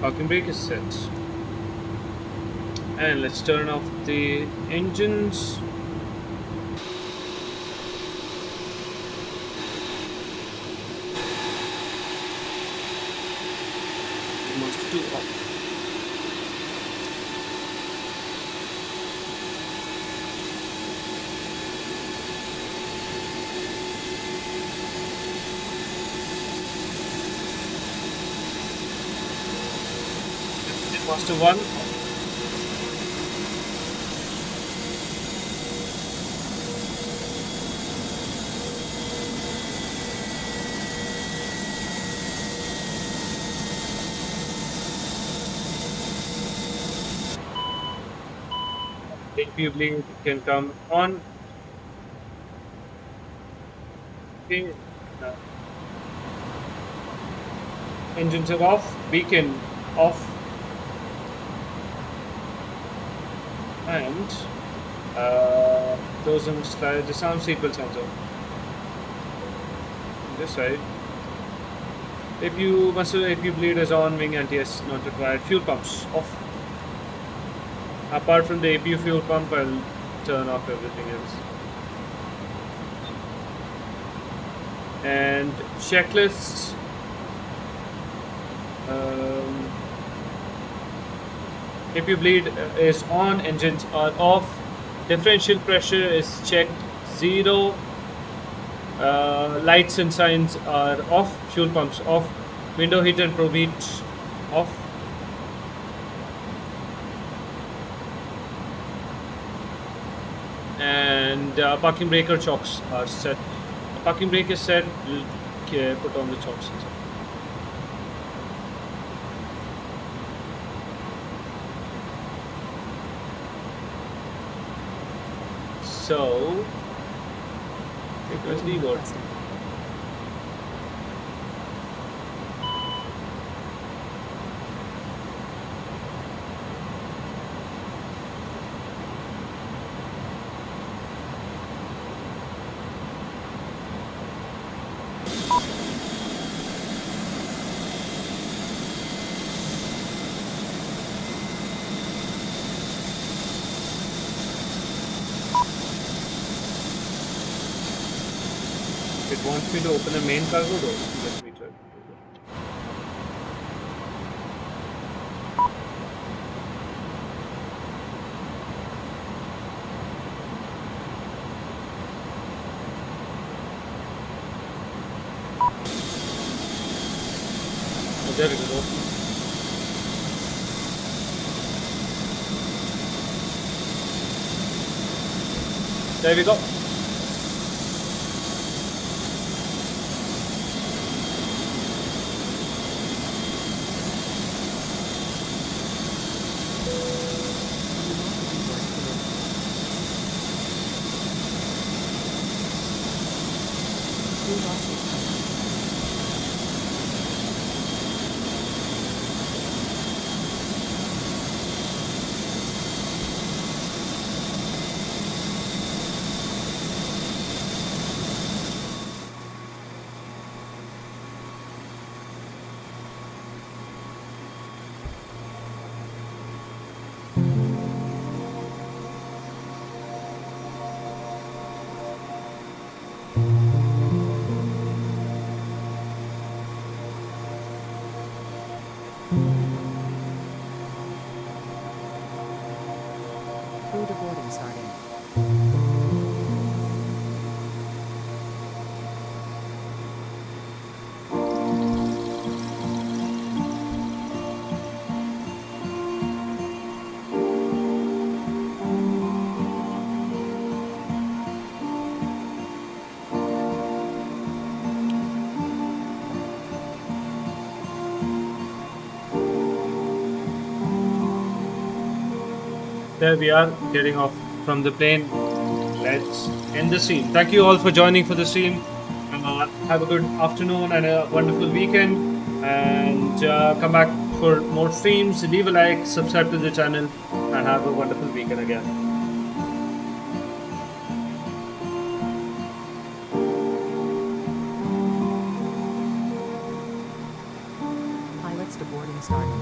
Parking brake is set. And let's turn off the engines. Must do off. Master 1. APU blink can come on. Okay. Engines are off. Beacon off. And those disarm seatbelt sensor. This side. APU bleed is on, wing anti-S not required. Fuel pumps off. Apart from the APU fuel pump, I'll turn off everything else. And checklist. APU bleed is on, engines are off, differential pressure is checked 0, lights and signs are off, fuel pumps off, window heat and probe heat off. And parking breaker chocks are set. Parking brake is set, we'll put on the chocks. So, it was the goal. It wants me to open the main cargo door. Let me try. Oh, there it is. Open. There we go. Crew to boarding starting. There we are, getting off from the plane. Let's end the stream. Thank you all for joining for the stream. Have a good afternoon and a wonderful weekend. And come back for more streams. Leave a like, subscribe to the channel, and have a wonderful weekend again. Pilots to boarding starting.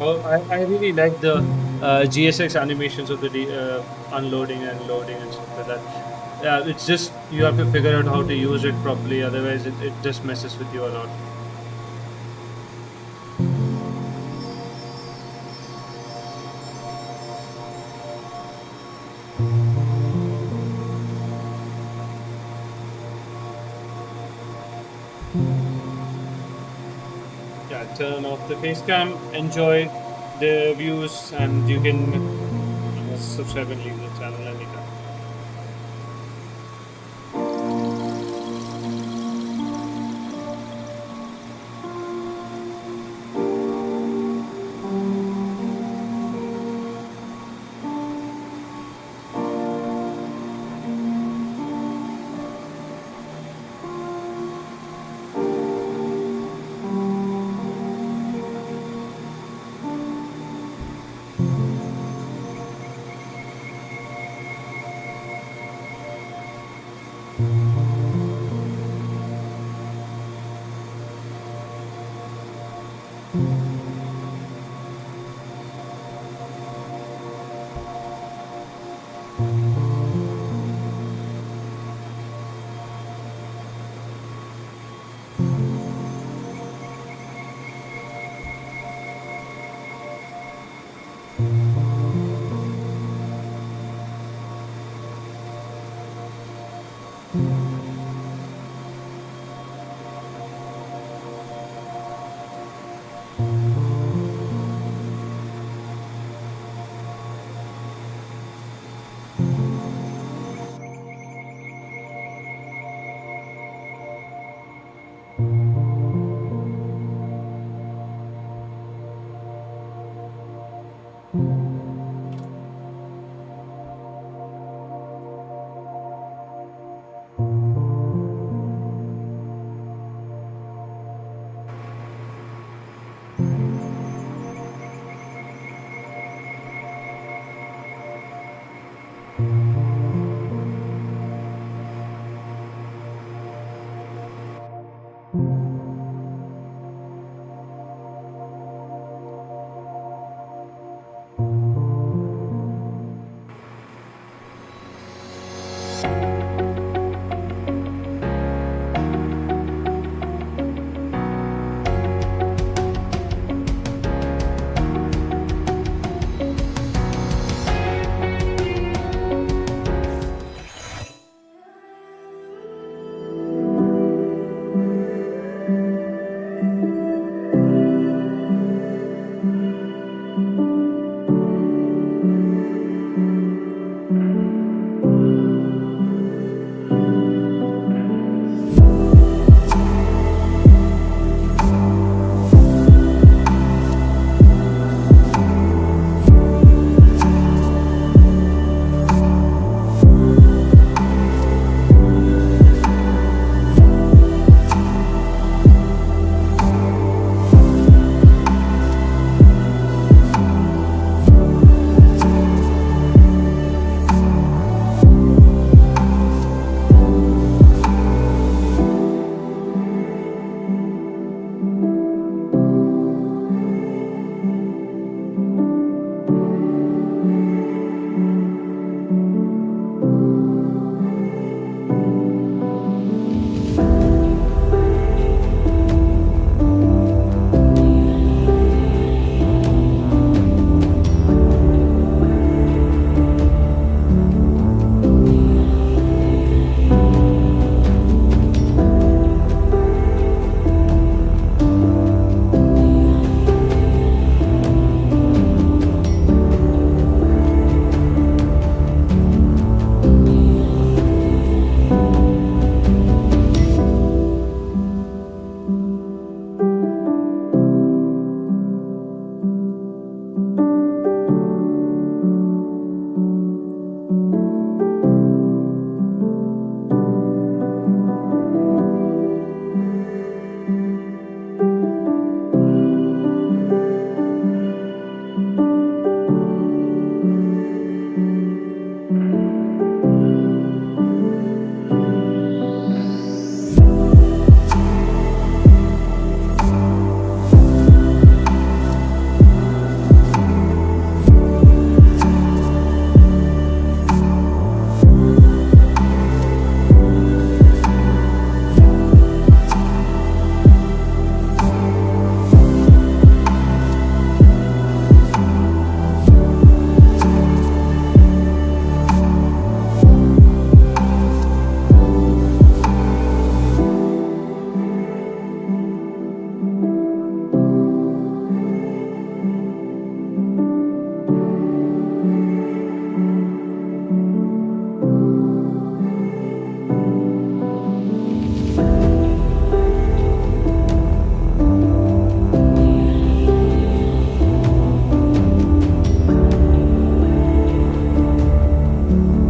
Oh, I really like the GSX animations of the unloading and loading and stuff like that. Yeah, it's just you have to figure out how to use it properly, otherwise it just messes with you a lot. Yeah, turn off the face cam, enjoy the views, and you can subscribe and leave the channel anytime.